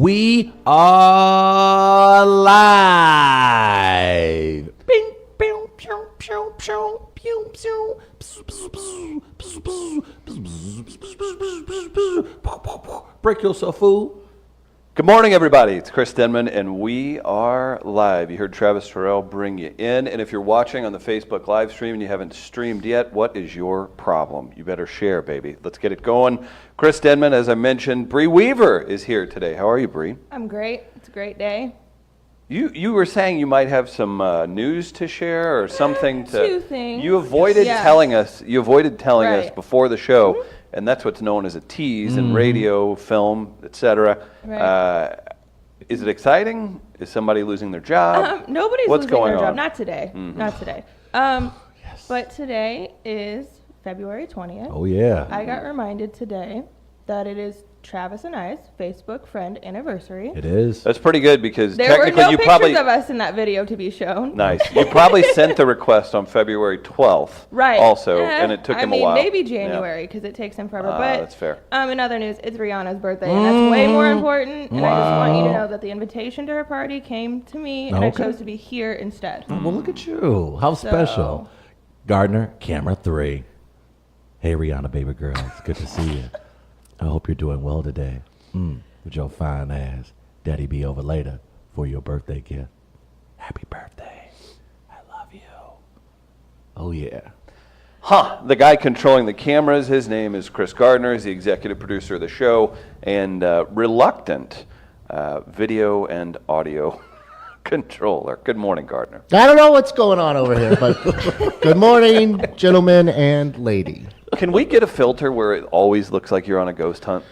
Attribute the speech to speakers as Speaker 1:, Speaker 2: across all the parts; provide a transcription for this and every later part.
Speaker 1: We are live. Bing, pew, pew, pew, pew, pew, pew. Break yourself, fool.
Speaker 2: Good morning, everybody. It's Chris Denman, and we are live. You heard Travis Terrell bring you in, and if you're watching on the Facebook live stream and you haven't streamed yet, what is your problem? You better share, baby. Let's get it going. Chris Denman, as I mentioned, Bree Weaver is here today. How are you, Bree?
Speaker 3: I'm great. It's a great day.
Speaker 2: You were saying you might have some news to share or something to.
Speaker 3: Two things.
Speaker 2: You avoided
Speaker 3: Yeah.
Speaker 2: telling us. You avoided telling us
Speaker 3: Right.
Speaker 2: before the show. And that's what's known as a tease in radio, film, etc.
Speaker 3: Right.
Speaker 2: Is it exciting? Is somebody losing their job?
Speaker 3: Nobody's
Speaker 2: What's
Speaker 3: losing
Speaker 2: going
Speaker 3: their job.
Speaker 2: on?
Speaker 3: Not today. Not today. But today is February 20th.
Speaker 1: Oh, yeah.
Speaker 3: I got reminded today that it is Travis and I's Facebook friend anniversary.
Speaker 1: It is.
Speaker 2: That's pretty good because
Speaker 3: There were
Speaker 2: technically
Speaker 3: no
Speaker 2: you
Speaker 3: pictures
Speaker 2: probably
Speaker 3: of us in that video to be shown.
Speaker 2: nice. You probably sent the request on February 12th.
Speaker 3: Right.
Speaker 2: Also, and it took him a while.
Speaker 3: maybe
Speaker 2: Yeah.
Speaker 3: January because it takes him forever.
Speaker 2: Ah,
Speaker 3: but
Speaker 2: that's fair.
Speaker 3: In other news, it's Rihanna's birthday, and that's way more important. And I just want you to know that the invitation to her party came to me, and I
Speaker 1: Okay.
Speaker 3: chose to be here instead.
Speaker 1: Well, look at you. How special. Gardner, camera 3. Hey, Rihanna, baby girl. It's good to see you. I hope you're doing well today. With your fine ass. Daddy be over later for your birthday gift. Happy birthday. I love you. Oh, yeah.
Speaker 2: The guy controlling the cameras, his name is Chris Gardner. He's the executive producer of the show and reluctant video and audio controller. Good morning, Gardner.
Speaker 4: I don't know what's going on over here, but good morning, gentlemen and lady.
Speaker 2: Can we get a filter where it always looks like you're on a ghost hunt?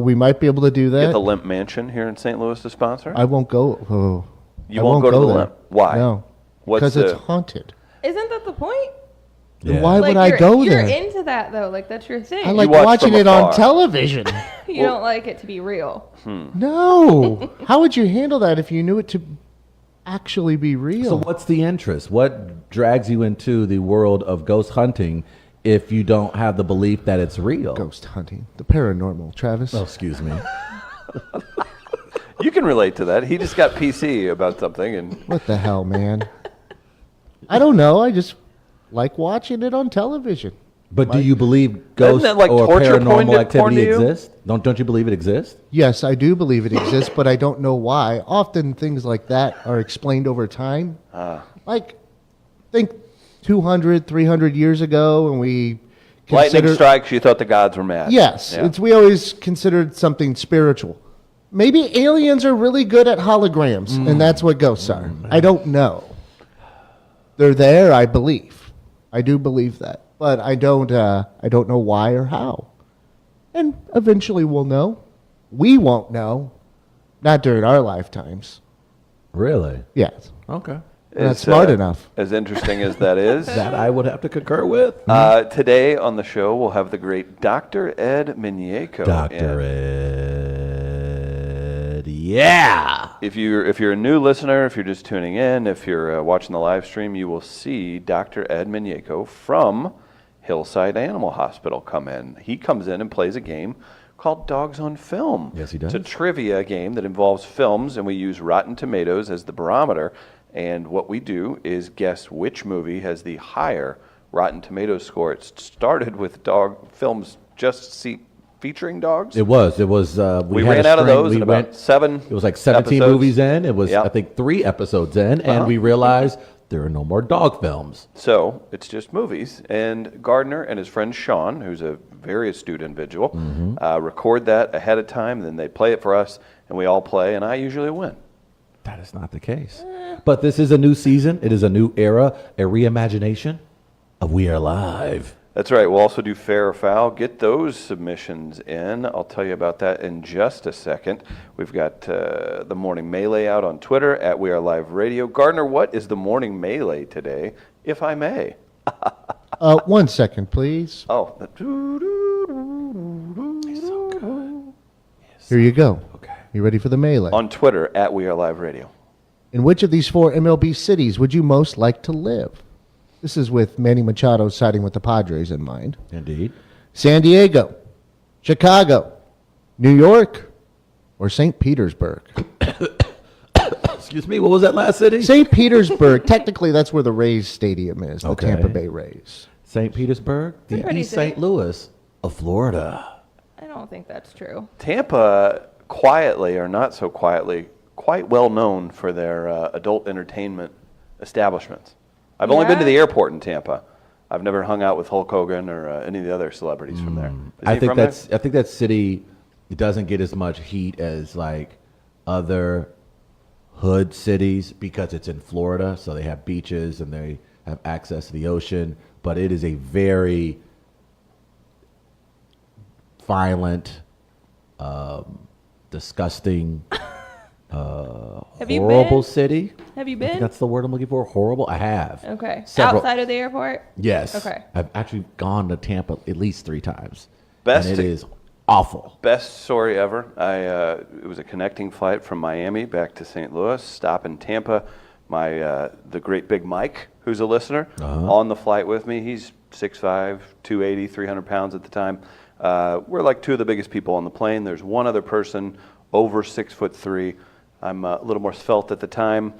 Speaker 4: We might be able to do
Speaker 2: Get the
Speaker 4: that.
Speaker 2: Limp Mansion here in St. Louis to sponsor?
Speaker 4: I won't go. Oh,
Speaker 2: You
Speaker 4: I
Speaker 2: won't go to the
Speaker 4: there.
Speaker 2: Limp. Why?
Speaker 4: No,
Speaker 2: What's
Speaker 4: because it's
Speaker 2: the-
Speaker 4: haunted.
Speaker 3: Isn't that the point?
Speaker 1: Yeah.
Speaker 4: Why would I
Speaker 3: you're,
Speaker 4: go
Speaker 3: you're
Speaker 4: there?
Speaker 3: into that though, like that's your thing.
Speaker 4: I like
Speaker 2: watch
Speaker 4: watching
Speaker 2: from
Speaker 4: it on
Speaker 2: afar.
Speaker 4: television.
Speaker 3: You don't like it to be real.
Speaker 4: No, how would you handle that if you knew it to actually be real?
Speaker 1: So what's the interest? What drags you into the world of ghost hunting if you don't have the belief that it's real?
Speaker 4: Ghost hunting, the paranormal, Travis.
Speaker 1: Oh, excuse me.
Speaker 2: You can relate to that. He just got PC about something, and
Speaker 4: What the hell, man? I don't know. I just like watching it on television.
Speaker 1: But do you believe ghosts
Speaker 2: that like
Speaker 1: or
Speaker 2: torture porn
Speaker 1: paranormal
Speaker 2: to
Speaker 1: activity
Speaker 2: you?
Speaker 1: exist? Don't you believe it exists?
Speaker 4: Yes, I do believe it exists, but I don't know why. Often things like that are explained over time. Like, think 200, 300 years ago, and we
Speaker 2: lightning
Speaker 4: consider...
Speaker 2: strikes, you thought the gods were mad.
Speaker 4: Yes,
Speaker 2: Yeah.
Speaker 4: we always considered something spiritual. Maybe aliens are really good at holograms, and that's what ghosts are. I don't know. They're there, I believe. I do believe that. But I don't know why or how. And eventually we'll know. We won't know. Not during our lifetimes.
Speaker 1: Really?
Speaker 4: Yes.
Speaker 1: Okay.
Speaker 4: We're not
Speaker 2: It's,
Speaker 4: smart enough.
Speaker 2: As interesting as that is,
Speaker 1: That I would have to concur with.
Speaker 2: today on the show we'll have the great Dr. Ed Minieko.
Speaker 1: Dr. Ed. Yeah.
Speaker 2: If you're a new listener, if you're just tuning in, if you're watching the live stream, you will see Dr. Ed Minieko from Hillside Animal Hospital come in. He comes in and plays a game called Dogs on Film.
Speaker 1: Yes, he does.
Speaker 2: It's a trivia game that involves films, and we use Rotten Tomatoes as the barometer. And what we do is guess which movie has the higher Rotten Tomatoes score. It started with dog films featuring dogs.
Speaker 1: It was.
Speaker 2: We
Speaker 1: had
Speaker 2: ran
Speaker 1: a
Speaker 2: out of
Speaker 1: string.
Speaker 2: those
Speaker 1: We
Speaker 2: in about
Speaker 1: went-
Speaker 2: 7
Speaker 1: It was like 17
Speaker 2: episodes.
Speaker 1: movies in. It was,
Speaker 2: Yeah.
Speaker 1: I think, 3 episodes in, and we realized there are no more dog films.
Speaker 2: So it's just movies. And Gardner and his friend Sean, who's a very astute individual, record that ahead of time. Then they play it for us, and we all play, and I usually win.
Speaker 1: That is not the case. But this is a new season. It is a new era, a reimagination of We Are Live.
Speaker 2: That's right. We'll also do Fair or Foul. Get those submissions in. I'll tell you about that in just a second. We've got the Morning Melee out on Twitter at We Are Live Radio. Gardner, what is the Morning Melee today, if I may?
Speaker 4: 1 second, please.
Speaker 2: Oh,
Speaker 1: He's so good.
Speaker 4: Here you go.
Speaker 1: Okay.
Speaker 4: You ready for the melee?
Speaker 2: on Twitter at We Are Live Radio.
Speaker 4: In which of these 4 MLB cities would you most like to live? This is with Manny Machado siding with the Padres in mind.
Speaker 1: Indeed.
Speaker 4: San Diego, Chicago, New York, or St. Petersburg.
Speaker 1: Excuse me, what was that last city?
Speaker 4: St. Petersburg, technically that's where the Rays Stadium is, the
Speaker 1: Okay.
Speaker 4: Tampa Bay Rays.
Speaker 1: St. Petersburg,
Speaker 3: a
Speaker 1: the
Speaker 3: pretty
Speaker 1: East
Speaker 3: city.
Speaker 1: St. Louis of Florida.
Speaker 3: I don't think that's true.
Speaker 2: Tampa, quietly or not so quietly, quite well known for their adult entertainment establishments. I've only been to
Speaker 3: Yeah?
Speaker 2: the airport in Tampa. I've never hung out with Hulk Hogan or any of the other celebrities from there. Is
Speaker 1: I
Speaker 2: he
Speaker 1: think
Speaker 2: from there?
Speaker 1: I think that city doesn't get as much heat as like other hood cities because it's in Florida, so they have beaches and they have access to the ocean. But it is a very violent, disgusting,
Speaker 3: Have you
Speaker 1: horrible
Speaker 3: been?
Speaker 1: city.
Speaker 3: Have you
Speaker 1: I think
Speaker 3: been?
Speaker 1: that's the word I'm looking for. Horrible. I have.
Speaker 3: Okay.
Speaker 1: Several-
Speaker 3: Outside of the airport?
Speaker 1: Yes.
Speaker 3: Okay.
Speaker 1: I've actually gone to Tampa at least 3 times.
Speaker 2: Best
Speaker 1: and it
Speaker 2: to-
Speaker 1: is awful.
Speaker 2: Best story ever. It was a connecting flight from Miami back to St. Louis. Stop in Tampa. The great big Mike, who's a listener, on the flight with me. He's 6'5", 280, 300 pounds at the time. We're like 2 of the biggest people on the plane. There's one other person over 6'3". I'm a little more svelte at the time,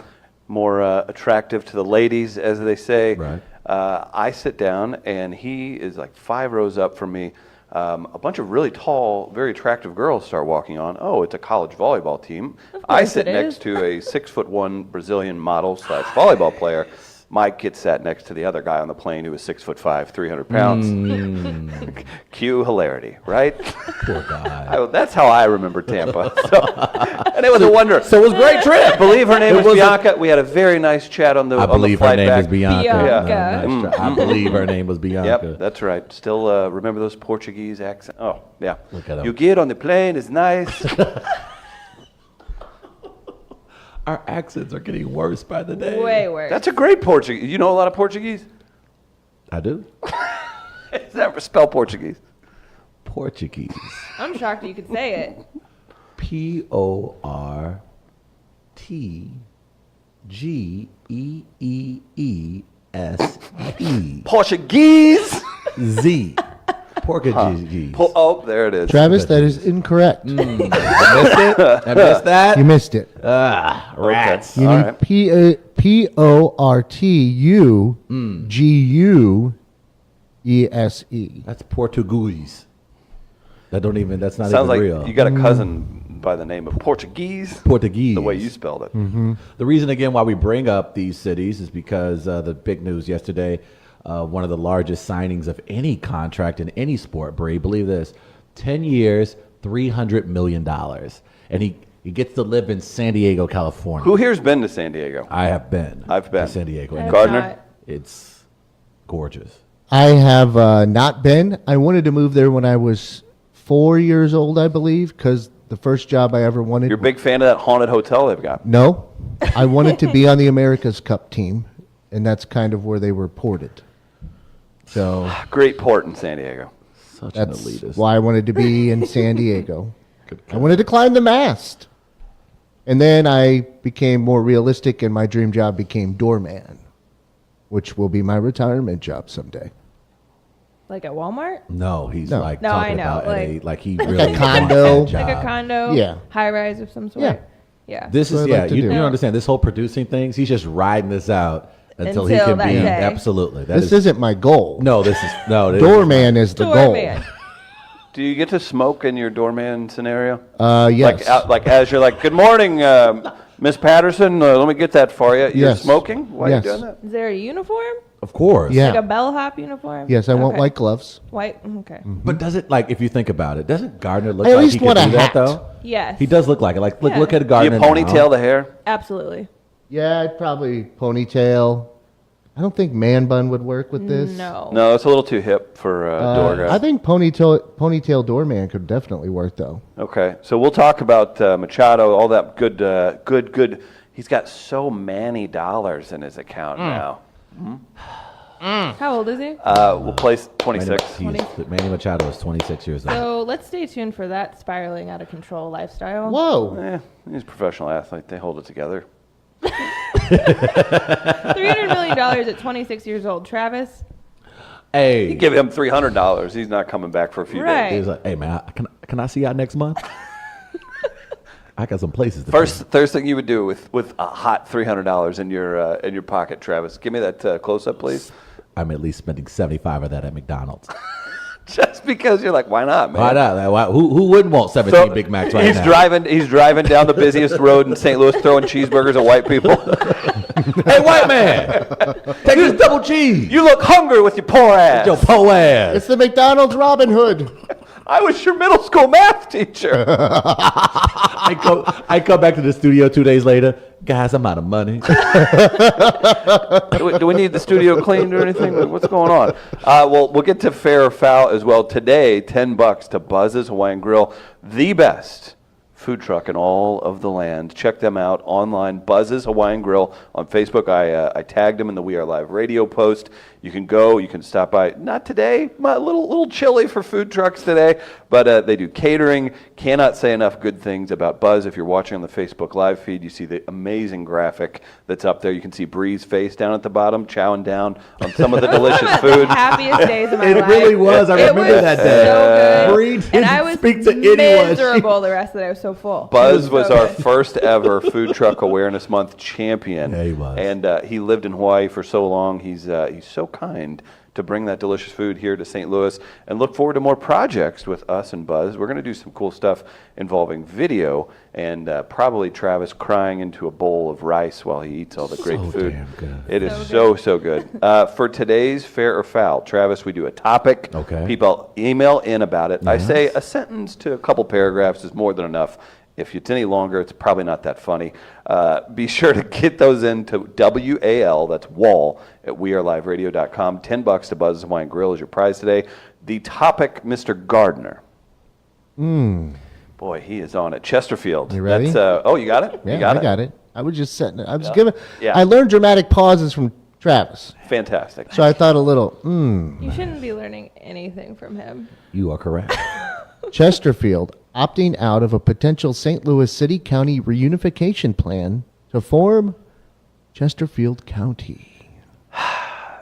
Speaker 2: more attractive to the ladies, as they say.
Speaker 1: Right.
Speaker 2: I sit down, and he is like 5 rows up from me. A bunch of really tall, very attractive girls start walking on. Oh, it's a college volleyball team. I
Speaker 3: course
Speaker 2: sit
Speaker 3: it
Speaker 2: next
Speaker 3: is.
Speaker 2: to a 6'1" Brazilian model / volleyball player. Mike gets sat next to the other guy on the plane who was 6'5", 300 pounds. Cue hilarity, right?
Speaker 1: Poor guy.
Speaker 2: That's how I remember Tampa. So, and it was a wonder.
Speaker 1: So it was a great trip.
Speaker 2: I believe her name
Speaker 1: It
Speaker 2: was
Speaker 1: was a-
Speaker 2: Bianca. We had a very nice chat on the
Speaker 1: I
Speaker 2: on the
Speaker 1: believe her
Speaker 2: flight
Speaker 1: name
Speaker 2: back.
Speaker 1: is Bianca.
Speaker 3: Bianca.
Speaker 1: No, nice try. I believe her name was Bianca.
Speaker 2: Yep, that's right. Still remember those Portuguese accents? Oh, yeah.
Speaker 1: Look at 'em.
Speaker 2: You get on the plane, it's nice.
Speaker 1: Our accents are getting worse by the day.
Speaker 3: Way worse.
Speaker 2: That's a great Portuguese. You know a lot of Portuguese?
Speaker 1: I do.
Speaker 2: Is that spell Portuguese?
Speaker 1: Portuguese.
Speaker 3: I'm shocked you could say it.
Speaker 1: Portugeese.
Speaker 2: Portuguese.
Speaker 1: Z. Portuguese.
Speaker 2: Oh, there it is.
Speaker 4: Travis, that is incorrect.
Speaker 1: I missed it. I missed that.
Speaker 4: You missed it.
Speaker 1: Rats.
Speaker 4: You
Speaker 2: All
Speaker 4: need
Speaker 2: right.
Speaker 4: Portuguese.
Speaker 1: That's Portuguese. That's not
Speaker 2: Sounds
Speaker 1: even
Speaker 2: like
Speaker 1: real.
Speaker 2: you got a cousin by the name of Portuguese.
Speaker 1: Portuguese.
Speaker 2: The way you spelled it.
Speaker 1: The reason, again, why we bring up these cities is because the big news yesterday, one of the largest signings of any contract in any sport, Bree, believe this, 10 years, $300 million. And he gets to live in San Diego, California.
Speaker 2: Who here's been to San Diego?
Speaker 1: I have been.
Speaker 2: I've been.
Speaker 1: To San Diego.
Speaker 3: I
Speaker 1: And
Speaker 3: have
Speaker 2: Gardner?
Speaker 3: not.
Speaker 1: it's gorgeous.
Speaker 4: I have not been. I wanted to move there when I was 4 years old, I believe, because the first job I ever wanted.
Speaker 2: You're a big fan of that haunted hotel they've got.
Speaker 4: No, I wanted to be on the America's Cup team, and that's kind of where they were ported. So
Speaker 2: Great port in San Diego.
Speaker 1: Such an
Speaker 4: that's
Speaker 1: elitist.
Speaker 4: why I wanted to be in San Diego. I wanted to climb the mast. And then I became more realistic, and my dream job became doorman, which will be my retirement job someday.
Speaker 3: Like at Walmart?
Speaker 1: No, he's
Speaker 4: No.
Speaker 1: like
Speaker 3: No,
Speaker 1: talking
Speaker 3: I know,
Speaker 1: about
Speaker 3: like-
Speaker 1: he really
Speaker 4: condo.
Speaker 1: wants that
Speaker 3: Like a
Speaker 1: job.
Speaker 3: condo?
Speaker 4: Yeah.
Speaker 3: High rise of some sort?
Speaker 4: Yeah.
Speaker 3: Yeah.
Speaker 1: This
Speaker 4: That's
Speaker 1: is
Speaker 4: what I'd like to
Speaker 1: you
Speaker 4: do.
Speaker 1: don't understand this whole producing things. He's just riding this out until he
Speaker 3: Until
Speaker 1: can
Speaker 3: that
Speaker 1: be
Speaker 3: day.
Speaker 1: absolutely.
Speaker 4: This isn't my goal.
Speaker 1: no. This is no. This
Speaker 4: Doorman is the
Speaker 3: Doorman.
Speaker 2: Do you get to smoke in your doorman scenario?
Speaker 4: goal. Yes.
Speaker 2: Like as you're like, good morning, Miss Patterson. Let me get that for you. You're
Speaker 4: Yes.
Speaker 2: smoking? Why
Speaker 4: Yes.
Speaker 2: are you doing that?
Speaker 3: Is there a uniform?
Speaker 1: Of course.
Speaker 4: Yeah.
Speaker 3: Like a bellhop uniform?
Speaker 4: Yes, I won't
Speaker 3: Okay.
Speaker 4: like gloves.
Speaker 3: White? Okay.
Speaker 1: But does it like if you think about it, doesn't Gardner look
Speaker 4: I at
Speaker 1: like
Speaker 4: least
Speaker 1: he could
Speaker 4: want a
Speaker 1: do that
Speaker 4: hat.
Speaker 1: though?
Speaker 3: Yes.
Speaker 1: He does look like it. Like
Speaker 3: Yeah.
Speaker 1: look at
Speaker 2: Do you
Speaker 1: Gardner.
Speaker 2: ponytail
Speaker 1: now.
Speaker 2: the hair?
Speaker 3: Absolutely.
Speaker 4: Yeah, I'd probably ponytail. I don't think man bun would work with this.
Speaker 3: No.
Speaker 2: No, it's a little too hip for door guy.
Speaker 4: I think ponytail doorman could definitely work though.
Speaker 2: Okay, so we'll talk about Machado, all that good. He's got so many dollars in his account now.
Speaker 3: How old is he?
Speaker 2: We'll place
Speaker 1: Manny,
Speaker 2: 26.
Speaker 1: Manny Machado is 26 years old.
Speaker 3: So let's stay tuned for that spiraling out of control lifestyle.
Speaker 4: Whoa.
Speaker 2: He's a professional athlete. They hold it together.
Speaker 3: $300 million at 26 years old. Travis?
Speaker 1: Hey,
Speaker 2: You give him $300. He's not coming back for a few
Speaker 3: Right.
Speaker 2: days.
Speaker 1: he's like, hey man, can I see y'all next month? I got some places to
Speaker 2: First thing you would do with a hot $300 in your pocket, Travis. Give me that close up, please.
Speaker 1: I'm at least spending 75 of that at McDonald's.
Speaker 2: Just because you're like, why not, man?
Speaker 1: Why not? Who wouldn't want 17 Big Macs right now?
Speaker 2: He's driving down the busiest road in St. Louis, throwing cheeseburgers at white people.
Speaker 1: Hey, white man, take this double cheese.
Speaker 2: You look hungry with your poor ass.
Speaker 1: Your po ass.
Speaker 4: It's the McDonald's Robin Hood.
Speaker 2: I was your middle school math teacher.
Speaker 1: I come back to the studio 2 days later. Guys, I'm out of money.
Speaker 2: Do we need the studio cleaned or anything? What's going on? Well, we'll get to fair or foul as well. Today, $10 to Buzz's Hawaiian Grill, the best food truck in all of the land. Check them out online, Buzz's Hawaiian Grill on Facebook. I tagged them in the We Are Live radio post. You can go, you can stop by. Not today, a little chilly for food trucks today, but they do catering. Cannot say enough good things about Buzz. If you're watching on the Facebook Live feed, you see the amazing graphic that's up there. You can see Bree's face down at the bottom, chowing down on some of the delicious food.
Speaker 3: Happiest days of my life.
Speaker 1: It really was. I remember that day.
Speaker 3: So good.
Speaker 1: Bree didn't
Speaker 3: And I was
Speaker 1: speak to anyone.
Speaker 3: miserable the rest of the day. I was so full.
Speaker 2: Buzz was
Speaker 3: So
Speaker 2: our
Speaker 3: good.
Speaker 2: first ever Food Truck Awareness Month champion.
Speaker 1: Yeah, he was.
Speaker 2: And he lived in Hawaii for so long. He's so kind to bring that delicious food here to St. Louis, and look forward to more projects with us and Buzz. We're going to do some cool stuff involving video, and probably Travis crying into a bowl of rice while he eats all the great
Speaker 1: So
Speaker 2: food.
Speaker 1: damn good.
Speaker 2: It is so good. For today's Fair or Foul, Travis, we do a topic.
Speaker 1: Okay.
Speaker 2: People email in about it. I
Speaker 1: Yes.
Speaker 2: say a sentence to a couple paragraphs is more than enough. If it's any longer, it's probably not that funny. Be sure to get those into WAL, that's WAL, at weareliveradio.com. $10 to Buzz's Hawaiian Grill is your prize today. The topic, Mr. Gardner. Boy, he is on it. Chesterfield.
Speaker 4: You ready?
Speaker 2: That's, you got it?
Speaker 4: Yeah,
Speaker 2: You got
Speaker 4: I
Speaker 2: it?
Speaker 4: got it. I was just setting it. I was giving.
Speaker 2: Yeah.
Speaker 4: I learned dramatic pauses from Travis,
Speaker 2: Fantastic.
Speaker 4: so I thought a little.
Speaker 3: You shouldn't be learning anything from him.
Speaker 1: You are correct.
Speaker 4: Chesterfield opting out of a potential St. Louis City County reunification plan to form Chesterfield County.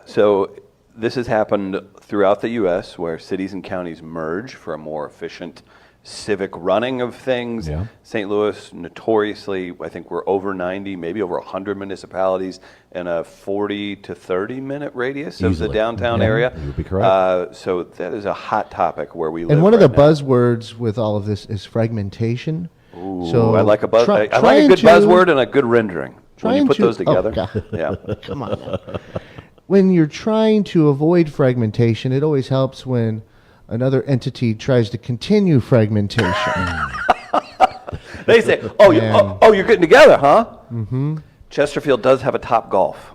Speaker 2: So this has happened throughout the U.S. where cities and counties merge for a more efficient civic running of things.
Speaker 1: Yeah.
Speaker 2: St. Louis, notoriously, I think we're over 90, maybe over 100 municipalities in a 40 to 30 minute radius of the
Speaker 1: Easily.
Speaker 2: downtown
Speaker 1: Yeah,
Speaker 2: area.
Speaker 1: you would be correct.
Speaker 2: So that is a hot topic where we live.
Speaker 4: And one of the
Speaker 2: right now.
Speaker 4: buzzwords with all of this is fragmentation.
Speaker 2: Ooh,
Speaker 4: So
Speaker 2: I like a buzz.
Speaker 4: try-
Speaker 2: I like a good
Speaker 4: trying to-
Speaker 2: buzzword and a good rendering. When you
Speaker 4: trying
Speaker 2: put
Speaker 4: to-
Speaker 2: those
Speaker 4: oh,
Speaker 2: together,
Speaker 4: God.
Speaker 2: yeah.
Speaker 4: Come on now. When you're trying to avoid fragmentation, it always helps when another entity tries to continue fragmentation.
Speaker 2: They say,
Speaker 4: Man.
Speaker 2: you're getting together, huh? Mm-hmm. Chesterfield does have a Top Golf.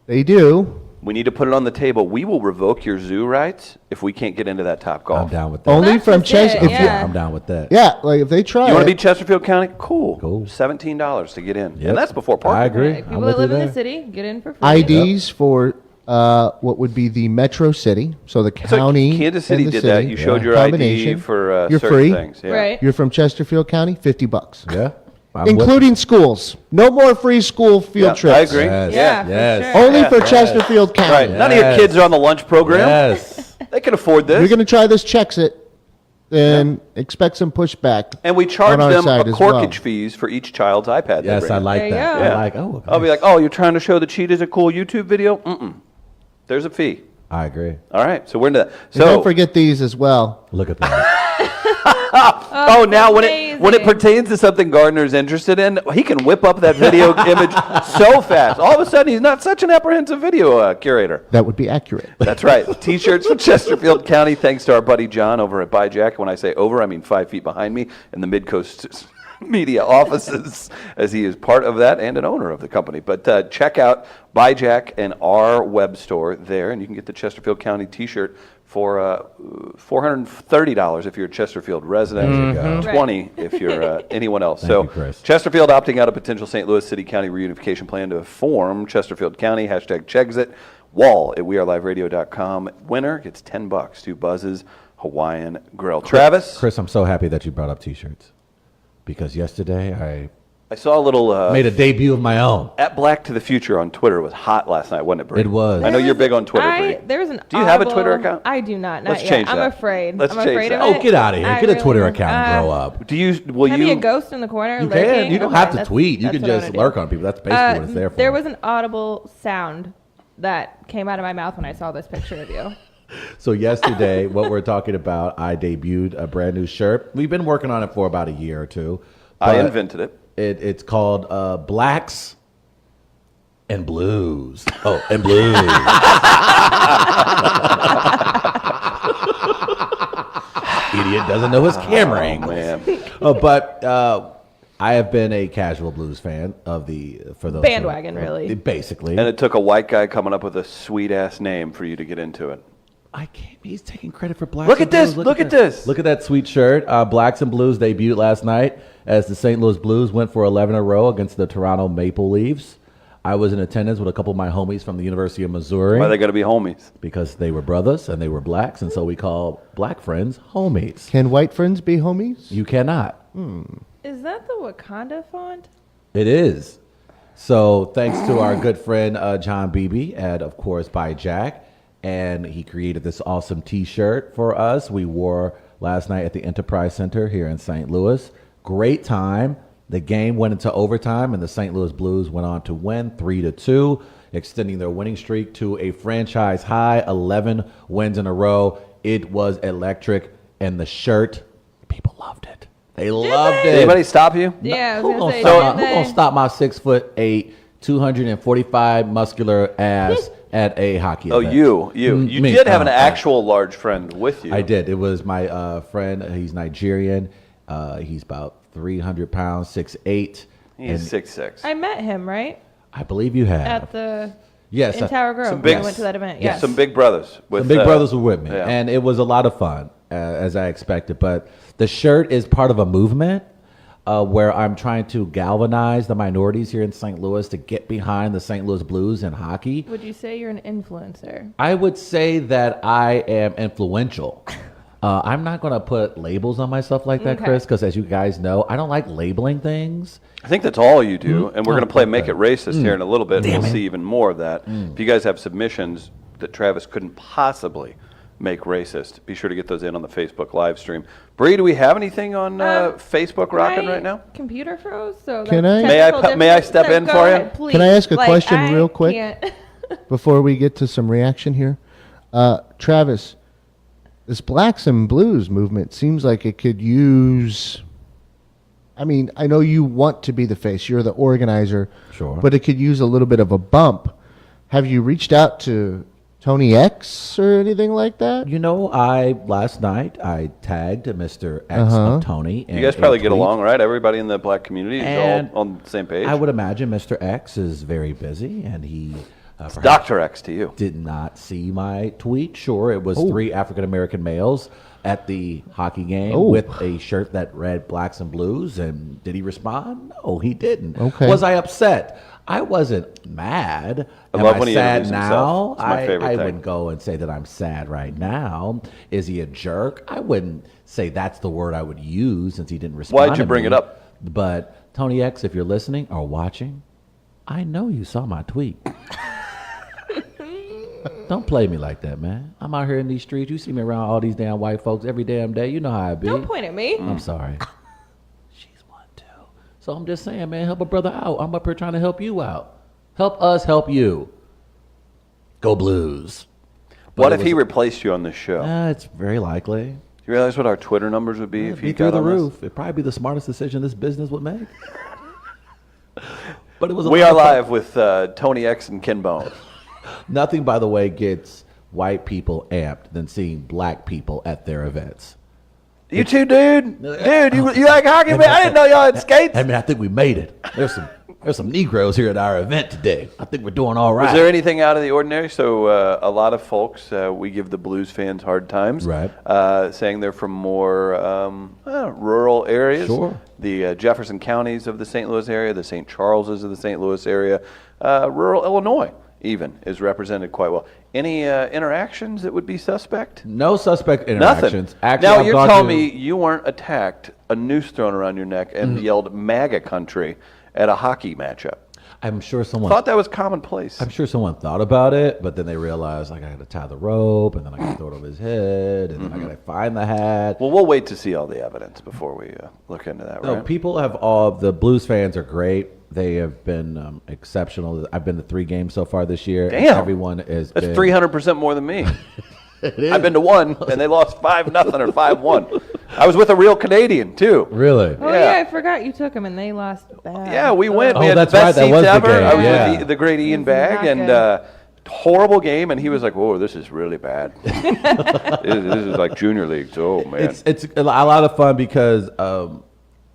Speaker 4: They do.
Speaker 2: We need to put it on the table. We will revoke your zoo rights if we can't get into that Top Golf.
Speaker 1: I'm down with that.
Speaker 4: Only
Speaker 3: That's
Speaker 4: from
Speaker 3: just it,
Speaker 4: Chester. If
Speaker 3: yeah.
Speaker 1: I'm down with that.
Speaker 4: yeah, like if they try
Speaker 2: You want to
Speaker 4: it,
Speaker 2: be Chesterfield County? Cool.
Speaker 1: Cool.
Speaker 2: $17 to get in.
Speaker 1: Yep.
Speaker 2: And that's before parking.
Speaker 1: I agree.
Speaker 3: Right.
Speaker 1: I'm
Speaker 3: People
Speaker 1: with
Speaker 3: that live
Speaker 1: you
Speaker 3: in the
Speaker 1: there.
Speaker 3: city get in for free.
Speaker 4: IDs for what would be the metro city, so the
Speaker 2: So
Speaker 4: county.
Speaker 2: Kansas City
Speaker 4: and the
Speaker 2: did that.
Speaker 4: city.
Speaker 2: You showed
Speaker 1: Yeah.
Speaker 2: your ID
Speaker 4: Combination.
Speaker 2: for
Speaker 4: You're
Speaker 2: certain
Speaker 4: free.
Speaker 2: things. Yeah.
Speaker 3: Right.
Speaker 4: You're from Chesterfield County, $50,
Speaker 1: Yeah. I'm with
Speaker 4: including schools. No more free school field
Speaker 2: Yeah,
Speaker 4: trips.
Speaker 2: I agree.
Speaker 1: Yes.
Speaker 3: Yeah, for
Speaker 1: Yes.
Speaker 3: sure.
Speaker 4: Only
Speaker 2: Yeah.
Speaker 4: for Chesterfield County.
Speaker 2: Right. None of your
Speaker 1: Yes.
Speaker 2: kids are on the lunch program.
Speaker 1: Yes.
Speaker 2: They can afford this.
Speaker 4: You're going to try this Chex-It, then expect some pushback.
Speaker 2: And we charge
Speaker 4: on our
Speaker 2: them a
Speaker 4: side as well.
Speaker 2: corkage fees for each child's iPad. they
Speaker 1: Yes,
Speaker 2: bring
Speaker 1: I
Speaker 2: in.
Speaker 1: like
Speaker 3: There you
Speaker 1: that.
Speaker 3: go.
Speaker 1: I
Speaker 2: Yeah.
Speaker 1: like. Oh,
Speaker 2: I'll be like, you're trying to show the cheetahs a cool YouTube video? Mm-mm. There's a fee.
Speaker 1: I agree.
Speaker 2: All right, so we're into that.
Speaker 4: And
Speaker 2: So,
Speaker 4: don't forget these as well.
Speaker 1: Look at that.
Speaker 2: now when it
Speaker 3: amazing.
Speaker 2: pertains to something Gardner's interested in, he can whip up that video image so fast. All of a sudden, he's not such an apprehensive video curator.
Speaker 4: That would be accurate.
Speaker 2: That's right. T-shirts for Chesterfield County, thanks to our buddy John over at BuyJack. When I say over, I mean 5 feet behind me in the Midcoast Media offices, as he is part of that and an owner of the company. But check out BuyJack and our web store there, and you can get the Chesterfield County T-shirt for $430 if you're a Chesterfield resident.
Speaker 1: There you go.
Speaker 2: $20 if you're anyone else.
Speaker 1: Thank you, Chris.
Speaker 2: Chesterfield opting out of potential St. Louis City County reunification plan to form Chesterfield County. Hashtag Chexit. Wall at weareliveradio.com. Winner gets $10 to Buzz's Hawaiian Grill. Travis?
Speaker 1: Chris, I'm so happy that you brought up T-shirts because yesterday I
Speaker 2: I saw a little
Speaker 1: Made a debut of my own.
Speaker 2: at Black to the Future on Twitter was hot last night, wasn't it, Bree?
Speaker 1: It was.
Speaker 2: I know you're big on Twitter, Bree.
Speaker 3: There was an
Speaker 2: Do you have a
Speaker 3: audible-
Speaker 2: Twitter account?
Speaker 3: I do not. Not
Speaker 2: Let's
Speaker 3: yet.
Speaker 2: change
Speaker 3: I'm
Speaker 2: that.
Speaker 3: afraid.
Speaker 2: Let's
Speaker 3: I'm
Speaker 2: change
Speaker 3: afraid
Speaker 2: that.
Speaker 3: of it.
Speaker 1: Oh, get out of here.
Speaker 3: I
Speaker 1: Get a Twitter
Speaker 3: really-
Speaker 1: account and grow up.
Speaker 2: Will
Speaker 3: Can I be
Speaker 2: you
Speaker 3: a ghost in the corner?
Speaker 1: You
Speaker 3: lurking?
Speaker 1: can. You don't
Speaker 3: Okay,
Speaker 1: have to
Speaker 3: that's-
Speaker 1: tweet. You
Speaker 3: that's
Speaker 1: can
Speaker 3: what I'm
Speaker 1: just
Speaker 3: gonna
Speaker 1: lurk
Speaker 3: do.
Speaker 1: on people. That's basically what it's there for.
Speaker 3: There was an audible sound that came out of my mouth when I saw this picture of you.
Speaker 1: So yesterday, what we're talking about, I debuted a brand new shirt. We've been working on it for about a year or two.
Speaker 2: I
Speaker 1: but
Speaker 2: invented it.
Speaker 1: It's called Blacks and Blues. Oh, and Blues. Idiot doesn't know his camera angles.
Speaker 2: Man.
Speaker 1: But I have been a casual blues fan of for those
Speaker 3: Bandwagon, really.
Speaker 1: basically.
Speaker 2: And it took a white guy coming up with a sweet ass name for you to get into it.
Speaker 1: I can't. He's taking credit for Blacks.
Speaker 2: Look
Speaker 1: and
Speaker 2: at this,
Speaker 1: Blues.
Speaker 2: look at
Speaker 1: that.
Speaker 2: this.
Speaker 1: Look at that sweet shirt. Blacks and Blues debuted last night as the St. Louis Blues went for 11 in a row against the Toronto Maple Leafs. I was in attendance with a couple of my homies from the University of Missouri
Speaker 2: Why are they going to be homies?
Speaker 1: because they were brothers and they were blacks, and so we call black friends homies.
Speaker 4: Can white friends be homies?
Speaker 1: You cannot.
Speaker 3: Is that the Wakanda font?
Speaker 1: It is. So thanks to our good friend John Beebe, and of course by Jack, and he created this awesome T-shirt for us. We wore last night at the Enterprise Center here in St. Louis. Great time. The game went into overtime, and the St. Louis Blues went on to win 3-2, extending their winning streak to a franchise high 11 wins in a row. It was electric, and the shirt, people loved it. They loved
Speaker 2: Did
Speaker 1: it.
Speaker 2: anybody stop you?
Speaker 3: Yeah, I
Speaker 1: Who
Speaker 3: was
Speaker 1: gonna
Speaker 3: gonna say.
Speaker 1: stop my,
Speaker 3: did
Speaker 1: who gonna
Speaker 3: they-
Speaker 1: stop my 6'8", 245 muscular ass at a hockey
Speaker 2: Oh,
Speaker 1: event?
Speaker 2: you
Speaker 1: Me.
Speaker 2: did have an
Speaker 1: Oh,
Speaker 2: actual large friend with you.
Speaker 1: I did. It was my friend. He's Nigerian. He's about 300 pounds, 6'8".
Speaker 2: He's
Speaker 1: and
Speaker 2: 6'6".
Speaker 3: I met him right
Speaker 1: I believe you have.
Speaker 3: at the
Speaker 1: Yes,
Speaker 3: in Tower Grove.
Speaker 2: some
Speaker 3: when
Speaker 2: big-
Speaker 3: I went to that event.
Speaker 1: yes.
Speaker 3: Yes.
Speaker 2: Some big brothers. With,
Speaker 1: the big brothers were with me,
Speaker 2: yeah.
Speaker 1: and it was a lot of fun, as I expected. But the shirt is part of a movement where I'm trying to galvanize the minorities here in St. Louis to get behind the St. Louis Blues in hockey.
Speaker 3: Would you say you're an influencer?
Speaker 1: I would say that I am influential. I'm not going to put labels on myself like that,
Speaker 3: Okay.
Speaker 1: Chris, because as you guys know, I don't like labeling things.
Speaker 2: I think that's all you do, and we're going to play
Speaker 1: okay.
Speaker 2: Make It Racist here in a little bit, and
Speaker 1: Damn
Speaker 2: we'll
Speaker 1: it.
Speaker 2: see even more of that. If you guys have submissions that Travis couldn't possibly make racist, be sure to get those in on the Facebook live stream. Bree, do we have anything on Facebook rocking
Speaker 3: My
Speaker 2: right now?
Speaker 3: Computer froze, so
Speaker 4: Can
Speaker 3: that's
Speaker 4: I-
Speaker 3: technical
Speaker 2: May I
Speaker 3: difference.
Speaker 2: step
Speaker 3: No,
Speaker 2: in
Speaker 3: go
Speaker 2: for you?
Speaker 3: ahead, please.
Speaker 4: Can I ask a question
Speaker 3: I
Speaker 4: real quick?
Speaker 3: can't-
Speaker 4: Before we get to some reaction here, Travis, this Blacks and Blues movement seems like it could use. I mean, I know you want to be the face; you're the organizer.
Speaker 1: Sure.
Speaker 4: But it could use a little bit of a bump. Have you reached out to Tony X or anything like that?
Speaker 1: You know, last night I tagged Mr. X
Speaker 4: Uh-huh.
Speaker 1: of Tony.
Speaker 2: You guys probably get along, right? Everybody in the black community is
Speaker 1: And
Speaker 2: all on the same page.
Speaker 1: I would imagine Mr. X is very busy, and he perhaps
Speaker 2: Dr. X to you.
Speaker 1: did not see my tweet. Sure, it was 3 African American males at the hockey game
Speaker 4: Oh.
Speaker 1: with a shirt that read Blacks and Blues. And did he respond? No, he didn't.
Speaker 4: Okay.
Speaker 1: Was I upset? I wasn't mad.
Speaker 2: I
Speaker 1: Am
Speaker 2: love
Speaker 1: I
Speaker 2: when he
Speaker 1: sad
Speaker 2: interviews
Speaker 1: now?
Speaker 2: himself. It's my favorite
Speaker 1: I
Speaker 2: thing.
Speaker 1: wouldn't go and say that I'm sad right now. Is he a jerk? I wouldn't say that's the word I would use since he didn't respond.
Speaker 2: Why'd you
Speaker 1: to
Speaker 2: bring
Speaker 1: me.
Speaker 2: it up?
Speaker 1: But Tony X, if you're listening or watching, I know you saw my tweet. Don't play me like that, man. I'm out here in these streets. You see me around all these damn white folks every damn day. You know how I be.
Speaker 3: Don't point at me.
Speaker 1: I'm sorry. She's one too. So I'm just saying, man, help a brother out. I'm up here trying to help you out. Help us help you. Go Blues.
Speaker 2: What
Speaker 1: But
Speaker 2: if
Speaker 1: it
Speaker 2: he
Speaker 1: was-
Speaker 2: replaced you on this show? Do
Speaker 1: It's very likely.
Speaker 2: you realize what our Twitter numbers would be if
Speaker 1: It'd
Speaker 2: he
Speaker 1: be through
Speaker 2: got
Speaker 1: the
Speaker 2: on
Speaker 1: roof. It'd probably be the smartest decision this business would make. But it was
Speaker 2: this?
Speaker 1: a
Speaker 2: We
Speaker 1: lot
Speaker 2: are
Speaker 1: of fun.
Speaker 2: live with Tony X and Ken Bone.
Speaker 1: Nothing, by the way, gets white people amped than seeing black people at their events.
Speaker 2: You too, dude. Dude, you like hockey, man? I didn't know y'all had skates.
Speaker 1: I mean, I think we made it. There's some Negroes here at our event today. I think we're doing all right.
Speaker 2: Was there anything out of the ordinary? So a lot of folks, we give the Blues fans hard times,
Speaker 1: Right.
Speaker 2: Saying they're from more rural areas.
Speaker 1: Sure.
Speaker 2: The Jefferson counties of the St. Louis area, the St. Charleses of the St. Louis area, rural Illinois even is represented quite well. Any interactions that would be suspect?
Speaker 1: No suspect
Speaker 2: Nothing.
Speaker 1: interactions. Actually,
Speaker 2: Now
Speaker 1: I've
Speaker 2: you're
Speaker 1: gone
Speaker 2: telling
Speaker 1: to-
Speaker 2: me you weren't attacked, a noose thrown around your neck, and yelled MAGA country at a hockey matchup.
Speaker 1: I'm sure someone
Speaker 2: Thought that was commonplace.
Speaker 1: I'm sure someone thought about it, but then they realized like I got to tie the rope, and then I got to throw it over his head, and then I got to find the hat.
Speaker 2: Well, we'll wait to see all the evidence before we look into that,
Speaker 1: No,
Speaker 2: right?
Speaker 1: people have all the Blues fans are great. They have been exceptional. I've been to 3 games so far this year.
Speaker 2: Damn.
Speaker 1: Everyone is.
Speaker 2: That's 300% more than me. I've been to 1, and they lost 5-0 or 5-1. I was with a real Canadian, too.
Speaker 1: Really?
Speaker 3: Oh
Speaker 2: Yeah.
Speaker 3: yeah, I forgot you took them and they lost bad.
Speaker 2: Yeah, we went.
Speaker 1: Oh,
Speaker 2: We had
Speaker 1: that's
Speaker 2: best
Speaker 1: right, that
Speaker 2: seats
Speaker 1: was the
Speaker 2: ever.
Speaker 1: game,
Speaker 2: I was
Speaker 1: yeah.
Speaker 2: with the great Ian
Speaker 3: It's
Speaker 2: Bagg,
Speaker 3: not
Speaker 2: and
Speaker 3: good.
Speaker 2: horrible game. And he was like, "Whoa, this is really bad. this is like junior leagues. Oh man."
Speaker 1: It's a lot of fun because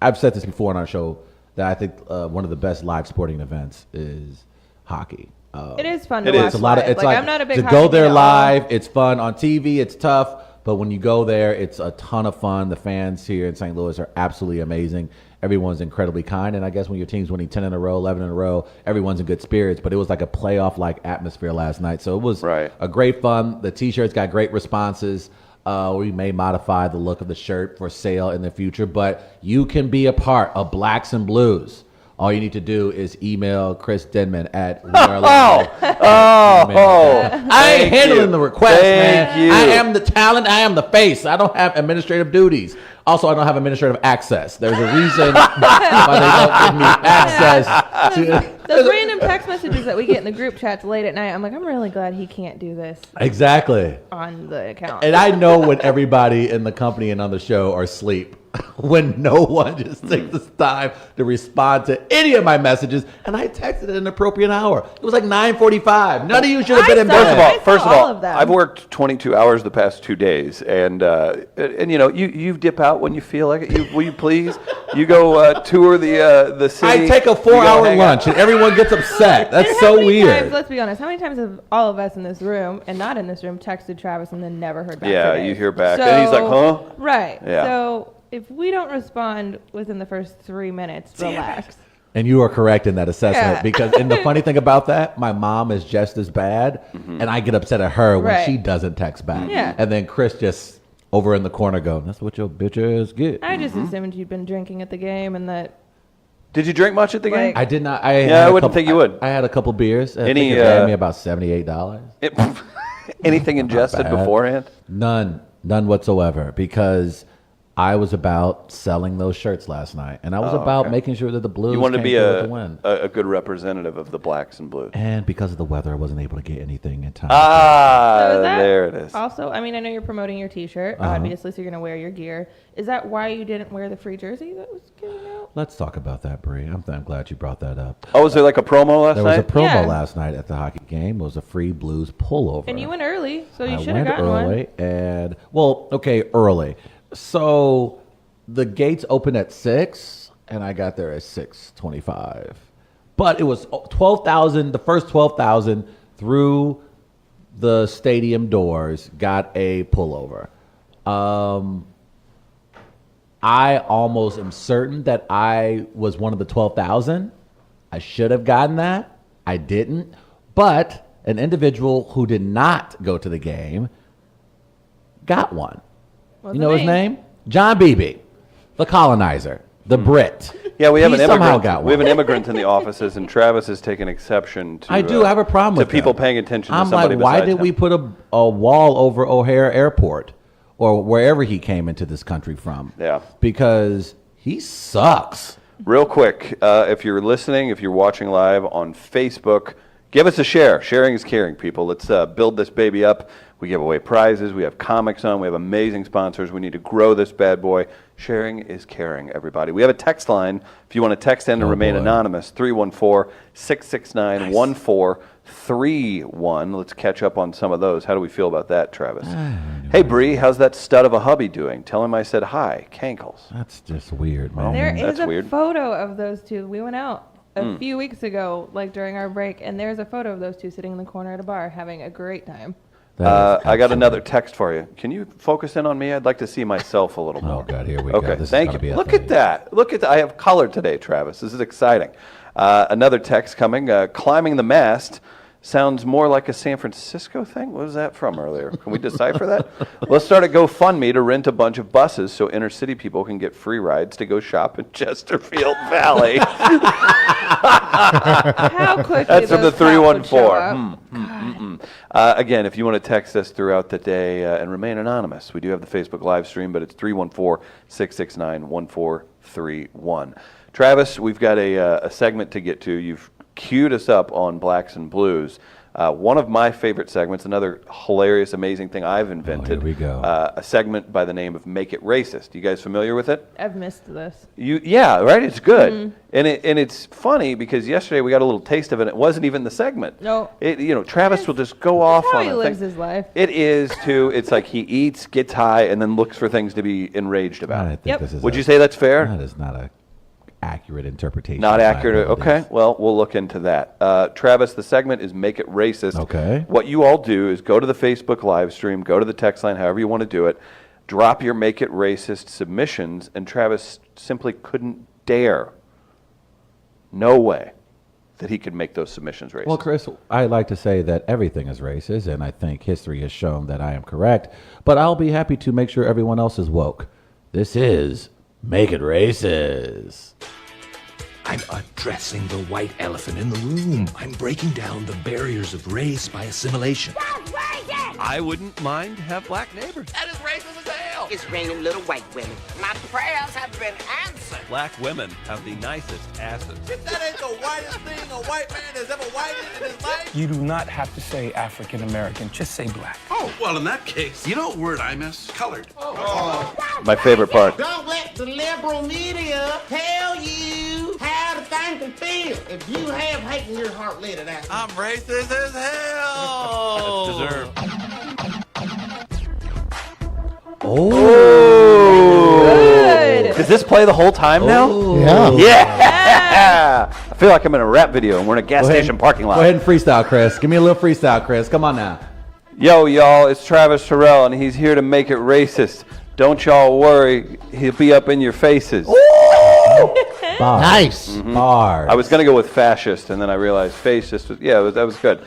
Speaker 1: I've said this before on our show that I think one of the best live sporting events is hockey.
Speaker 3: It is fun
Speaker 2: It
Speaker 3: to
Speaker 2: is.
Speaker 3: watch.
Speaker 1: It's a lot of.
Speaker 3: live.
Speaker 1: It's like
Speaker 3: I'm not a big
Speaker 1: to
Speaker 3: hockey
Speaker 1: go there
Speaker 3: fan at all.
Speaker 1: live. It's fun on TV. It's tough, but when you go there, it's a ton of fun. The fans here in St. Louis are absolutely amazing. Everyone's incredibly kind, and I guess when your team's winning 10 in a row, 11 in a row, everyone's in good spirits. But it was like a playoff-like atmosphere last night, so it was
Speaker 2: Right.
Speaker 1: a great fun. The T-shirts got great responses. We may modify the look of the shirt for sale in the future, but you can be a part of Blacks and Blues. All you need to do is email Chris Denman at
Speaker 2: Oh,
Speaker 1: I ain't handling
Speaker 2: you.
Speaker 1: the request,
Speaker 2: Thank
Speaker 1: man.
Speaker 2: you.
Speaker 1: I am the talent. I am the face. I don't have administrative duties. Also, I don't have administrative access. There's a reason why they don't give me access to.
Speaker 3: Those random text messages that we get in the group chats late at night, I'm like, I'm really glad he can't do this
Speaker 1: Exactly.
Speaker 3: on the account.
Speaker 1: And I know when everybody in the company and on the show are asleep, when no one just takes the time to respond to any of my messages, and I texted at an appropriate hour. It was like 9:45. None of you should have been in
Speaker 3: I saw
Speaker 1: bed.
Speaker 3: it.
Speaker 2: First of
Speaker 3: all
Speaker 2: all,
Speaker 3: of them.
Speaker 2: I've worked 22 hours the past 2 days, and you know, you dip out when you feel like it. Will you please? You go tour the city.
Speaker 1: I take a
Speaker 2: You go
Speaker 1: 4-hour
Speaker 2: hang out.
Speaker 1: lunch, and everyone gets upset. That's
Speaker 3: And
Speaker 1: so
Speaker 3: how many
Speaker 1: weird.
Speaker 3: Times, let's be honest. How many times have all of us in this room and not in this room texted Travis and then never heard back?
Speaker 2: Yeah,
Speaker 3: for days?
Speaker 2: you hear back, and he's like, "Huh?"
Speaker 3: Right.
Speaker 2: Yeah.
Speaker 3: So if we don't respond within the first 3 minutes, relax.
Speaker 1: And you are correct in that assessment
Speaker 3: Yeah.
Speaker 1: because, and the funny thing about that, my mom is just as bad, and I get upset at her when
Speaker 3: Right.
Speaker 1: she doesn't text back.
Speaker 3: Yeah.
Speaker 1: And then Chris just over in the corner go, "That's what your bitch ass get."
Speaker 3: I just assumed you'd been drinking at the game and that.
Speaker 2: Did you drink much at the game?
Speaker 3: Like-
Speaker 1: I did not.
Speaker 2: I wouldn't think you would.
Speaker 1: I had a couple beers. I
Speaker 2: Any,
Speaker 1: think it ran me about $78.
Speaker 2: Anything ingested
Speaker 1: bad.
Speaker 2: beforehand?
Speaker 1: None whatsoever, because I was about selling those shirts last night, and I was about
Speaker 2: okay.
Speaker 1: making sure that the Blues
Speaker 2: You wanted to
Speaker 1: came
Speaker 2: be
Speaker 1: through with the win.
Speaker 2: a good representative of the Blacks and Blues.
Speaker 1: And because of the weather, I wasn't able to get anything in time.
Speaker 3: So is that
Speaker 2: There it is.
Speaker 3: Also, I mean, I know you're promoting your T-shirt, obviously, so you're going to wear your gear. Is that why you didn't wear the free jersey that was given out?
Speaker 1: Let's talk about that, Bree. I'm glad you brought that up.
Speaker 2: Oh, was there like a promo last
Speaker 1: There was a
Speaker 2: night?
Speaker 1: promo
Speaker 3: Yeah.
Speaker 1: last night at the hockey game. It was a free Blues pullover.
Speaker 3: And you went early, so you
Speaker 1: I
Speaker 3: should have
Speaker 1: went
Speaker 3: gotten
Speaker 1: early,
Speaker 3: one.
Speaker 1: and well, okay, early. So the gates open at 6, and I got there at 6:25. But it was 12,000. The first 12,000 through the stadium doors got a pullover. I almost am certain that I was one of the 12,000. I should have gotten that. I didn't. But an individual who did not go to the game got one.
Speaker 3: What's
Speaker 1: You
Speaker 3: the
Speaker 1: know his name? John Beebe, the colonizer, the Brit.
Speaker 2: Yeah, we have
Speaker 1: He
Speaker 2: an
Speaker 1: somehow
Speaker 2: immigrant.
Speaker 1: got
Speaker 2: We have
Speaker 1: one.
Speaker 2: an immigrant in the offices, and Travis has taken exception to.
Speaker 1: I do have a problem
Speaker 2: to
Speaker 1: with
Speaker 2: people
Speaker 1: that.
Speaker 2: paying attention to
Speaker 1: I'm
Speaker 2: somebody
Speaker 1: like, why
Speaker 2: besides
Speaker 1: did we
Speaker 2: him.
Speaker 1: put a wall over O'Hare Airport or wherever he came into this country from?
Speaker 2: Yeah.
Speaker 1: Because he sucks.
Speaker 2: Real quick, if you're listening, if you're watching live on Facebook, give us a share. Sharing is caring, people. Let's build this baby up. We give away prizes. We have comics on. We have amazing sponsors. We need to grow this bad boy. Sharing is caring, everybody. We have a text line. If you want to text in to remain
Speaker 1: boy.
Speaker 2: anonymous, 314-669-1431. Let's catch up on some of those. How do we feel about that, Travis? Hey, Bree, how's that stud of a hubby doing? Tell him I said hi. Cankles.
Speaker 1: That's just weird, man.
Speaker 3: There
Speaker 2: That's
Speaker 3: is a
Speaker 2: weird.
Speaker 3: photo of those two. We went out
Speaker 2: Hmm.
Speaker 3: a few weeks ago, like during our break, and there's a photo of those two sitting in the corner at a bar having a great time.
Speaker 1: That is
Speaker 2: I got
Speaker 1: absurd.
Speaker 2: another text for you. Can you focus in on me? I'd like to see myself a little more.
Speaker 1: Oh, God, here we go.
Speaker 2: Okay,
Speaker 1: This is
Speaker 2: thank
Speaker 1: gonna be
Speaker 2: you.
Speaker 1: a
Speaker 2: Look
Speaker 1: thing.
Speaker 2: at that. Look at that. I have color today, Travis. This is exciting. Another text coming. Climbing the mast. sounds more like a San Francisco thing. What was that from earlier? Can we decipher that? Let's start a GoFundMe to rent a bunch of buses so inner city people can get free rides to go shop in Chesterfield Valley.
Speaker 3: How quickly
Speaker 2: That's from the
Speaker 3: those cops would show up.
Speaker 2: 314. Again, if you want to text us throughout the day and remain anonymous, we do have the Facebook live stream, but it's 314-669-1431. Travis, we've got a segment to get to. You've queued us up on Blacks and Blues. One of my favorite segments, another hilarious, amazing thing I've invented.
Speaker 1: Here we go.
Speaker 2: A segment by the name of Make It Racist. You guys familiar with it?
Speaker 3: I've missed this.
Speaker 2: Yeah, right? It's good. And it's funny because yesterday we got a little taste of it. It wasn't even the segment.
Speaker 3: No.
Speaker 2: Travis will just go off
Speaker 3: how
Speaker 2: on
Speaker 3: he
Speaker 2: a
Speaker 3: lives
Speaker 2: thing.
Speaker 3: his life.
Speaker 2: It is, too. It's like he eats, gets high, and then looks for things to be enraged about.
Speaker 1: I think
Speaker 3: Yep.
Speaker 1: this is
Speaker 2: Would you say that's fair?
Speaker 1: That is not a accurate interpretation.
Speaker 2: Not
Speaker 1: of my
Speaker 2: accurate.
Speaker 1: abilities.
Speaker 2: Okay, well, we'll look into that. Travis, the segment is Make It Racist.
Speaker 1: Okay.
Speaker 2: What you all do is go to the Facebook live stream, go to the text line, however you want to do it, drop your Make It Racist submissions, and Travis simply couldn't dare, no way, that he could make those submissions racist.
Speaker 1: Well, Chris, I like to say that everything is racist, and I think history has shown that I am correct. But I'll be happy to make sure everyone else is woke. This is Make It Racist.
Speaker 5: I'm addressing the white elephant in the room. I'm breaking down the barriers of race by assimilation.
Speaker 6: I wouldn't mind to have black neighbors.
Speaker 7: That is racist as hell. It's raining little white women. My prayers have been answered.
Speaker 6: Black women have the nicest asses.
Speaker 7: If that ain't the whitest thing a white man has ever whited in his life.
Speaker 8: You do not have to say African American, just say black.
Speaker 9: Oh, well, in that case, you know what word I miss? Colored.
Speaker 2: My favorite part.
Speaker 7: Don't let the liberal media tell you how to think and feel. If you have hate in your heart, let it out.
Speaker 6: I'm racist as hell. That's deserved.
Speaker 3: Good.
Speaker 2: Does this play the whole time now?
Speaker 4: Yeah.
Speaker 2: Yeah! I feel like I'm in a rap video and we're in a gas station parking lot.
Speaker 1: Go ahead and freestyle, Chris. Give me a little freestyle, Chris. Come on now.
Speaker 2: Yo, y'all, it's Travis Terrell, and he's here to make it racist. Don't y'all worry, he'll be up in your faces.
Speaker 1: Bars.
Speaker 4: Nice.
Speaker 1: Bars.
Speaker 2: I was going to go with fascist, and then I realized fascist was, that was good.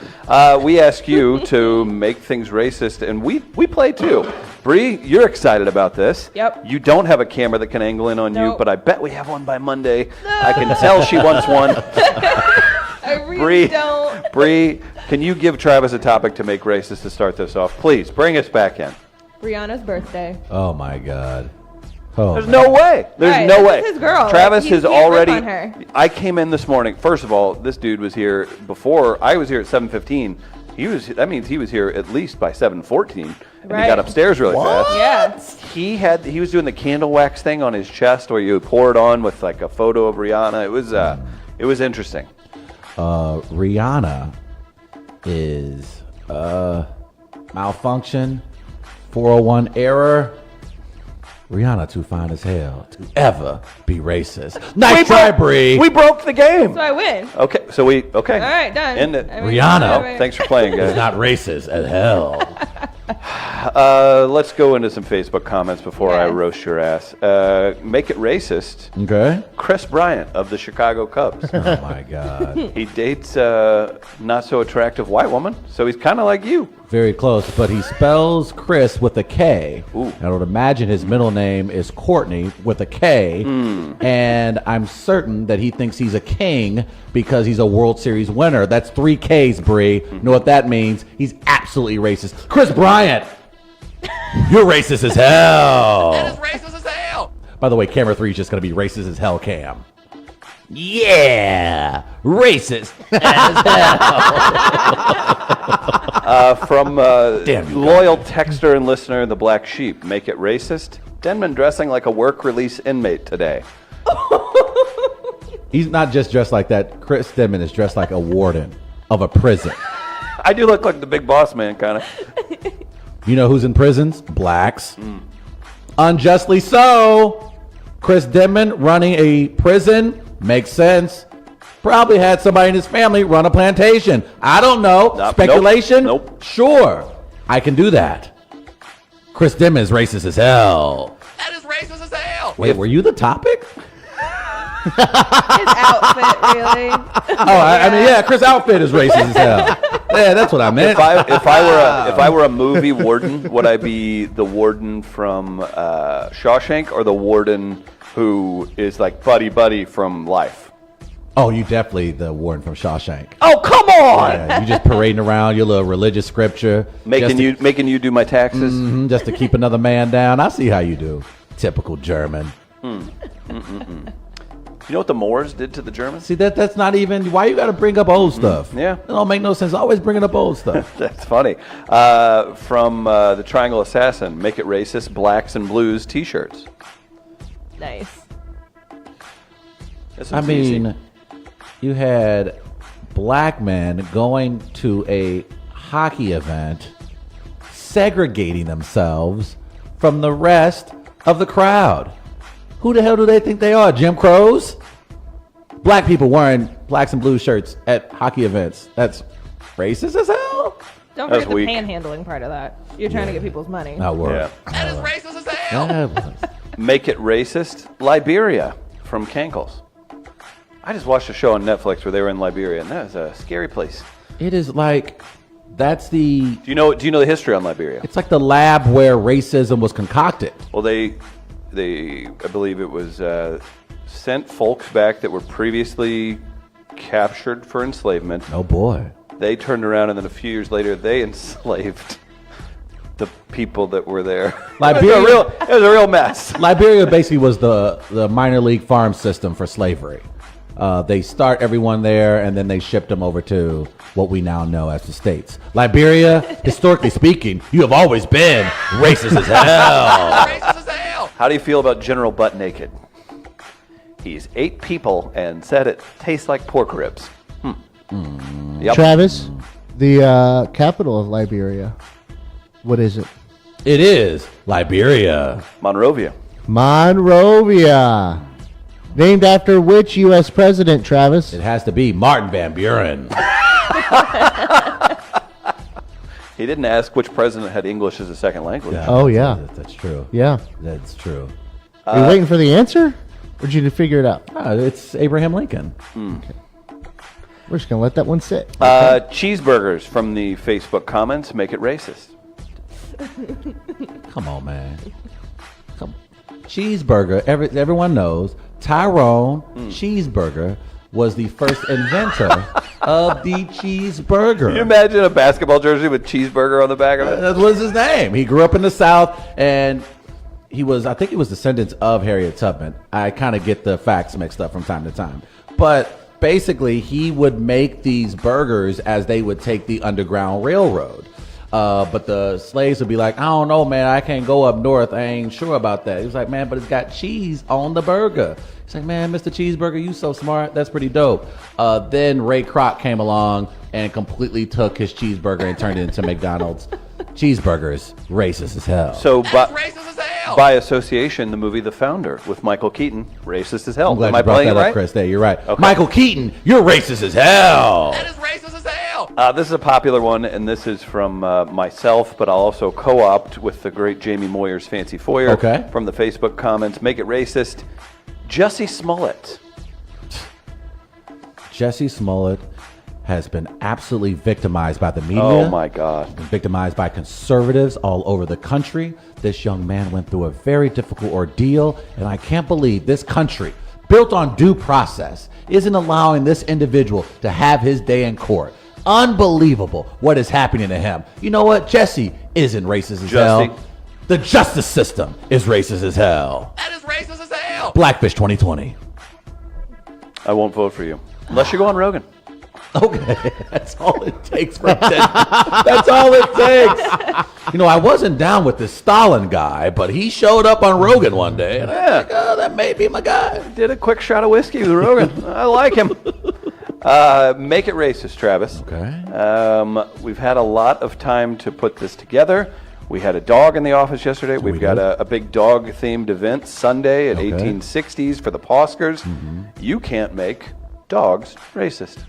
Speaker 2: We ask you to make things racist, and we play too. Bree, you're excited about this.
Speaker 3: Yep.
Speaker 2: You don't have a camera that can angle in on you,
Speaker 3: Nope.
Speaker 2: but I bet we have one by Monday. I can tell she wants one.
Speaker 3: I really
Speaker 2: Bree,
Speaker 3: don't.
Speaker 2: Bree, can you give Travis a topic to make racist to start this off? Please, bring us back in.
Speaker 3: Brianna's birthday.
Speaker 1: Oh, my God. Oh,
Speaker 2: There's
Speaker 1: man.
Speaker 2: no way. There's
Speaker 3: Right,
Speaker 2: no
Speaker 3: this
Speaker 2: way.
Speaker 3: is his girl.
Speaker 2: Travis
Speaker 3: Like, you
Speaker 2: has
Speaker 3: can't rip
Speaker 2: already.
Speaker 3: on her.
Speaker 2: I came in this morning. First of all, this dude was here before I was here at 7:15. That means he was here at least by 7:14, and he
Speaker 3: Right.
Speaker 2: got upstairs really fast.
Speaker 3: Yeah.
Speaker 2: He was doing the candle wax thing on his chest where you pour it on with like a photo of Rihanna. It was interesting.
Speaker 1: Rihanna is malfunction, 401 error. Rihanna too fine as hell to ever be racist. Nice try, Bree.
Speaker 2: We broke the game.
Speaker 3: So I win.
Speaker 2: Okay, okay.
Speaker 3: All right, done.
Speaker 2: End it.
Speaker 3: I mean,
Speaker 1: Rihanna.
Speaker 3: whatever.
Speaker 2: Thanks for playing, guys.
Speaker 1: It's not racist as hell.
Speaker 2: Let's go into some Facebook comments before I
Speaker 3: Yes.
Speaker 2: roast your ass. Make it racist.
Speaker 1: Okay.
Speaker 2: Chris Bryant of the Chicago Cubs.
Speaker 1: Oh, my God.
Speaker 2: He dates a not so attractive white woman, so he's kind of like you.
Speaker 1: Very close, but he spells Chris with a K.
Speaker 2: Ooh.
Speaker 1: I would imagine his middle name is Courtney with a K. And I'm certain that he thinks he's a king because he's a World Series winner. That's 3 Ks, Bree. You know what that means? He's absolutely racist. Chris Bryant, you're racist as hell.
Speaker 7: That is racist as hell.
Speaker 1: By the way, camera 3 is just going to be racist as hell cam. Yeah, racist as hell.
Speaker 2: From
Speaker 1: Damn you,
Speaker 2: loyal texter and listener, the Black Sheep. Make it racist. Denman dressing like a work release inmate today.
Speaker 1: He's not just dressed like that. Chris Denman is dressed like a warden of a prison.
Speaker 2: I do look like the big boss man, kind of.
Speaker 1: You know who's in prisons? Blacks. Unjustly so. Chris Denman running a prison makes sense. Probably had somebody in his family run a plantation. I don't know.
Speaker 2: Nope.
Speaker 1: Speculation?
Speaker 2: Nope.
Speaker 1: Sure. I can do that. Chris Denman is racist as hell.
Speaker 7: That is racist as hell.
Speaker 1: Wait, were you the topic?
Speaker 3: His outfit, really.
Speaker 1: Oh, I mean, yeah, Chris' outfit is racist as hell. Yeah, that's what I meant.
Speaker 2: If I were a movie warden, would I be the warden from Shawshank or the warden who is like buddy from Life?
Speaker 1: Oh, you definitely the warden from Shawshank.
Speaker 2: Oh, come on!
Speaker 1: Yeah, you just parading around your little religious scripture,
Speaker 2: Making you do my taxes.
Speaker 1: just to keep another man down. I see how you do. Typical German.
Speaker 2: You know what the Moors did to the Germans?
Speaker 1: See that's not even. Why you got to bring up old stuff?
Speaker 2: Yeah.
Speaker 1: It don't make no sense. Always bringing up old stuff.
Speaker 2: That's funny. From the Triangle Assassin, make it racist, blacks and blues T-shirts.
Speaker 3: Nice.
Speaker 1: I mean, you had black men going to a hockey event, segregating themselves from the rest of the crowd. Who the hell do they think they are? Jim Crows? Black people wearing blacks and blue shirts at hockey events. That's racist as hell.
Speaker 3: Don't
Speaker 2: That's
Speaker 3: forget the
Speaker 2: weak.
Speaker 3: panhandling part of that. You're trying to get people's money.
Speaker 1: Not word.
Speaker 2: Yeah.
Speaker 6: That is racist as hell.
Speaker 1: That was-
Speaker 2: Make it racist, Liberia from Cankles. I just watched a show on Netflix where they were in Liberia, and that was a scary place.
Speaker 1: It is like that's the.
Speaker 2: Do you know the history on Liberia?
Speaker 1: It's like the lab where racism was concocted.
Speaker 2: Well, they I believe it was sent folks back that were previously captured for enslavement.
Speaker 1: Oh boy.
Speaker 2: They turned around, and then a few years later, they enslaved the people that were there.
Speaker 1: Liberia-
Speaker 2: it was a real mess.
Speaker 1: Liberia basically was the minor league farm system for slavery. They start everyone there, and then they shipped them over to what we now know as the States. Liberia, historically speaking, you have always been racist as hell.
Speaker 6: Racist as hell.
Speaker 2: How do you feel about General Butt Naked? He's 8 people and said it tastes like pork ribs. Yep.
Speaker 4: Travis, the capital of Liberia. What is it?
Speaker 1: It is Liberia.
Speaker 2: Monrovia.
Speaker 4: Monrovia. Named after which U.S. president, Travis?
Speaker 1: It has to be Martin Van Buren.
Speaker 2: He didn't ask which president had English as a second language.
Speaker 4: Oh, yeah.
Speaker 1: That's true.
Speaker 4: Yeah.
Speaker 1: That's true.
Speaker 4: Are you waiting for the answer? Or did you figure it out?
Speaker 1: It's Abraham Lincoln.
Speaker 4: We're just going to let that one sit.
Speaker 2: Cheeseburgers from the Facebook comments make it racist.
Speaker 1: Come on, man. Come. Cheeseburger. Everyone knows Tyrone Cheeseburger was the first inventor of the cheeseburger.
Speaker 2: Can you imagine a basketball jersey with cheeseburger on the back of it?
Speaker 1: That was his name. He grew up in the South, and I think he was descendants of Harriet Tubman. I kind of get the facts mixed up from time to time. But basically, he would make these burgers as they would take the Underground Railroad. But the slaves would be like, I don't know, man, I can't go up north. I ain't sure about that. He was like, man, but it's got cheese on the burger. He's like, man, Mr. Cheeseburger, you so smart. That's pretty dope. Then Ray Kroc came along and completely took his cheeseburger and turned it into McDonald's. Cheeseburgers, racist as hell.
Speaker 2: So
Speaker 6: Racist as hell.
Speaker 2: by association, the movie The Founder with Michael Keaton, racist as hell.
Speaker 1: I'm glad
Speaker 2: Am
Speaker 1: you
Speaker 2: I
Speaker 1: brought
Speaker 2: playing
Speaker 1: that
Speaker 2: it
Speaker 1: up,
Speaker 2: right?
Speaker 1: Chris. There, you're right.
Speaker 2: Okay.
Speaker 1: Michael Keaton, you're racist as hell.
Speaker 6: That is racist as hell.
Speaker 2: This is a popular one, and this is from myself, but I'll also co-opt with the great Jamie Moyer's Fancy Foyer.
Speaker 1: Okay. From
Speaker 2: the Facebook comments, make it racist. Jussie Smollett.
Speaker 1: Jussie Smollett has been absolutely victimized by the media.
Speaker 2: Oh my God.
Speaker 1: Been victimized by conservatives all over the country. This young man went through a very difficult ordeal, and I can't believe this country, built on due process, isn't allowing this individual to have his day in court. Unbelievable what is happening to him. You know what? Jussie isn't racist as
Speaker 2: Jussie.
Speaker 1: hell. The justice system is racist as hell.
Speaker 6: That is racist as hell.
Speaker 1: Blackfish 2020.
Speaker 2: I won't vote for you. Unless you go on Rogan.
Speaker 1: Okay, that's all it takes for attention. That's all it takes. You know, I wasn't down with this Stalin guy, but he showed up on Rogan one day, and I was like, oh, that may be my guy.
Speaker 2: Did a quick shot of whiskey with Rogan. I like him. Make it racist, Travis.
Speaker 1: Okay.
Speaker 2: We've had a lot of time to put this together. We had a dog in the office yesterday. We've got a big dog-themed event Sunday at 1860s for the Poskers. You can't make dogs racist.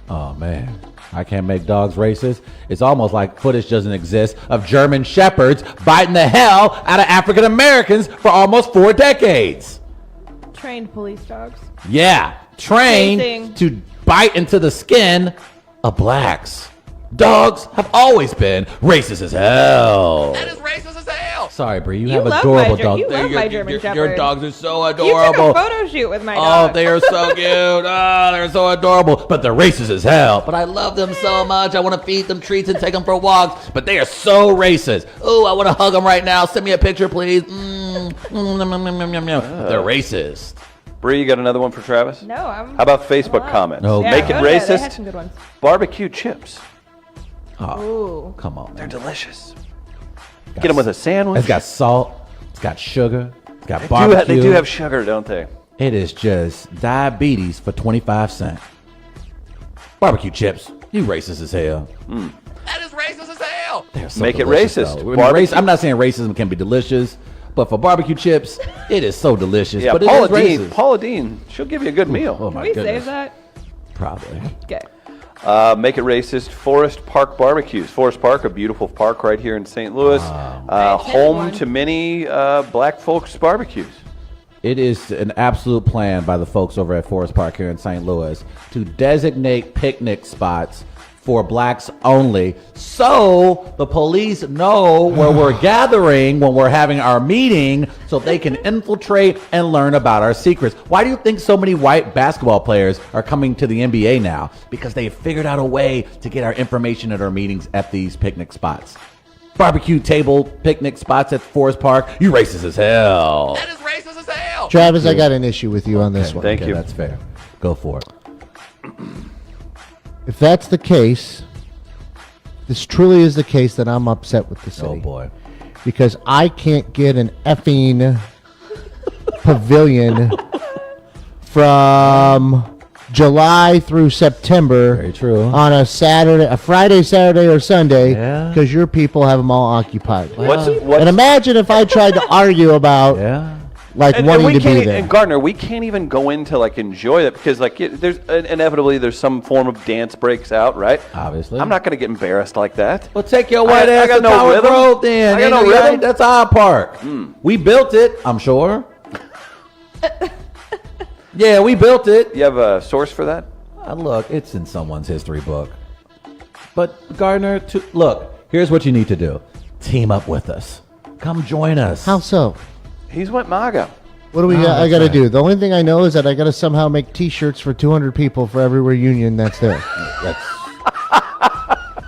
Speaker 1: Oh, man. I can't make dogs racist. It's almost like footage doesn't exist of German shepherds biting the hell out of African Americans for almost 4 decades.
Speaker 3: Trained police dogs.
Speaker 1: Yeah, trained
Speaker 3: Chasing.
Speaker 1: to bite into the skin of blacks. Dogs have always been racist as hell.
Speaker 6: That is racist as hell.
Speaker 1: Sorry, Bree, you
Speaker 3: You
Speaker 1: have
Speaker 3: love
Speaker 1: adorable
Speaker 3: my
Speaker 1: dogs.
Speaker 3: You love my German
Speaker 1: Your
Speaker 3: Shepherd.
Speaker 1: dogs are so
Speaker 3: You took
Speaker 1: adorable.
Speaker 3: a photo shoot with my
Speaker 1: Oh,
Speaker 3: dog.
Speaker 1: they are so cute. Oh, they're so adorable. But they're racist as hell. But I love them so much. I want to feed them treats and take them for walks. But they are so racist. Oh, I want to hug them right now. Send me a picture, please. They're racist.
Speaker 2: Bree, you got another one for Travis?
Speaker 3: No, I'm.
Speaker 2: How about Facebook comments?
Speaker 1: No.
Speaker 3: Yeah,
Speaker 2: Make it
Speaker 3: oh, yeah, they had
Speaker 2: racist.
Speaker 3: some good ones.
Speaker 2: Barbecue chips.
Speaker 1: Oh,
Speaker 3: Ooh.
Speaker 1: come on.
Speaker 2: They're
Speaker 1: Man.
Speaker 2: delicious. Get them with a sandwich.
Speaker 1: It's got salt. It's got sugar. It's got
Speaker 2: They
Speaker 1: barbecue.
Speaker 2: do have sugar, don't they?
Speaker 1: It is just diabetes for 25 cents. Barbecue chips. You racist as hell.
Speaker 6: That is racist as hell.
Speaker 1: They're so
Speaker 2: Make it
Speaker 1: delicious,
Speaker 2: racist.
Speaker 1: though. I mean,
Speaker 2: Barbecue-
Speaker 1: I'm not saying racism can be delicious, but for barbecue chips, it is so delicious.
Speaker 2: Yeah,
Speaker 1: but it
Speaker 2: Paula
Speaker 1: is
Speaker 2: Dean.
Speaker 1: racist.
Speaker 2: Paula Dean. She'll give you a good meal.
Speaker 1: Oh
Speaker 3: Can
Speaker 1: my
Speaker 3: we
Speaker 1: goodness.
Speaker 3: save that?
Speaker 1: Probably.
Speaker 3: Okay.
Speaker 2: Make it racist. Forest Park barbecues. Forest Park, a beautiful park right here in St. Louis.
Speaker 3: I attended
Speaker 2: Home
Speaker 3: one.
Speaker 2: to many black folks barbecues.
Speaker 1: It is an absolute plan by the folks over at Forest Park here in St. Louis to designate picnic spots for blacks only, so the police know where we're gathering when we're having our meeting, so they can infiltrate and learn about our secrets. Why do you think so many white basketball players are coming to the NBA now? Because they have figured out a way to get our information at our meetings at these picnic spots. Barbecue table picnic spots at Forest Park. You racist as hell.
Speaker 6: That is racist as hell.
Speaker 4: Travis, I got an issue with you on this one.
Speaker 2: Thank you.
Speaker 1: That's fair. Go for it.
Speaker 4: If that's the case, this truly is the case, then I'm upset with the city.
Speaker 1: Oh boy.
Speaker 4: Because I can't get an effing pavilion from July through September.
Speaker 1: Very true.
Speaker 4: On a Saturday, a Friday, Saturday, or Sunday,
Speaker 1: Yeah.
Speaker 4: because your people have them all occupied.
Speaker 2: What's
Speaker 4: And imagine if I tried to argue about
Speaker 1: Yeah.
Speaker 4: like
Speaker 2: and
Speaker 4: wanting
Speaker 2: we
Speaker 4: to
Speaker 2: can't,
Speaker 4: be there.
Speaker 2: and Gardner, we can't even go into like enjoy that because like there's inevitably there's some form of dance breaks out, right?
Speaker 1: Obviously.
Speaker 2: I'm not going to get embarrassed like that.
Speaker 1: Well, take your white
Speaker 2: I
Speaker 1: ass
Speaker 2: got
Speaker 1: to
Speaker 2: no
Speaker 1: Tower
Speaker 2: rhythm.
Speaker 1: Road then.
Speaker 2: I got
Speaker 1: Ain't
Speaker 2: no
Speaker 1: no
Speaker 2: rhythm.
Speaker 1: right? That's our park. We built it, I'm sure. Yeah, we built it.
Speaker 2: You have a source for that?
Speaker 1: Look, it's in someone's history book. But Gardner, look, here's what you need to do. Team up with us. Come join us.
Speaker 4: How so?
Speaker 2: He's went MAGA.
Speaker 4: What do we?
Speaker 1: Oh,
Speaker 4: I
Speaker 1: that's
Speaker 4: got to
Speaker 1: right.
Speaker 4: do. The only thing I know is that I got to somehow make T-shirts for 200 people for every reunion that's there.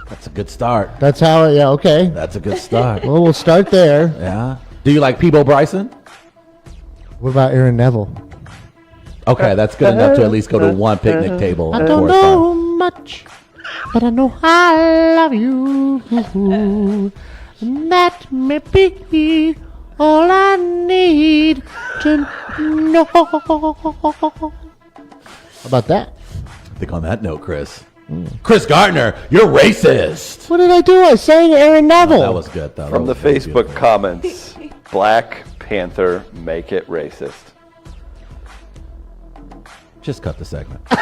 Speaker 1: That's a good start.
Speaker 4: That's how. Yeah. Okay.
Speaker 1: That's a good start.
Speaker 4: Well, we'll start there.
Speaker 1: Yeah. Do you like Peebo Bryson?
Speaker 4: What about Aaron Neville?
Speaker 1: Okay, that's good enough to at least go to one picnic table.
Speaker 4: I
Speaker 1: at
Speaker 4: don't
Speaker 1: Forest Park.
Speaker 4: know much, but I know I love you. And that may be all I need to know. How about that?
Speaker 1: I think on that note, Chris. Chris Gardner, you're racist.
Speaker 4: What did I do? I sang Aaron Neville.
Speaker 1: That was good, though.
Speaker 2: From the
Speaker 1: That was really
Speaker 2: Facebook
Speaker 1: good.
Speaker 2: comments, Black Panther, make it racist.
Speaker 1: Just cut the segment. just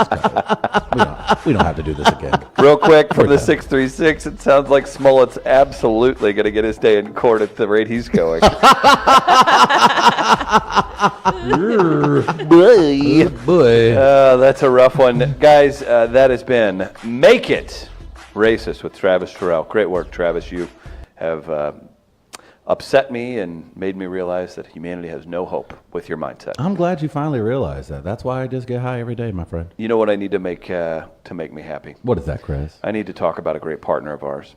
Speaker 1: cut it. We don't have to do this again.
Speaker 2: Real quick from
Speaker 1: We're
Speaker 2: the
Speaker 1: done.
Speaker 2: 636, it sounds like Smollett's absolutely going to get his day in court at the rate he's going.
Speaker 1: Boy.
Speaker 2: That's a rough one. Guys, that has been Make It Racist with Travis Terrell. Great work, Travis. You have upset me and made me realize that humanity has no hope with your mindset.
Speaker 1: I'm glad you finally realized that. That's why I just get high every day, my friend.
Speaker 2: You know what I need to make me happy?
Speaker 1: What is that, Chris?
Speaker 2: I need to talk about a great partner of ours.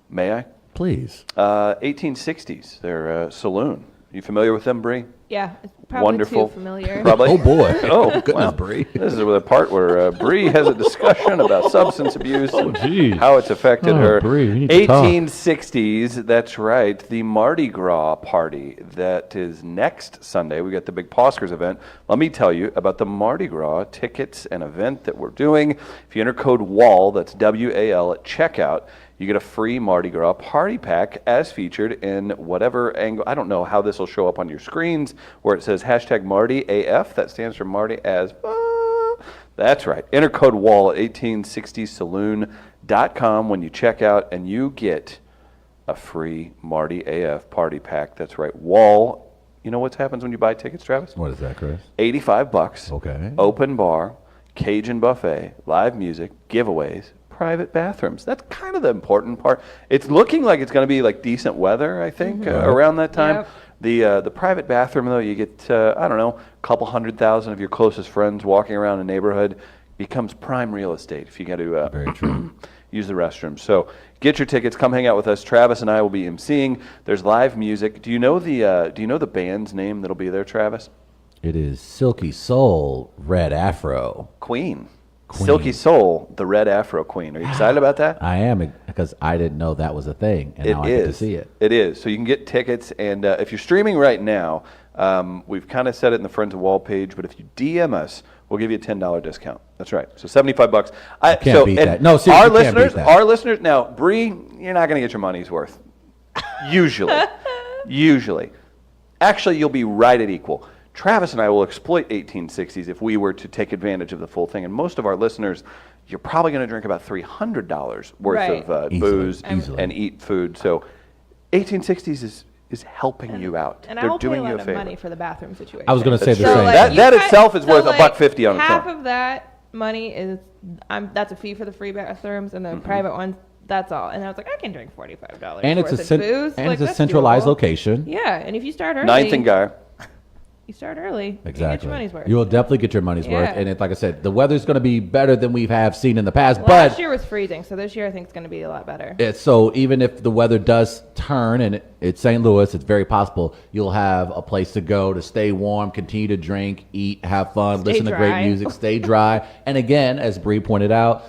Speaker 2: May I?
Speaker 1: Please.
Speaker 2: 1860s, their saloon. You familiar with them, Bree?
Speaker 3: Yeah, it's probably
Speaker 2: Wonderful.
Speaker 3: too familiar.
Speaker 2: Probably.
Speaker 1: Oh, boy.
Speaker 2: Oh,
Speaker 1: Goodness,
Speaker 2: wow.
Speaker 1: Bree.
Speaker 2: This is the part where Bree has a discussion about substance abuse and
Speaker 1: geez.
Speaker 2: how it's affected
Speaker 1: Oh,
Speaker 2: her.
Speaker 1: Bree, you need to talk.
Speaker 2: 1860s, that's right. The Mardi Gras party that is next Sunday. We got the big Poskers event. Let me tell you about the Mardi Gras tickets and event that we're doing. If you enter code WAL, that's WAL, at checkout, you get a free Mardi Gras party pack as featured in whatever angle. I don't know how this will show up on your screens where it says hashtag Marty AF. That stands for Marty as. That's right. Enter code WAL at 1860saloon.com when you check out and you get a free Marty AF party pack. That's right. WAL. You know what happens when you buy tickets, Travis?
Speaker 1: What is that, Chris?
Speaker 2: $85.
Speaker 1: Okay.
Speaker 2: Open bar. Cajun buffet, live music, giveaways, private bathrooms. That's kind of the important part. It's looking like it's going to be like decent weather, I think, around that time.
Speaker 3: Yep.
Speaker 2: The private bathroom, though, you get, I don't know, a couple 100,000 of your closest friends walking around a neighborhood. Becomes prime real estate if you got to
Speaker 1: Very true.
Speaker 2: use the restroom. So get your tickets. Come hang out with us. Travis and I will be emceeing. There's live music. Do you know the band's name that'll be there, Travis?
Speaker 1: It is Silky Soul, Red Afro.
Speaker 2: Queen.
Speaker 1: Queen.
Speaker 2: Silky Soul, the Red Afro Queen. Are you excited about that?
Speaker 1: I am, because I didn't know that was a thing, and
Speaker 2: It
Speaker 1: now I get to
Speaker 2: is.
Speaker 1: see it.
Speaker 2: It is. So you can get tickets, and if you're streaming right now, we've kind of said it in the Friends of Wall page, but if you DM us, we'll give you a $10 discount. That's right. So $75.
Speaker 1: Can't beat that. No, seriously,
Speaker 2: our
Speaker 1: you can't beat
Speaker 2: listeners,
Speaker 1: that.
Speaker 2: our listeners. Now, Bree, you're not going to get your money's worth. Usually. Actually, you'll be right at equal. Travis and I will exploit 1860s if we were to take advantage of the full thing. And most of our listeners, you're probably going to drink about $300 worth
Speaker 3: Right.
Speaker 2: of
Speaker 1: Easily,
Speaker 2: booze
Speaker 1: easily.
Speaker 2: and eat food. So 1860s is helping you out.
Speaker 3: And I
Speaker 2: They're
Speaker 3: will pay a
Speaker 2: doing
Speaker 3: lot
Speaker 2: you a
Speaker 3: of
Speaker 2: favor.
Speaker 3: money for the bathroom situation.
Speaker 1: I was going to say
Speaker 2: That's
Speaker 1: the
Speaker 2: true.
Speaker 1: same.
Speaker 3: like,
Speaker 2: That-
Speaker 3: you
Speaker 2: that
Speaker 3: guys-
Speaker 2: itself is worth $1.50 on its
Speaker 3: half
Speaker 2: own.
Speaker 3: of that money is that's a fee for the free bathrooms, and the private ones. That's all. And I was like, I can drink $45
Speaker 1: And it's
Speaker 3: worth
Speaker 1: a
Speaker 3: of
Speaker 1: cen-
Speaker 3: booze.
Speaker 1: and
Speaker 3: Like,
Speaker 1: it's a
Speaker 3: that's
Speaker 1: centralized
Speaker 3: doable.
Speaker 1: location.
Speaker 3: Yeah, and if you start early,
Speaker 2: 9th and Guy.
Speaker 3: you start early. You get
Speaker 1: Exactly.
Speaker 3: your money's worth.
Speaker 1: You will definitely get your money's worth.
Speaker 3: Yeah.
Speaker 1: And it's like I said, the weather's going to be better than we have seen in the past.
Speaker 3: Last
Speaker 1: but
Speaker 3: year was freezing, so this year I think it's going to be a lot better.
Speaker 1: so even if the weather does turn, and it's St. Louis, it's very possible you'll have a place to go to stay warm, continue to drink, eat, have fun,
Speaker 3: Stay
Speaker 1: listen to
Speaker 3: dry.
Speaker 1: great music, stay dry. And again, as Bree pointed out,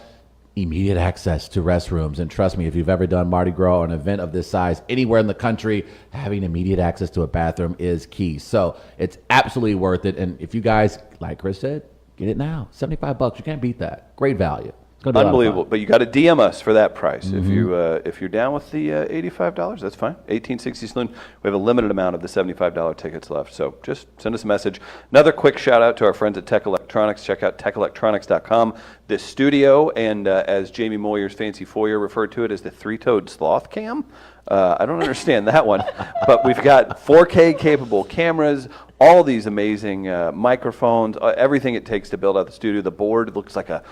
Speaker 1: immediate access to restrooms. And trust me, if you've ever done Mardi Gras or an event of this size anywhere in the country, having immediate access to a bathroom is key. So it's absolutely worth it. And if you guys, like Chris said, get it now. $75. You can't beat that. Great value. It's gonna be a lot of
Speaker 2: Unbelievable.
Speaker 1: fun.
Speaker 2: But you got to DM us for that price. If you're down with the $85, that's fine. 1860 Saloon. We have a limited amount of the $75 tickets left. So just send us a message. Another quick shout out to our friends at Tech Electronics. Check out techelectronics.com. This studio, and as Jamie Moyer's fancy foyer referred to it as the three-toed sloth cam. I don't understand that one, but we've got 4K capable cameras, all these amazing microphones, everything it takes to build out the studio. The board looks like a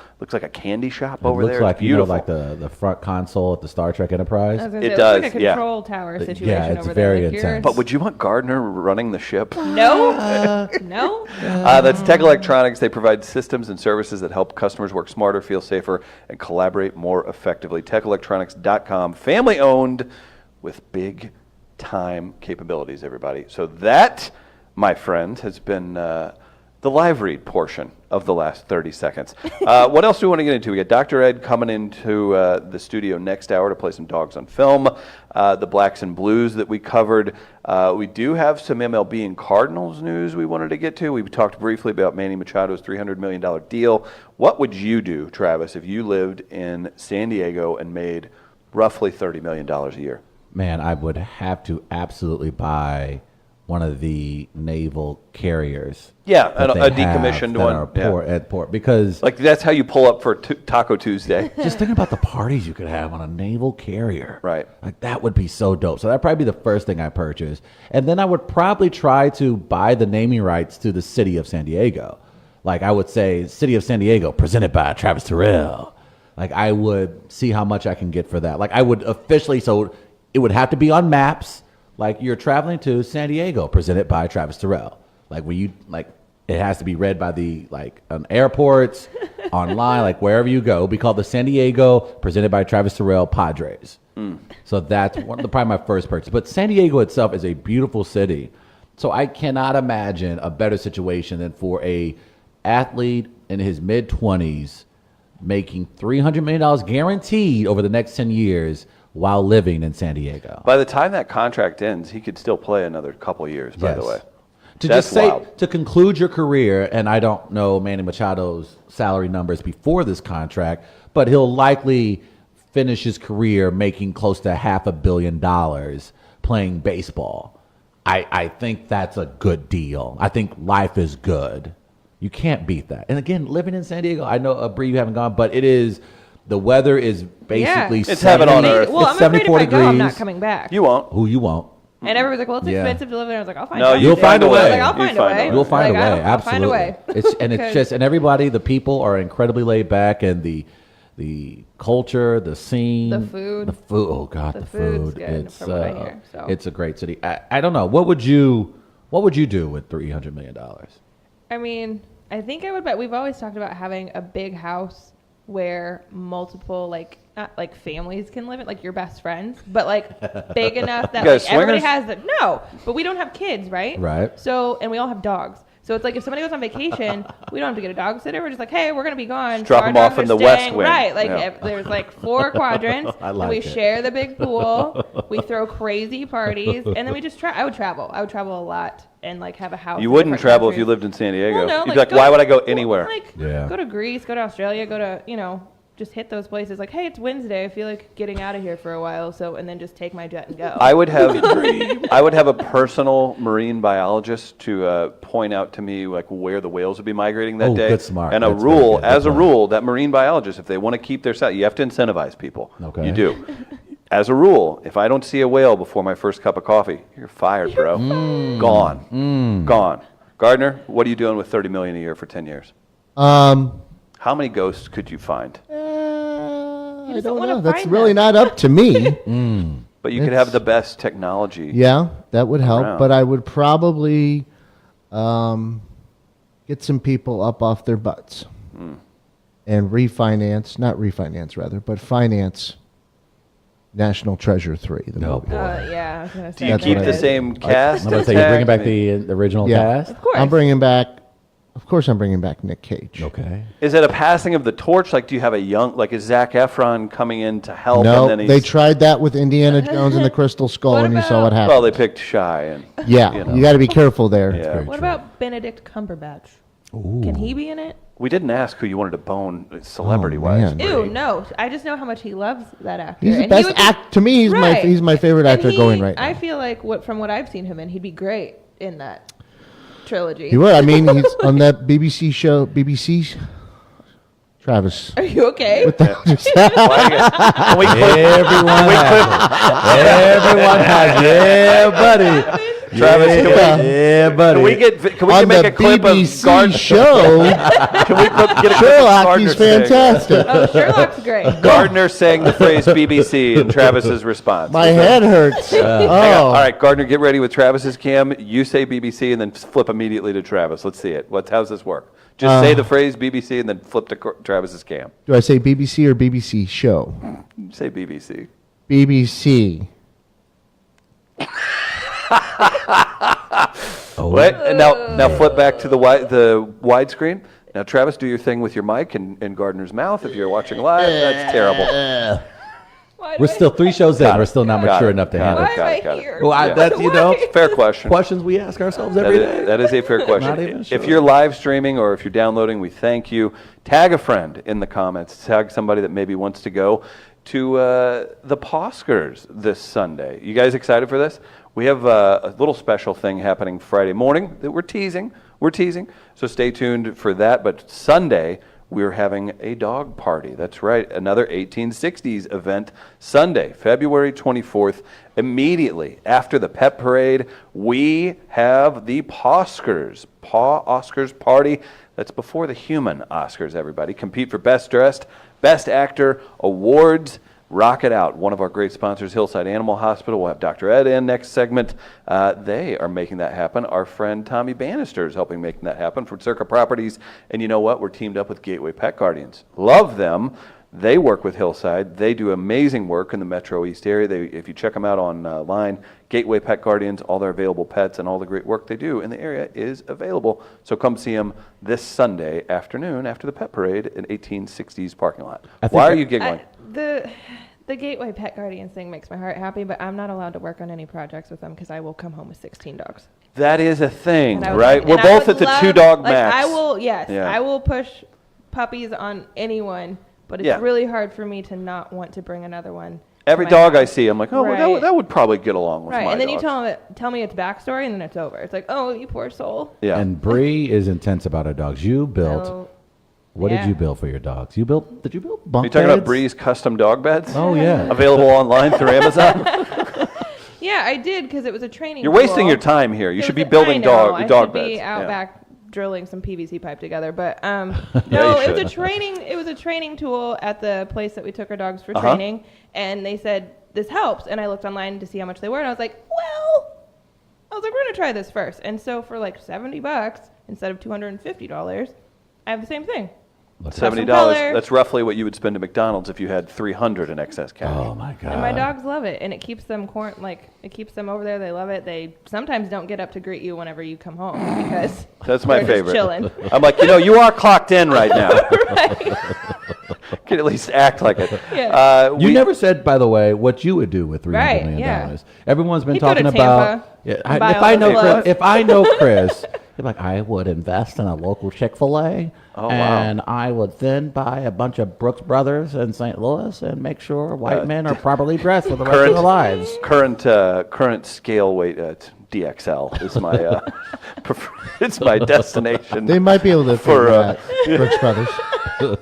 Speaker 2: candy shop over
Speaker 1: it looks
Speaker 2: there.
Speaker 1: like,
Speaker 2: It's beautiful.
Speaker 1: like the front console at the Star Trek Enterprise.
Speaker 3: I was gonna
Speaker 2: It
Speaker 3: say,
Speaker 2: does,
Speaker 3: It's like a
Speaker 2: yeah.
Speaker 3: control tower situation
Speaker 1: yeah, it's
Speaker 3: over
Speaker 1: very
Speaker 3: there. Like
Speaker 1: intense.
Speaker 2: But would you want Gardner running the ship?
Speaker 3: No, no.
Speaker 2: That's Tech Electronics. They provide systems and services that help customers work smarter, feel safer, and collaborate more effectively. TechElectronics.com, family owned with big time capabilities, everybody. So that, my friend, has been the live read portion of the last 30 seconds. What else do we want to get into? We got Dr. Ed coming into the studio next hour to play some Dogs on Film, the Blacks and Blues that we covered. We do have some MLB and Cardinals news we wanted to get to. We talked briefly about Manny Machado's $300 million deal. What would you do, Travis, if you lived in San Diego and made roughly $30 million a year?
Speaker 1: Man, I would have to absolutely buy one of the naval carriers.
Speaker 2: Yeah,
Speaker 1: that
Speaker 2: a
Speaker 1: they
Speaker 2: decommissioned
Speaker 1: have that
Speaker 2: one,
Speaker 1: are
Speaker 2: yeah.
Speaker 1: at port, because
Speaker 2: Like, that's how you pull up for Taco Tuesday.
Speaker 1: just think about the parties you could have on a naval carrier.
Speaker 2: Right.
Speaker 1: Like, that would be so dope. So that'd probably be the first thing I purchase. And then I would probably try to buy the naming rights to the city of San Diego. Like, I would say, City of San Diego, presented by Travis Terrell. Like, I would see how much I can get for that. Like, I would officially, so it would have to be on maps. Like, you're traveling to San Diego, presented by Travis Terrell. Like, when you, like, it has to be read by the, like, on airports, online, like, wherever you go. Be called the San Diego, presented by Travis Terrell Padres. So that's probably my first purchase. But San Diego itself is a beautiful city. So I cannot imagine a better situation than for a athlete in his mid-20s making $300 million guaranteed over the next 10 years while living in San Diego.
Speaker 2: By the time that contract ends, he could still play another couple years, by the
Speaker 1: Yes.
Speaker 2: way.
Speaker 1: To
Speaker 2: That's
Speaker 1: just say,
Speaker 2: wild.
Speaker 1: to conclude your career, and I don't know Manny Machado's salary numbers before this contract, but he'll likely finish his career making close to $500 million playing baseball. I think that's a good deal. I think life is good. You can't beat that. And again, living in San Diego, I know, Bree, you haven't gone, but it is, the weather is basically
Speaker 3: Yeah.
Speaker 2: It's heaven on earth.
Speaker 3: Well,
Speaker 1: It's
Speaker 3: I'm afraid if
Speaker 1: 74
Speaker 3: I go, I'm not
Speaker 1: degrees.
Speaker 3: coming back.
Speaker 2: You won't.
Speaker 1: Who you won't.
Speaker 3: And everybody's like, well, it's
Speaker 1: Yeah.
Speaker 3: expensive to live there. I was like, I'll find
Speaker 2: No,
Speaker 3: out.
Speaker 1: You'll find a way.
Speaker 3: I was like, I'll find a way.
Speaker 1: You'll find a way.
Speaker 3: I'll find a
Speaker 1: Absolutely.
Speaker 3: way.
Speaker 1: It's
Speaker 3: Because-
Speaker 1: and everybody, the people are incredibly laid back, and the culture, the scene,
Speaker 3: The food.
Speaker 1: the food. Oh God,
Speaker 3: The
Speaker 1: the
Speaker 3: food's
Speaker 1: food.
Speaker 3: good,
Speaker 1: It's
Speaker 3: from what I hear, so.
Speaker 1: it's a great city. I don't know. What would you do with $300 million?
Speaker 3: I mean, I think I would bet we've always talked about having a big house where multiple, like, not like families can live in, like your best friends, but like big enough that
Speaker 2: You guys
Speaker 3: like, everybody
Speaker 2: swingers?
Speaker 3: has the, no, but we don't have kids, right?
Speaker 1: Right.
Speaker 3: So, and we all have dogs. So it's like if somebody goes on vacation, we don't have to get a dog sitter. We're just like, hey, we're going to be gone.
Speaker 2: Just drop
Speaker 3: Our
Speaker 2: them off
Speaker 3: dogs
Speaker 2: in
Speaker 3: are
Speaker 2: the West
Speaker 3: staying-
Speaker 2: Wing.
Speaker 3: Right. Like
Speaker 2: Yeah.
Speaker 3: there's like 4 quadrants.
Speaker 1: I
Speaker 3: and
Speaker 1: like
Speaker 3: we
Speaker 1: it.
Speaker 3: share the big pool. We throw crazy parties. And then we just I would travel. I would travel a lot and like have a house.
Speaker 2: You
Speaker 3: in
Speaker 2: wouldn't
Speaker 3: different
Speaker 2: travel if
Speaker 3: countries.
Speaker 2: you lived in San Diego.
Speaker 3: Well, no,
Speaker 2: You'd be like,
Speaker 3: go
Speaker 2: why
Speaker 3: to-
Speaker 2: would I go
Speaker 3: well,
Speaker 2: anywhere?
Speaker 3: Like,
Speaker 1: Yeah.
Speaker 3: go to Greece, go to Australia, go to, just hit those places. Like, hey, it's Wednesday. I feel like getting out of here for a while. So, and then just take my jet and go.
Speaker 2: I would have a personal marine biologist to point out to me like where the whales would be migrating that
Speaker 1: Oh,
Speaker 2: day.
Speaker 1: good smart.
Speaker 2: And
Speaker 1: That's very good.
Speaker 2: as a
Speaker 1: Good
Speaker 2: rule, that marine biologist, if they want to keep their site, you have to incentivize people.
Speaker 1: Okay.
Speaker 2: You do. As a rule, if I don't see a whale before my first cup of coffee, you're fired, bro. Gone. Gone. Gardner, what are you doing with $30 million a year for 10 years? How many ghosts could you find?
Speaker 4: I
Speaker 3: just
Speaker 4: don't
Speaker 3: don't wanna
Speaker 4: know. That's
Speaker 3: find
Speaker 4: really
Speaker 3: them.
Speaker 4: not up to me.
Speaker 2: But you could have the best technology.
Speaker 4: Yeah, that would help.
Speaker 2: Around.
Speaker 4: But I would probably get some people up off their butts and finance National Treasure 3. The
Speaker 1: No,
Speaker 4: movie.
Speaker 1: boy.
Speaker 3: Yeah, I was going to
Speaker 2: Do
Speaker 3: say.
Speaker 2: you
Speaker 4: That's
Speaker 2: keep
Speaker 4: what I
Speaker 2: the
Speaker 4: did.
Speaker 2: same cast?
Speaker 1: I'm gonna say you're bringing back
Speaker 2: intact?
Speaker 1: the original
Speaker 4: Yeah.
Speaker 1: cast.
Speaker 3: Of course.
Speaker 4: I'm bringing back. Of course, I'm bringing back Nick Cage.
Speaker 1: Okay.
Speaker 2: Is it a passing of the torch? Like, do you have a young, like, is Zac Efron coming in to help?
Speaker 4: No,
Speaker 2: and then he's,
Speaker 4: they tried that with Indiana Jones and the Crystal Skull,
Speaker 3: What
Speaker 4: and you saw
Speaker 3: about-
Speaker 4: what happened.
Speaker 2: Well, they picked Shy, and
Speaker 4: yeah,
Speaker 2: you know.
Speaker 4: you got to be careful there.
Speaker 2: Yeah.
Speaker 1: very
Speaker 3: What
Speaker 1: true.
Speaker 3: about Benedict Cumberbatch? Can he be in it?
Speaker 2: we didn't ask who you wanted to bone celebrity-wise.
Speaker 4: man.
Speaker 3: Ew, no. I just know how much he loves that actor.
Speaker 4: He's the
Speaker 3: And
Speaker 4: best
Speaker 3: would
Speaker 4: act. To me,
Speaker 3: Right.
Speaker 4: he's my favorite
Speaker 3: And
Speaker 4: actor going right now.
Speaker 3: I feel like from what I've seen him in, he'd be great in that trilogy.
Speaker 4: He would. I mean, he's on that BBC show. Travis.
Speaker 3: Are you okay?
Speaker 2: Why you- we clip-
Speaker 1: Everyone has. Yeah, buddy.
Speaker 2: Travis,
Speaker 1: Yeah, buddy.
Speaker 2: can we
Speaker 4: On
Speaker 2: make
Speaker 4: the
Speaker 2: a clip
Speaker 4: BBC
Speaker 2: of Gardner?
Speaker 4: show,
Speaker 2: Can we get a clip of
Speaker 4: Sherlock,
Speaker 2: Gardner
Speaker 4: he's
Speaker 2: saying-
Speaker 4: fantastic.
Speaker 3: Oh, Sherlock's great.
Speaker 2: Gardner saying the phrase BBC and Travis's response.
Speaker 4: My head hurts.
Speaker 2: Hang on.
Speaker 4: Oh,
Speaker 2: All right, Gardner, get ready with Travis's cam. You say BBC and then flip immediately to Travis. Let's see it. How's this work? Just say the phrase BBC and then flip to Travis's cam.
Speaker 4: do I say BBC or BBC show?
Speaker 2: Say BBC.
Speaker 4: BBC.
Speaker 2: Wait, and now flip back to the widescreen. Now, Travis, do your thing with your mic in Gardner's mouth if you're watching live. That's terrible.
Speaker 3: Why do
Speaker 1: We're
Speaker 3: I-
Speaker 1: still 3 shows in.
Speaker 2: Got it.
Speaker 1: We're still not
Speaker 2: Got
Speaker 1: mature
Speaker 2: it.
Speaker 1: enough to
Speaker 2: Got
Speaker 1: handle
Speaker 2: it.
Speaker 3: Why
Speaker 1: it.
Speaker 3: am I
Speaker 2: Got it.
Speaker 3: here?
Speaker 1: Well,
Speaker 2: Yeah.
Speaker 1: that's
Speaker 3: Why?
Speaker 2: Fair question.
Speaker 1: questions we ask ourselves
Speaker 2: That
Speaker 1: every
Speaker 2: is,
Speaker 1: day.
Speaker 2: that is a fair
Speaker 1: Not
Speaker 2: question.
Speaker 1: even sure.
Speaker 2: If you're live streaming or if you're downloading, we thank you. Tag a friend in the comments. Tag somebody that maybe wants to go to the Poskers this Sunday. You guys excited for this? We have a little special thing happening Friday morning that we're teasing. So stay tuned for that. But Sunday, we're having a dog party. That's right, another 1860s event. Sunday, February 24th, immediately after the pet parade, we have the Poskers. Paw Oscars party. That's before the human Oscars, everybody. Compete for Best Dressed, Best Actor, awards. Rock it out. One of our great sponsors, Hillside Animal Hospital. We'll have Dr. Ed in next segment. They are making that happen. Our friend Tommy Bannister is helping make that happen from Circa Properties. And you know what? We're teamed up with Gateway Pet Guardians. Love them. They work with Hillside. They do amazing work in the Metro East area. If you check them out online, Gateway Pet Guardians, all their available pets and all the great work they do in the area is available. So come see them this Sunday afternoon after the pet parade in 1860s parking lot. Why are you giggling?
Speaker 3: The Gateway Pet Guardians thing makes my heart happy, but I'm not allowed to work on any projects with them because I will come home with 16 dogs.
Speaker 2: That is a thing,
Speaker 3: And I would-
Speaker 2: right?
Speaker 3: and
Speaker 2: We're
Speaker 3: I
Speaker 2: both
Speaker 3: would
Speaker 2: at the
Speaker 3: love-
Speaker 2: 2-dog
Speaker 3: like,
Speaker 2: max.
Speaker 3: I
Speaker 2: Yeah.
Speaker 3: will push puppies on anyone, but it's
Speaker 2: Yeah.
Speaker 3: really hard for me to not want to bring another one. to
Speaker 2: Every
Speaker 3: my
Speaker 2: dog I
Speaker 3: house.
Speaker 2: see, I'm like, oh, well,
Speaker 3: Right.
Speaker 2: that would probably get along with
Speaker 3: Right,
Speaker 2: my
Speaker 3: and then
Speaker 2: dogs.
Speaker 3: you tell me its backstory, and then it's over. It's like, oh, you poor soul.
Speaker 2: Yeah.
Speaker 1: And Bree is intense about her dogs. You built.
Speaker 3: So,
Speaker 1: What did
Speaker 3: yeah.
Speaker 1: you build for your dogs? Did you build bunk
Speaker 2: Are you talking about
Speaker 1: beds?
Speaker 2: Bree's custom dog beds?
Speaker 1: Oh yeah.
Speaker 2: Available online through Amazon?
Speaker 3: Yeah, Yeah, I did because it was a training.
Speaker 2: You're wasting
Speaker 3: tool.
Speaker 2: your time here. You
Speaker 3: It
Speaker 2: should
Speaker 3: was
Speaker 2: be building
Speaker 3: I
Speaker 2: dog
Speaker 3: should
Speaker 2: beds.
Speaker 3: be out
Speaker 2: Yeah.
Speaker 3: back drilling some PVC pipe together, but no,
Speaker 2: you
Speaker 3: it was
Speaker 2: should.
Speaker 3: a training. It was a training tool at the place that we took our dogs for
Speaker 2: Uh-huh.
Speaker 3: training, and they said this helps. And I looked online to see how much they were, and I was like, we're gonna try this first. And so for like $70 instead of $250, I have the same thing.
Speaker 2: $70.
Speaker 3: color.
Speaker 2: That's roughly what you would spend at McDonald's if you had $300 in excess cash.
Speaker 1: Oh my God.
Speaker 3: And my dogs love it, and it keeps them it keeps them over there. They love it. They sometimes don't get up to greet you whenever you come home because
Speaker 2: That's my
Speaker 3: they're just
Speaker 2: favorite.
Speaker 3: chilling.
Speaker 2: I'm like, you are clocked in right now. Can at least act like it.
Speaker 3: Yeah.
Speaker 1: You never said, by the way, what you would do with $300
Speaker 3: Right,
Speaker 1: million.
Speaker 3: yeah.
Speaker 1: Everyone's been
Speaker 3: He'd go to
Speaker 1: talking about.
Speaker 3: Tampa,
Speaker 1: Yeah,
Speaker 3: buy
Speaker 1: if
Speaker 3: all
Speaker 1: I
Speaker 3: those
Speaker 1: know,
Speaker 3: gloves.
Speaker 1: if I know Chris, he'd be like, I would invest in a local Chick-fil-A,
Speaker 2: Oh, wow.
Speaker 1: and I would then buy a bunch of Brooks Brothers in St. Louis and make sure white men are properly dressed for the rest of their lives.
Speaker 2: Current scale weight DXL is my it's my destination.
Speaker 4: They might be able to
Speaker 2: For,
Speaker 4: figure that, Brooks Brothers.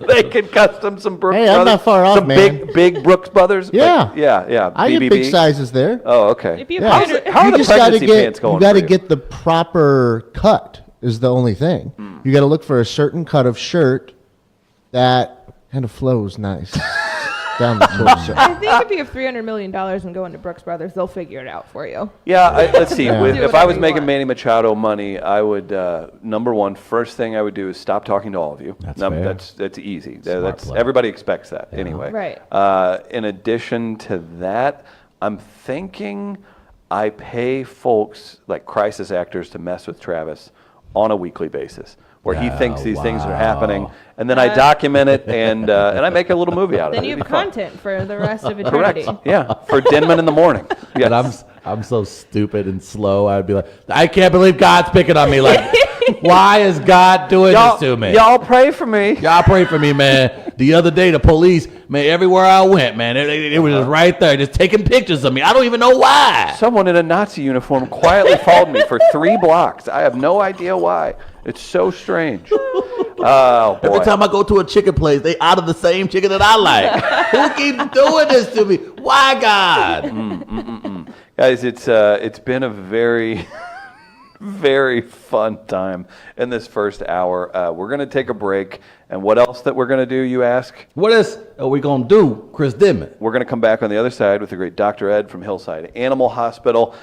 Speaker 2: They can custom some Brooks
Speaker 4: Hey,
Speaker 2: Brothers.
Speaker 4: I'm not far off,
Speaker 2: some
Speaker 4: man.
Speaker 2: big Brooks Brothers.
Speaker 4: Yeah.
Speaker 2: Like, yeah.
Speaker 4: I get
Speaker 2: BBB.
Speaker 4: big sizes there.
Speaker 2: Oh, okay.
Speaker 3: If you
Speaker 4: Yeah.
Speaker 3: put it-
Speaker 2: How are
Speaker 4: You
Speaker 2: the
Speaker 4: just gotta
Speaker 2: pregnancy pants
Speaker 4: get
Speaker 2: going?
Speaker 4: you got to
Speaker 2: for
Speaker 4: get the proper cut is the only thing. You got to look for a certain cut of shirt that kind of flows nice down the torso.
Speaker 3: I think if you have $300 million and go into Brooks Brothers, they'll figure it out for you.
Speaker 2: Yeah, let's see.
Speaker 4: Yeah.
Speaker 2: With-
Speaker 3: Do
Speaker 2: if I
Speaker 3: whatever
Speaker 2: was
Speaker 3: you
Speaker 2: making
Speaker 3: want.
Speaker 2: Manny Machado money, I would number one, first thing I would do is stop talking to all of you.
Speaker 1: That's fair.
Speaker 2: That's easy.
Speaker 1: Smart
Speaker 2: That's
Speaker 1: play.
Speaker 2: everybody expects that anyway.
Speaker 3: Right.
Speaker 2: In addition to that, I'm thinking I pay folks like crisis actors to mess with Travis on a weekly basis, where he thinks these things are happening, and then I document it and I make a little movie out of it.
Speaker 3: Then you
Speaker 2: It'd
Speaker 3: have
Speaker 2: be fun.
Speaker 3: content for the rest of
Speaker 2: Correct.
Speaker 3: eternity.
Speaker 2: Yeah, for Denman in the morning.
Speaker 1: And I'm so stupid and slow. I'd be like, I can't believe God's picking on me. Like, why is God doing this to me?
Speaker 2: Y'all pray for me.
Speaker 1: Y'all pray for me, man. The other day, the police, man, everywhere I went, man, it was just right there, just taking pictures of me. I don't even know why.
Speaker 2: Someone in a Nazi uniform quietly followed me for 3 blocks. I have no idea why. It's so strange. Oh, boy.
Speaker 1: Every time I go to a chicken place, they out of the same chicken that I like. Who keeps doing this to me? Why, God?
Speaker 2: Guys, it's been a very, very fun time in this first hour. We're going to take a break. And what else that we're going to do, you ask?
Speaker 1: What else are we going to do, Chris Dimmitt?
Speaker 2: We're going to come back on the other side with the great Dr. Ed from Hillside Animal Hospital.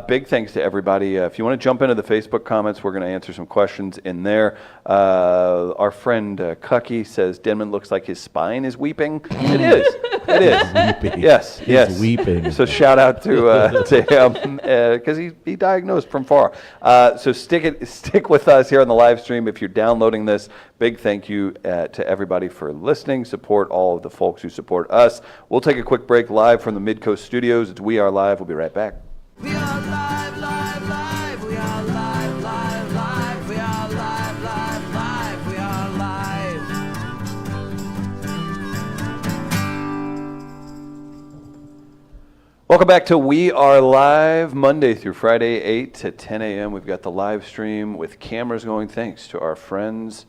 Speaker 2: Big thanks to everybody. If you want to jump into the Facebook comments, we're going to answer some questions in there. Our friend Cucky says Denman looks like his spine is weeping. It is. It is.
Speaker 1: Weeping.
Speaker 2: Yes.
Speaker 1: He's
Speaker 2: Yes.
Speaker 1: weeping.
Speaker 2: So shout out to him because he diagnosed from far. So stick with us here on the live stream. If you're downloading this, big thank you to everybody for listening. Support all of the folks who support us. We'll take a quick break live from the Mid-Coast studios. It's We Are Live. We'll be right back.
Speaker 10: We are live, live, live. We are live, live, live. We are live, live, live. We are live.
Speaker 2: Welcome back to We Are Live, Monday through Friday, 8 to 10 a.m. We've got the live stream with cameras going, thanks to our friends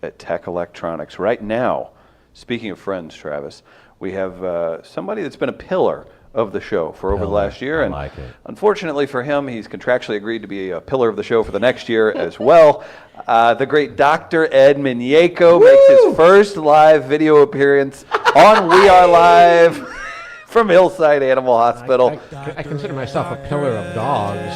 Speaker 2: at Tech Electronics. Right now, speaking of friends, Travis, we have somebody that's been a pillar of the show for over the last year.
Speaker 1: I
Speaker 2: And
Speaker 1: like it.
Speaker 2: unfortunately for him, he's contractually agreed to be a pillar of the show for the next year as well. The great Dr. Ed Minyeko makes his first live video appearance on We Are Live from Hillside Animal Hospital.
Speaker 11: I consider myself a pillar of dogs.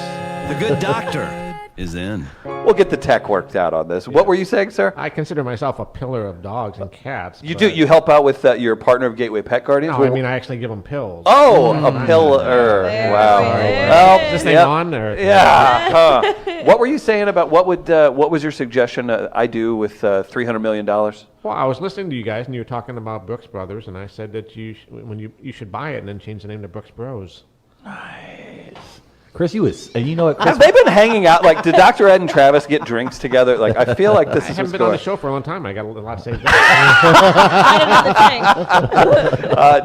Speaker 12: The good doctor is in.
Speaker 2: We'll get the tech worked out on this. What were you saying, sir?
Speaker 11: I consider myself a pillar of dogs and cats.
Speaker 2: You do. You help out with your partner of Gateway Pet Guardians?
Speaker 11: No, I mean I actually give them pills.
Speaker 2: Oh, a pillar. Wow. Well,
Speaker 11: Is this thing
Speaker 2: yep.
Speaker 11: on? Or?
Speaker 2: Yeah. Huh. What were you saying about what was your suggestion I do with $300 million?
Speaker 11: Well, I was listening to you guys, and you were talking about Brooks Brothers, and I said that you should buy it and then change the name to Brooks Bros.
Speaker 1: Nice. Chris, and you know what? Chris,
Speaker 2: Have they been hanging out? Like, did Dr. Ed and Travis get drinks together? Like, I feel like this
Speaker 11: I
Speaker 2: is
Speaker 11: haven't
Speaker 2: what's
Speaker 11: been on
Speaker 2: going
Speaker 11: the show for a long time. I got a lot to say.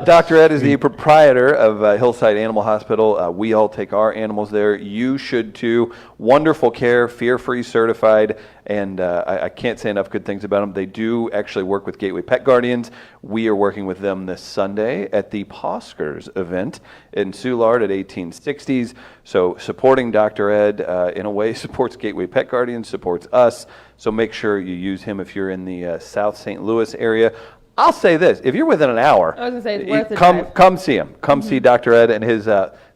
Speaker 2: Dr. Ed is the proprietor of Hillside Animal Hospital. We all take our animals there. You should too. Wonderful care, fear-free certified, and I can't say enough good things about them. They do actually work with Gateway Pet Guardians. We are working with them this Sunday at the Poskers event in Soulard at 1860s. So supporting Dr. Ed in a way supports Gateway Pet Guardians, supports us. So make sure you use him if you're in the South St. Louis area. I'll say this: if you're within an hour,
Speaker 3: I was gonna say it's worth the drive.
Speaker 2: come see him. Come see Dr. Ed and his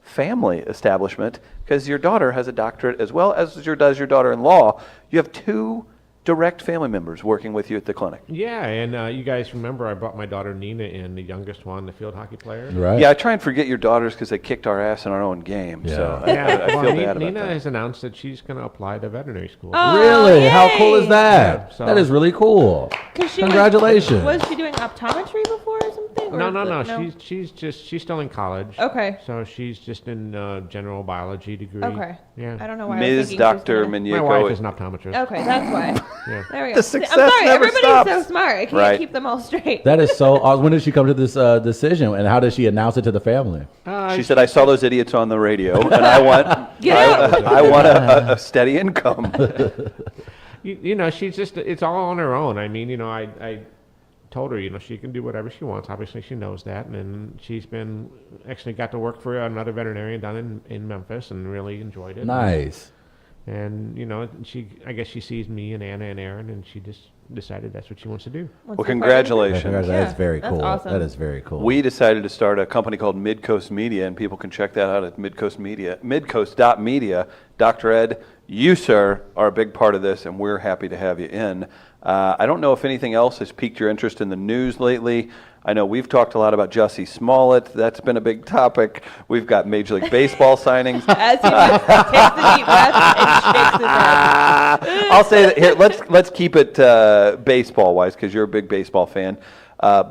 Speaker 2: family establishment, because your daughter has a doctorate as well as does your daughter-in-law. You have two direct family members working with you at the clinic.
Speaker 11: Yeah, and you guys remember I brought my daughter Nina in, the youngest one, the field hockey player.
Speaker 1: right?
Speaker 2: Yeah, I try and forget your daughters because they kicked our ass in our own game.
Speaker 1: Yeah.
Speaker 2: So
Speaker 11: Yeah,
Speaker 2: I feel
Speaker 11: well,
Speaker 2: bad about
Speaker 11: Nina
Speaker 2: that.
Speaker 11: has announced that she's going to apply to veterinary school.
Speaker 3: Oh,
Speaker 1: Really? How
Speaker 3: yay!
Speaker 1: cool is that?
Speaker 11: Yeah, so-
Speaker 1: That is really cool.
Speaker 3: 'Cause she
Speaker 1: Congratulations.
Speaker 3: Was she doing optometry before or something? Or
Speaker 11: No. She's still in college.
Speaker 3: Okay.
Speaker 11: So she's just in general biology degree.
Speaker 3: Okay.
Speaker 11: Yeah.
Speaker 3: I don't know why. I was
Speaker 2: Ms.
Speaker 3: thinking she was
Speaker 2: Dr.
Speaker 3: gonna-
Speaker 11: My wife
Speaker 2: Minyeko.
Speaker 11: is an optometrist.
Speaker 3: Okay, that's why.
Speaker 11: Yeah.
Speaker 3: There we go.
Speaker 2: The
Speaker 3: See,
Speaker 2: success
Speaker 3: I'm sorry,
Speaker 2: never
Speaker 3: everybody's
Speaker 2: stops.
Speaker 3: so smart. I can't
Speaker 2: Right.
Speaker 3: keep them all straight.
Speaker 1: That is so awesome. When did she come to this decision, and how did she announce it to the family?
Speaker 2: She said, "I saw those idiots on the radio, and I want a steady income."
Speaker 11: You know, she's just, it's all on her own. I mean, you know, I told her, you know, she can do whatever she wants. Obviously, she knows that. And she's been, actually got to work for another veterinarian down in Memphis and really enjoyed it.
Speaker 1: Nice.
Speaker 11: And, you know, I guess she sees me and Anna and Aaron, and she just decided that's what she wants to do.
Speaker 2: Well, congratulations.
Speaker 1: That's very
Speaker 3: that's
Speaker 1: cool.
Speaker 3: awesome.
Speaker 1: That is very cool.
Speaker 2: We decided to start a company called Midcoast Media, and people can check that out at midcoast.media. Dr. Ed, you, sir, are a big part of this, and we're happy to have you in. I don't know if anything else has piqued your interest in the news lately. I know we've talked a lot about Jussie Smollett. That's been a big topic. We've got Major League Baseball signings.
Speaker 3: As he takes a deep breath and shakes his head.
Speaker 2: I'll say that here. Let's keep it baseball wise, because you're a big baseball fan.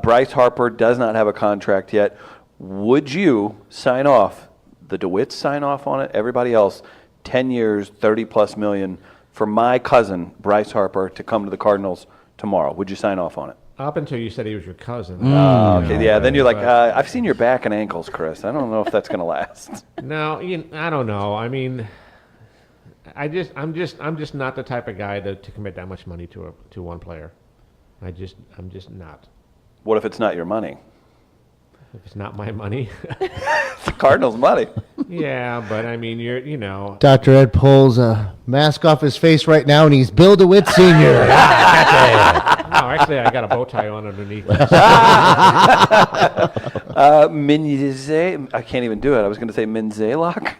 Speaker 2: Bryce Harper does not have a contract yet. Would you sign off? The DeWitts sign off on it. Everybody else, 10 years, 30+ million for my cousin Bryce Harper to come to the Cardinals tomorrow. Would you sign off on it?
Speaker 11: Up until you said he was your cousin.
Speaker 2: Okay, yeah. Then you're like, I've seen your back and ankles, Chris. I don't know if that's going to last.
Speaker 11: No, I don't know. I mean, I'm just not the type of guy to commit that much money to one player. I'm just not.
Speaker 2: What if it's not your money?
Speaker 11: If it's not my money.
Speaker 2: It's the Cardinals' money.
Speaker 11: Yeah, but I mean, you know.
Speaker 4: Dr. Ed pulls a mask off his face right now, and he's Bill DeWitt Sr.
Speaker 11: No, actually, I got a bow tie on underneath.
Speaker 2: I can't even do it. I was going to say Minzalok.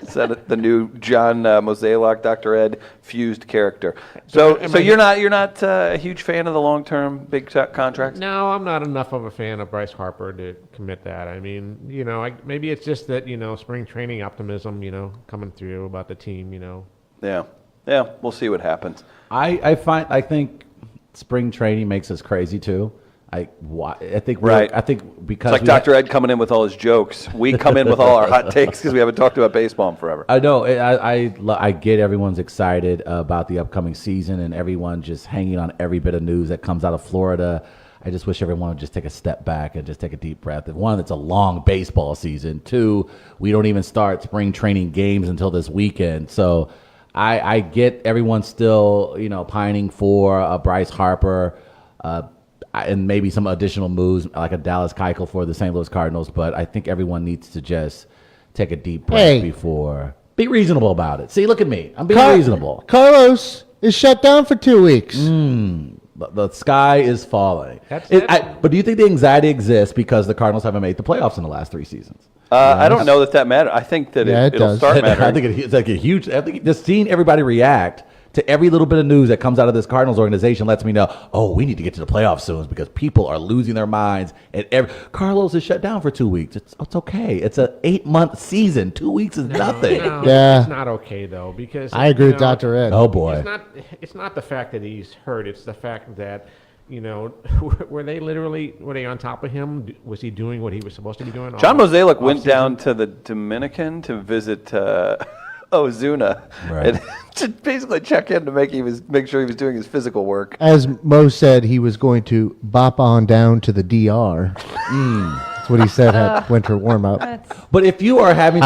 Speaker 2: Is that the new John Mozeliak, Dr. Ed fused character? So you're not a huge fan of the long-term big contracts?
Speaker 11: No, I'm not enough of a fan of Bryce Harper to commit that. I mean, you know, maybe it's just that, you know, spring training optimism, you know, coming through about the team, you know.
Speaker 2: Yeah, we'll see what happens.
Speaker 1: I think spring training makes us crazy too. I think
Speaker 2: Right.
Speaker 1: I think because
Speaker 2: It's like Dr. Ed coming in with all his jokes. We come in with all our hot takes because we haven't talked about baseball in forever.
Speaker 1: I know. I get everyone's excited about the upcoming season and everyone just hanging on every bit of news that comes out of Florida. I just wish everyone would just take a step back and just take a deep breath. One, it's a long baseball season. Two, we don't even start spring training games until this weekend. So I get everyone still, you know, pining for Bryce Harper and maybe some additional moves like a Dallas Keuchel for the St. Louis Cardinals. But I think everyone needs to just take a deep breath before. Be reasonable about it. See, look at me. I'm being reasonable.
Speaker 4: Carlos is shut down for 2 weeks.
Speaker 1: The sky is falling. But do you think the anxiety exists because the Cardinals haven't made the playoffs in the last 3 seasons?
Speaker 2: I don't know that matters. I think that it'll start mattering.
Speaker 1: I think it's like a huge. I think just seeing everybody react to every little bit of news that comes out of this Cardinals organization lets me know, oh, we need to get to the playoffs soon because people are losing their minds. And Carlos is shut down for 2 weeks. It's okay. It's an 8-month season. 2 weeks is nothing.
Speaker 11: No,
Speaker 4: Yeah.
Speaker 11: it's not okay though because
Speaker 4: I agree with
Speaker 11: you know,
Speaker 4: Dr. Ed.
Speaker 1: Oh boy.
Speaker 11: It's not the fact that he's hurt. It's the fact that you know, were they on top of him? Was he doing what he was supposed to be doing?
Speaker 2: John Mozeliak went down to the Dominican to visit Ozuna and to basically check in to make sure he was doing his physical work.
Speaker 4: As Mo said, he was going to bop on down to the DR. That's what he said at winter warm up.
Speaker 1: But if you are having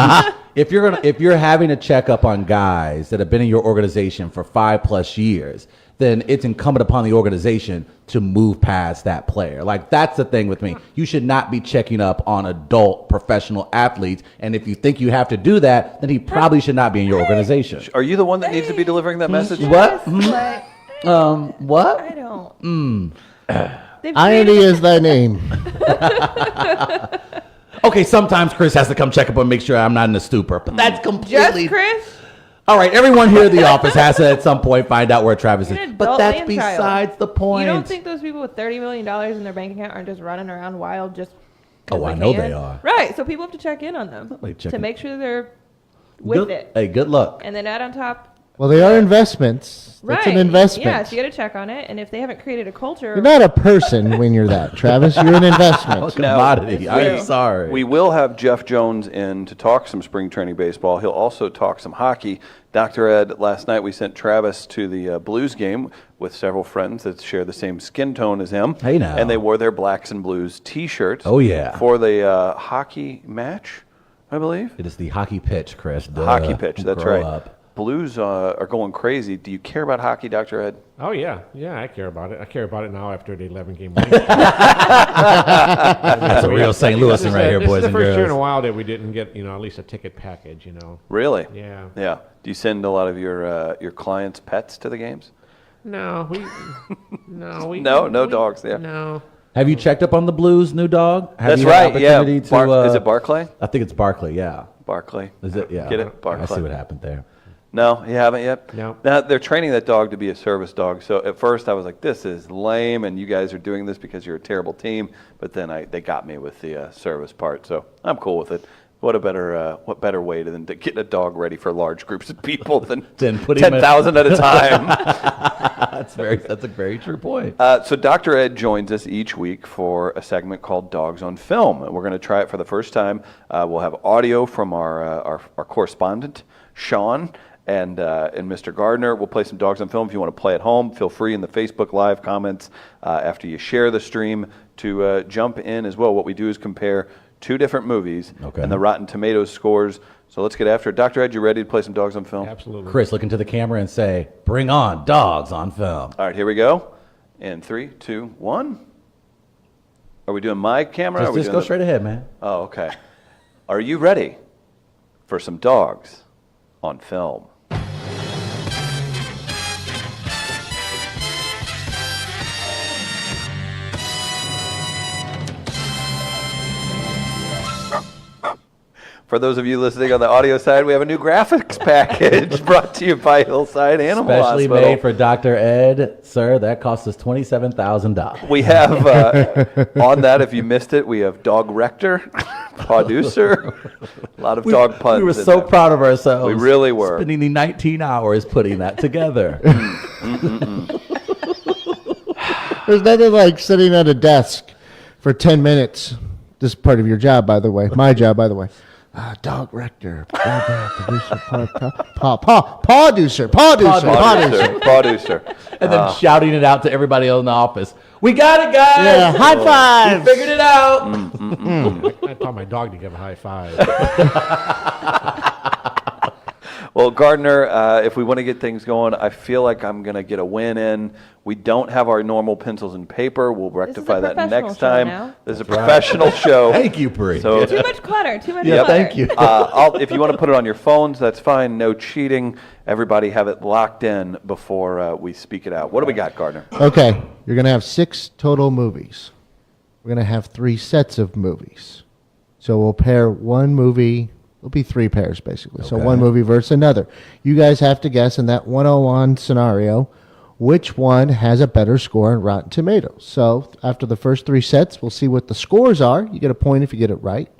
Speaker 1: if you're having a checkup on guys that have been in your organization for 5+ years, then it's incumbent upon the organization to move past that player. Like, that's the thing with me. You should not be checking up on adult professional athletes. And if you think you have to do that, then he probably should not be in your organization.
Speaker 2: Are you the one that needs to be delivering that message?
Speaker 1: What? What?
Speaker 3: I don't.
Speaker 4: Irony is thy name.
Speaker 1: Okay, sometimes Chris has to come check up and make sure I'm not in a stupor, but that's completely...
Speaker 3: Just Chris?
Speaker 1: All right, everyone here at the office has to at some point find out where Travis
Speaker 3: You're
Speaker 1: is.
Speaker 3: an
Speaker 1: But
Speaker 3: adult
Speaker 1: that's
Speaker 3: man-child.
Speaker 1: besides the point.
Speaker 3: You don't think those people with $30 million in their bank account aren't just running around wild just 'cause
Speaker 1: Oh, I
Speaker 3: they
Speaker 1: know
Speaker 3: can?
Speaker 1: they are.
Speaker 3: Right, so people have to check in on them
Speaker 1: Like
Speaker 3: to
Speaker 1: checking-
Speaker 3: make sure they're with it.
Speaker 1: Hey, good luck.
Speaker 3: And then add on top...
Speaker 4: Well, they are investments. That's
Speaker 3: Right.
Speaker 4: an investment.
Speaker 3: Yeah, so you got to check on it. And if they haven't created a culture...
Speaker 4: You're not a person when you're that, Travis. You're an investment.
Speaker 1: Commodity. I'm sorry.
Speaker 2: We will have Jeff Jones in to talk some spring training baseball. He'll also talk some hockey. Dr. Ed, last night we sent Travis to the Blues game with several friends that share the same skin tone as him.
Speaker 1: Hey, now.
Speaker 2: And they wore their Blacks and Blues T-shirts.
Speaker 1: Oh, yeah.
Speaker 2: For the hockey match, I believe.
Speaker 1: It is the hockey pitch, Chris. Duh.
Speaker 2: Hockey pitch, that's
Speaker 1: Grow
Speaker 2: right.
Speaker 1: up.
Speaker 2: Blues are going crazy. Do you care about hockey, Dr. Ed?
Speaker 11: Oh, yeah. Yeah, I care about it. I care about it now after the 11-game win.
Speaker 1: That's a real St. Louisan right here, boys
Speaker 11: This is
Speaker 1: and
Speaker 11: the first year in a
Speaker 1: girls.
Speaker 11: while that we didn't get, at least a ticket package,
Speaker 2: Really?
Speaker 11: Yeah.
Speaker 2: Yeah. Do you send a lot of your clients' pets to the games?
Speaker 11: No,
Speaker 2: No dogs, yeah.
Speaker 11: No.
Speaker 1: Have you checked up on the Blues' new dog? Have
Speaker 2: That's
Speaker 1: you had
Speaker 2: right, yeah.
Speaker 1: opportunity to,
Speaker 2: Is it Barclay?
Speaker 1: I think it's Barkley, yeah.
Speaker 2: Barclay.
Speaker 1: Is it? Yeah.
Speaker 2: Get it? Barclay.
Speaker 1: I see what happened there.
Speaker 2: No, you haven't yet?
Speaker 11: No.
Speaker 2: Now, they're training that dog to be a service dog. So at first I was like, this is lame, and you guys are doing this because you're a terrible team. But then they got me with the service part. So I'm cool with it. What better way than to get a dog ready for large groups of people than
Speaker 1: put him in-
Speaker 2: 10,000 at a time?
Speaker 1: That's a very true point.
Speaker 2: So Dr. Ed joins us each week for a segment called Dogs on Film. And we're going to try it for the first time. We'll have audio from our correspondent, Sean, and Mr. Gardner. We'll play some Dogs on Film. If you want to play at home, feel free in the Facebook Live comments after you share the stream to jump in as well. What we do is compare two different movies and the Rotten Tomatoes scores. So let's get after it. Dr. Ed, you ready to play some Dogs on Film?
Speaker 11: Absolutely.
Speaker 1: Chris, look into the camera and say, bring on Dogs on Film.
Speaker 2: All right, here we go. In 3, 2, 1. Are we doing my camera?
Speaker 1: Just go straight ahead, man.
Speaker 2: Oh, okay. Are you ready for some Dogs on Film? For those of you listening on the audio side, we have a new graphics package brought to you by Hillside Animal
Speaker 1: Specially
Speaker 2: Hospital.
Speaker 1: made for Dr. Ed. Sir, that cost us $27,000.
Speaker 2: We have, on that, if you missed it, we have Dog Rector, Producer, a lot of dog puns.
Speaker 1: We were
Speaker 2: in
Speaker 1: so
Speaker 2: there.
Speaker 1: proud of ourselves.
Speaker 2: We really were.
Speaker 1: Spending the 19 hours putting that together.
Speaker 4: There's nothing like sitting at a desk for 10 minutes. This is part of your job, by the way. My job, by the way. Dog rector, producer, producer.
Speaker 1: And then shouting it out to everybody in the office. We got it, guys!
Speaker 4: Yeah, high five!
Speaker 1: We figured it out!
Speaker 11: I taught my dog to give a high five.
Speaker 2: Well, Gardner, if we want to get things going, I feel like I'm going to get a win in. We don't have our normal pencils and paper. We'll rectify that next time.
Speaker 3: Now.
Speaker 2: This is a professional show.
Speaker 1: Thank you, Bree.
Speaker 2: So,
Speaker 3: Too much clutter. Too much
Speaker 1: Yeah,
Speaker 3: clutter.
Speaker 1: thank you.
Speaker 2: if you want to put it on your phones, that's fine. No cheating. Everybody have it locked in before we speak it out. What do we got, Gardner?
Speaker 4: Okay, you're going to have 6 total movies. We're going to have 3 sets of movies. So we'll pair one movie. It'll be 3 pairs, basically. So one movie versus another. You guys have to guess in that 101 scenario which one has a better score in Rotten Tomatoes. So after the first 3 sets, we'll see what the scores are. You get a point if you get it right.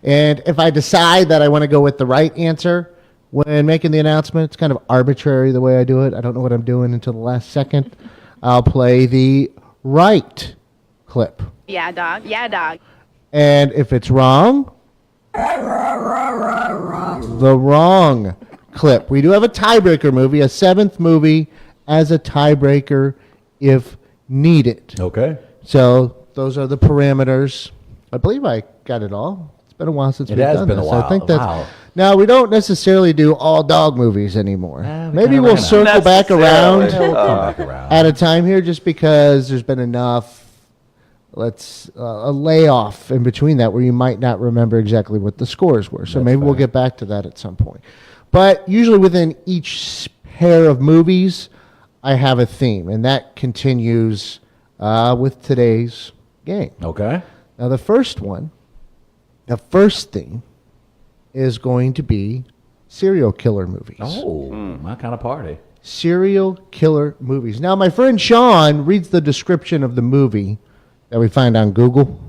Speaker 4: And if I decide that I want to go with the right answer when making the announcement, it's kind of arbitrary the way I do it. I don't know what I'm doing until the last second. I'll play the right clip.
Speaker 13: Yeah, dog. Yeah, dog.
Speaker 4: And if it's wrong, the wrong clip. We do have a tiebreaker movie, a seventh movie as a tiebreaker if needed.
Speaker 1: Okay.
Speaker 4: So those are the parameters. I believe I got it all. It's been a while since we've done this. I think that's
Speaker 1: Wow.
Speaker 4: now we don't necessarily do all dog movies anymore.
Speaker 1: we
Speaker 4: Maybe
Speaker 1: kinda
Speaker 4: we'll
Speaker 1: ran out.
Speaker 4: circle back around
Speaker 2: Necessarily.
Speaker 1: We'll come back around.
Speaker 4: at a time here, just because there's been enough. A layoff in between that where you might not remember exactly what the scores were. So
Speaker 1: That's
Speaker 4: maybe we'll
Speaker 1: fair.
Speaker 4: get back to that at some point. But usually within each pair of movies, I have a theme, and that continues with today's game.
Speaker 1: Okay.
Speaker 4: Now, the first theme is going to be serial killer movies.
Speaker 1: Oh, my kind of party.
Speaker 4: Serial killer movies. Now, my friend Sean reads the description of the movie that we find on Google,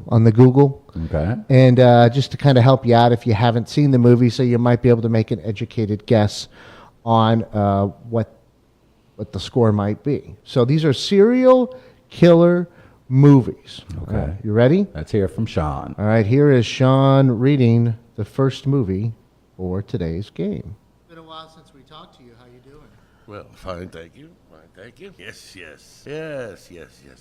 Speaker 1: Okay.
Speaker 4: and just to kind of help you out if you haven't seen the movie, so you might be able to make an educated guess on what the score might be. So these are serial killer movies.
Speaker 1: Okay.
Speaker 4: You ready?
Speaker 1: Let's hear from Sean.
Speaker 4: All right, here is Sean reading the first movie for today's game.
Speaker 14: It's been a while since we talked to you. How you doing?
Speaker 9: Well, fine, thank you. Fine, thank you. Yes.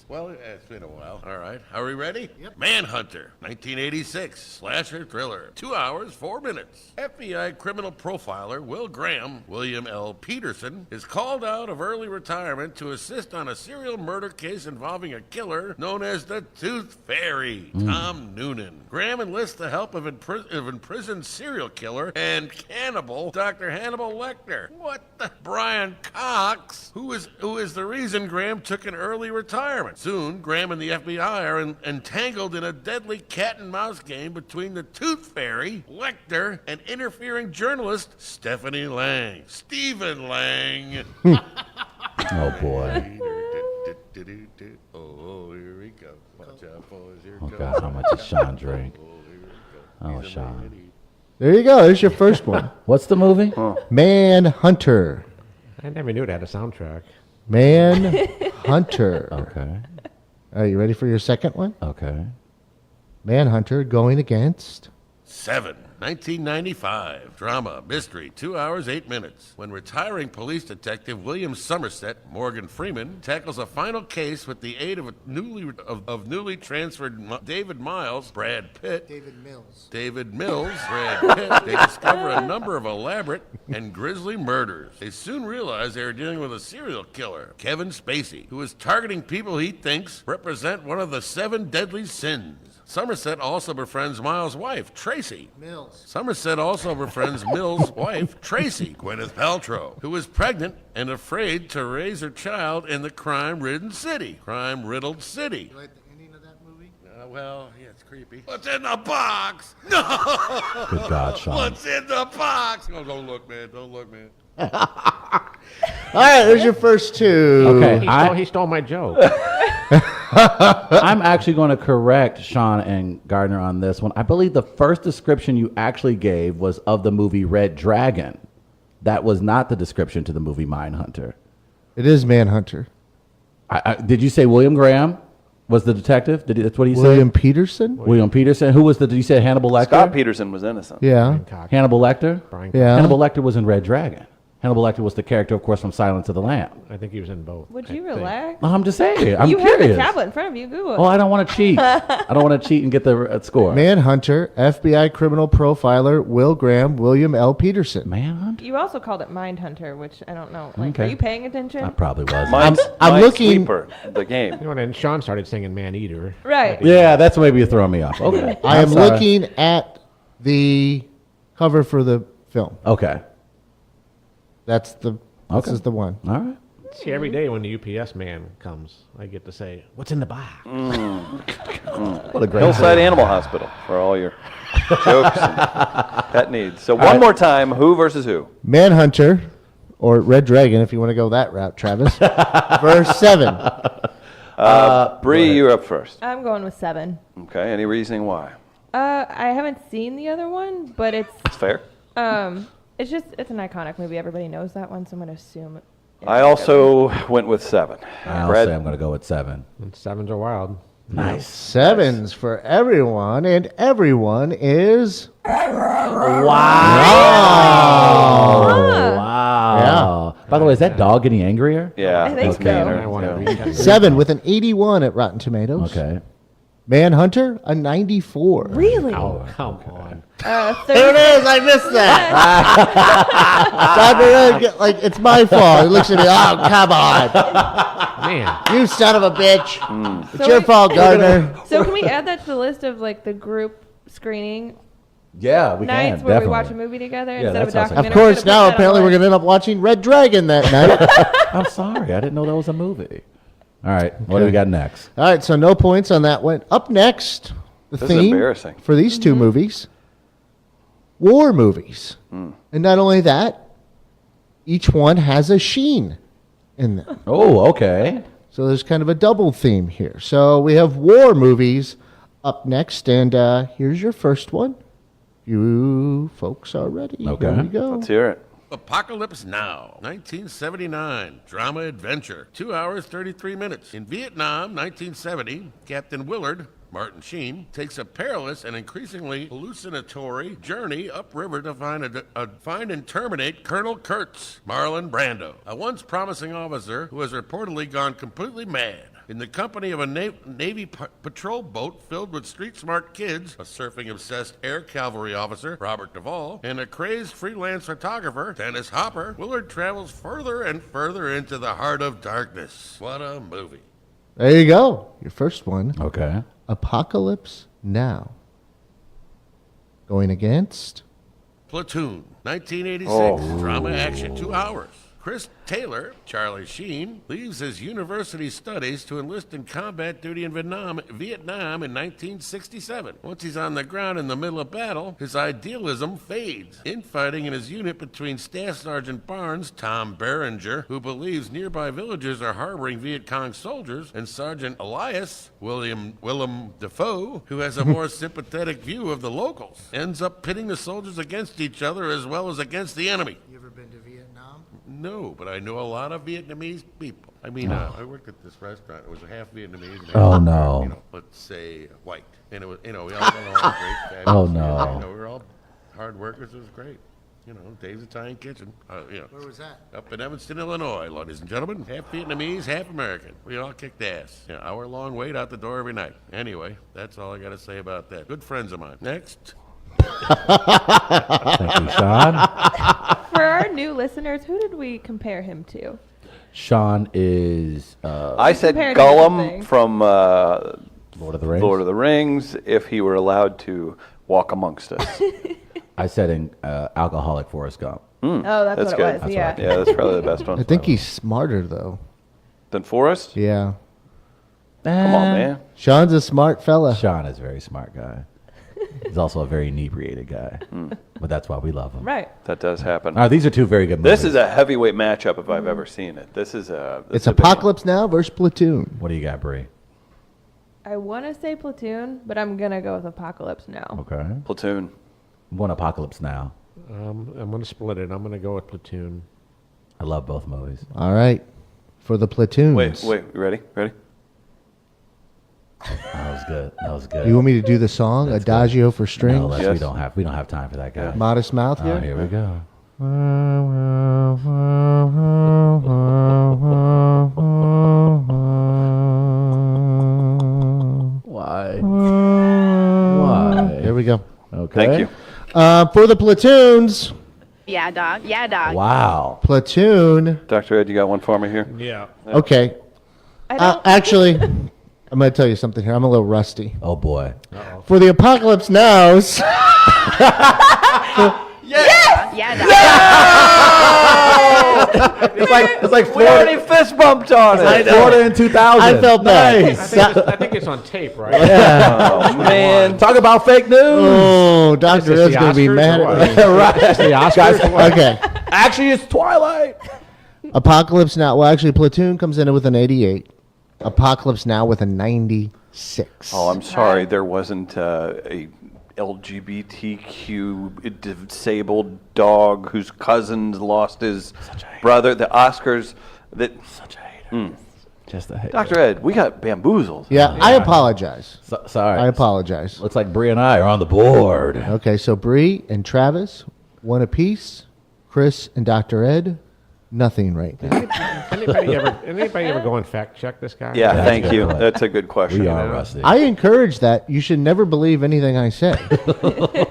Speaker 9: Well, it's been a while. All right. Are we ready?
Speaker 14: Yep.
Speaker 9: Manhunter, 1986, slasher thriller. 2 hours, 4 minutes. FBI criminal profiler Will Graham, William L. Peterson, is called out of early retirement to assist on a serial murder case involving a killer known as the Tooth Fairy, Tom Noonan. Graham enlists the help of imprisoned serial killer and cannibal Dr. Hannibal Lecter. What the? Brian Cox, who is the reason Graham took an early retirement. Soon, Graham and the FBI are entangled in a deadly cat-and-mouse game between the Tooth Fairy, Lecter, and interfering journalist Stephanie Lang. Stephen Lang.
Speaker 1: Oh, boy.
Speaker 9: Oh, here we go. Watch out, boys. Here
Speaker 1: Oh,
Speaker 9: goes.
Speaker 1: God, how much does Sean drink? Oh,
Speaker 9: He's a
Speaker 1: Sean.
Speaker 9: man.
Speaker 4: There you go. There's your first one.
Speaker 1: What's the movie?
Speaker 4: Manhunter.
Speaker 11: I never knew it had a soundtrack.
Speaker 4: Manhunter.
Speaker 1: Okay.
Speaker 4: Are you ready for your second one?
Speaker 1: Okay.
Speaker 4: Manhunter going against
Speaker 9: 7. 1995. Drama, mystery, 2 hours, 8 minutes. When retiring police detective William Somerset, Morgan Freeman, tackles a final case with the aid of newly transferred David Miles, Brad Pitt.
Speaker 14: David Mills.
Speaker 9: Brad Pitt. They discover a number of elaborate and grisly murders. They soon realize they are dealing with a serial killer, Kevin Spacey, who is targeting people he thinks represent one of the 7 deadly sins. Somerset also befriends Miles' wife, Tracy. Somerset also befriends Mills' wife, Tracy, Gwyneth Paltrow, who is pregnant and afraid to raise her child in the crime-riddled city.
Speaker 14: You like the ending of that movie?
Speaker 9: Well, yeah, it's creepy. What's in the box? No!
Speaker 1: Good God, Sean.
Speaker 9: What's in the box? Oh, don't look, man. Don't look, man.
Speaker 4: All right, there's your first two.
Speaker 1: Okay,
Speaker 11: He stole my joke.
Speaker 1: I'm actually going to correct Sean and Gardner on this one. I believe the first description you actually gave was of the movie Red Dragon. That was not the description to the movie Mindhunter.
Speaker 4: It is Manhunter.
Speaker 1: Did you say William Graham was the detective? That's what he said?
Speaker 4: William Peterson?
Speaker 1: William Peterson. Who was did you say Hannibal Lecter?
Speaker 2: Scott Peterson was innocent.
Speaker 4: Yeah.
Speaker 1: Hannibal Lecter?
Speaker 4: Yeah.
Speaker 1: Hannibal Lecter was in Red Dragon. Hannibal Lecter was the character, of course, from Silence of the Lambs.
Speaker 11: I think he was in both.
Speaker 3: Would you relax?
Speaker 1: I'm just saying. I'm
Speaker 3: you
Speaker 1: curious.
Speaker 3: have a tablet in front of you. Google it.
Speaker 1: Oh, I don't want to cheat. I don't want to cheat and get the score.
Speaker 4: Manhunter, FBI criminal profiler Will Graham, William L. Peterson.
Speaker 1: Manhunter?
Speaker 3: You also called it Mindhunter, which I don't know. Like,
Speaker 1: Okay.
Speaker 3: are you paying attention?
Speaker 1: I probably was.
Speaker 4: I'm looking.
Speaker 2: Minesweeper, the game.
Speaker 11: You know, and Sean started singing Man Eater.
Speaker 3: Right.
Speaker 1: Yeah, that's maybe you're throwing me off. Okay.
Speaker 4: I am
Speaker 1: I'm sorry.
Speaker 4: looking at the cover for the film.
Speaker 1: Okay.
Speaker 4: This is the one.
Speaker 1: All right.
Speaker 11: See, every day when the UPS man comes, I get to say, "What's in the box?"
Speaker 1: What a great
Speaker 2: Hillside Animal Hospital for all your jokes and pet needs. So one more time, who versus who?
Speaker 4: Manhunter, or Red Dragon, if you want to go that route, Travis. Verse 7.
Speaker 2: Bree, you're up first.
Speaker 3: I'm going with 7.
Speaker 2: Okay, any reasoning why?
Speaker 3: I haven't seen the other one, but it's
Speaker 2: It's fair.
Speaker 3: it's an iconic movie. Everybody knows that one, so I'm gonna assume
Speaker 2: I also went with 7.
Speaker 1: I'll
Speaker 2: Brad?
Speaker 1: say I'm going to go with 7.
Speaker 11: And 7s are wild.
Speaker 1: Nice.
Speaker 4: 7s for everyone, and everyone is
Speaker 1: Wow.
Speaker 4: Yeah.
Speaker 1: By the way, is that dog getting angrier?
Speaker 2: Yeah,
Speaker 3: I think
Speaker 2: it's
Speaker 3: so.
Speaker 2: meaner.
Speaker 11: I want to
Speaker 2: Yeah.
Speaker 11: read
Speaker 4: 7 with an 81 at Rotten Tomatoes.
Speaker 1: Okay.
Speaker 4: Manhunter, a 94.
Speaker 3: Really?
Speaker 11: Oh, come on.
Speaker 4: There it is. I missed that. Dr. Ed, like, it's my fault. He looks at me. Oh, come on.
Speaker 11: Man.
Speaker 4: You son of a bitch. It's
Speaker 3: So
Speaker 4: your
Speaker 3: wait-
Speaker 4: fault, Gardner.
Speaker 3: So can we add that to the list of like the group screening
Speaker 1: Yeah, we
Speaker 3: nights
Speaker 1: can.
Speaker 3: where
Speaker 1: definitely.
Speaker 3: we watch a movie together
Speaker 1: Yeah,
Speaker 3: instead of a
Speaker 1: that sounds like-
Speaker 4: Of
Speaker 3: documentary?
Speaker 4: course, now apparently we're going to end up watching Red Dragon that night.
Speaker 1: I'm sorry. I didn't know that was a movie. All right. What do we got next?
Speaker 4: All right, so no points on that one. Up next, the
Speaker 2: This is
Speaker 4: theme
Speaker 2: embarrassing.
Speaker 4: for these two movies, war movies. And not only that, each one has a sheen in them.
Speaker 1: Oh, okay.
Speaker 4: So there's kind of a double theme here. So we have war movies up next, and here's your first one. You folks are ready.
Speaker 1: Okay.
Speaker 4: Here we go.
Speaker 2: Let's hear it.
Speaker 9: Apocalypse Now, 1979, drama adventure, 2 hours 33 minutes. In Vietnam, 1970, Captain Willard, Martin Sheen, takes a perilous and increasingly hallucinatory journey upriver to find and terminate Colonel Kurtz, Marlon Brando, a once promising officer who has reportedly gone completely mad. In the company of a Navy patrol boat filled with street-smart kids, a surfing-obsessed air cavalry officer, Robert Duvall, and a crazed freelance photographer, Dennis Hopper, Willard travels further and further into the heart of darkness. What a movie.
Speaker 4: There you go. Your first one.
Speaker 1: Okay.
Speaker 4: Apocalypse Now. Going against?
Speaker 9: Platoon, 1986, drama action, 2 hours. Chris Taylor, Charlie Sheen, leaves his university studies to enlist in combat duty in Vietnam in 1967. Once he's on the ground in the middle of battle, his idealism fades. Infighting in his unit between Staff Sergeant Barnes, Tom Berenger, who believes nearby villages are harboring Viet Cong soldiers, and Sergeant Elias, Willem Dafoe, who has a more sympathetic view of the locals, ends up pitting the soldiers against each other as well as against the enemy.
Speaker 14: You ever been to Vietnam?
Speaker 9: No, but I know a lot of Vietnamese people. I mean, I worked at this restaurant. It was half Vietnamese. And
Speaker 1: Oh,
Speaker 9: half,
Speaker 1: no.
Speaker 9: Let's say white. And it was, we all got along great.
Speaker 1: Oh,
Speaker 9: fabulous.
Speaker 1: no.
Speaker 9: We were all hard workers. It was great. Dave's Italian Kitchen.
Speaker 14: Where was that?
Speaker 9: Up in Evanston, Illinois, ladies and gentlemen. Half Vietnamese, half American. We all kicked ass. Yeah, hour-long wait out the door every night. Anyway, that's all I got to say about that. Good friends of mine. Next.
Speaker 1: Thank you, Sean.
Speaker 3: For our new listeners, who did we compare him to?
Speaker 1: Sean is
Speaker 2: I said
Speaker 3: compared to
Speaker 2: Gollum
Speaker 3: everything.
Speaker 2: from
Speaker 1: Lord of the Rings.
Speaker 2: Lord of the Rings if he were allowed to walk amongst us.
Speaker 1: I said in alcoholic Forrest Gump.
Speaker 3: Oh, that's what
Speaker 2: That's
Speaker 3: it
Speaker 2: good.
Speaker 3: was. Yeah.
Speaker 2: Yeah, that's probably the best one.
Speaker 4: I think he's smarter, though.
Speaker 2: Then Forrest?
Speaker 4: Yeah.
Speaker 2: Come on, man.
Speaker 4: Sean's a smart fella.
Speaker 1: Sean is a very smart guy. He's also a very inebriated guy. But that's why we love him.
Speaker 3: Right.
Speaker 2: That does happen.
Speaker 1: All right, these are two very good movies.
Speaker 2: This is a heavyweight matchup if I've ever seen it. This is a.
Speaker 4: It's
Speaker 2: a big one.
Speaker 4: Apocalypse Now versus Platoon.
Speaker 1: What do you got, Bree?
Speaker 3: I want to say Platoon, but I'm going to go with Apocalypse Now.
Speaker 1: Okay.
Speaker 2: Platoon.
Speaker 1: One Apocalypse Now.
Speaker 11: I'm going to split it. I'm going to go with Platoon.
Speaker 1: I love both movies.
Speaker 4: All right. For the Platoons.
Speaker 2: Wait. You ready? Ready?
Speaker 1: That was good. That was good.
Speaker 4: You want me to do the song,
Speaker 1: That's
Speaker 4: Adagio for strings?
Speaker 1: No, let's-
Speaker 2: Yes.
Speaker 1: we don't have time for that guy.
Speaker 4: Modest Mouth
Speaker 1: Oh,
Speaker 4: here?
Speaker 1: here we go. Why? Why?
Speaker 4: Here we go.
Speaker 1: Okay.
Speaker 2: Thank you.
Speaker 4: For the Platoons,
Speaker 13: Yeah, dog. Yeah, dog.
Speaker 1: Wow.
Speaker 4: Platoon.
Speaker 2: Dr. Ed, you got one for me here?
Speaker 11: Yeah.
Speaker 4: Okay. Actually, I'm going to tell you something here. I'm a little rusty.
Speaker 1: Oh boy.
Speaker 4: For the Apocalypse Nows,
Speaker 13: Yeah, dog.
Speaker 1: It's like
Speaker 2: We
Speaker 1: Florida.
Speaker 2: already fist bumped on it.
Speaker 1: Florida in 2000.
Speaker 4: I felt bad.
Speaker 11: I think it's on tape, right?
Speaker 2: Oh, man.
Speaker 1: Talk about fake news.
Speaker 4: Oh, Dr.
Speaker 11: Is this
Speaker 4: Ed's
Speaker 11: the
Speaker 4: going to be
Speaker 11: Oscars
Speaker 4: mad
Speaker 11: or
Speaker 4: at me.
Speaker 11: what?
Speaker 1: Right.
Speaker 11: Is this the Oscars or what?
Speaker 4: Okay.
Speaker 1: Actually, it's Twilight.
Speaker 4: Apocalypse Now. Well, actually, Platoon comes in with an 88. Apocalypse Now with a 96.
Speaker 2: Oh, I'm sorry. There wasn't a LGBTQ disabled dog whose cousin lost his brother. The Oscars. Such a hater.
Speaker 1: Just a hater.
Speaker 2: Dr. Ed, we got bamboozled.
Speaker 4: Yeah, I apologize.
Speaker 1: Sorry.
Speaker 4: I apologize.
Speaker 1: Looks like Bree and I are on the board.
Speaker 4: Okay, so Bree and Travis, one apiece. Chris and Dr. Ed, nothing right now.
Speaker 11: Anybody ever go and fact check this guy?
Speaker 2: Yeah, thank you. That's a good question.
Speaker 1: We are rusty.
Speaker 4: I encourage that. You should never believe anything I say.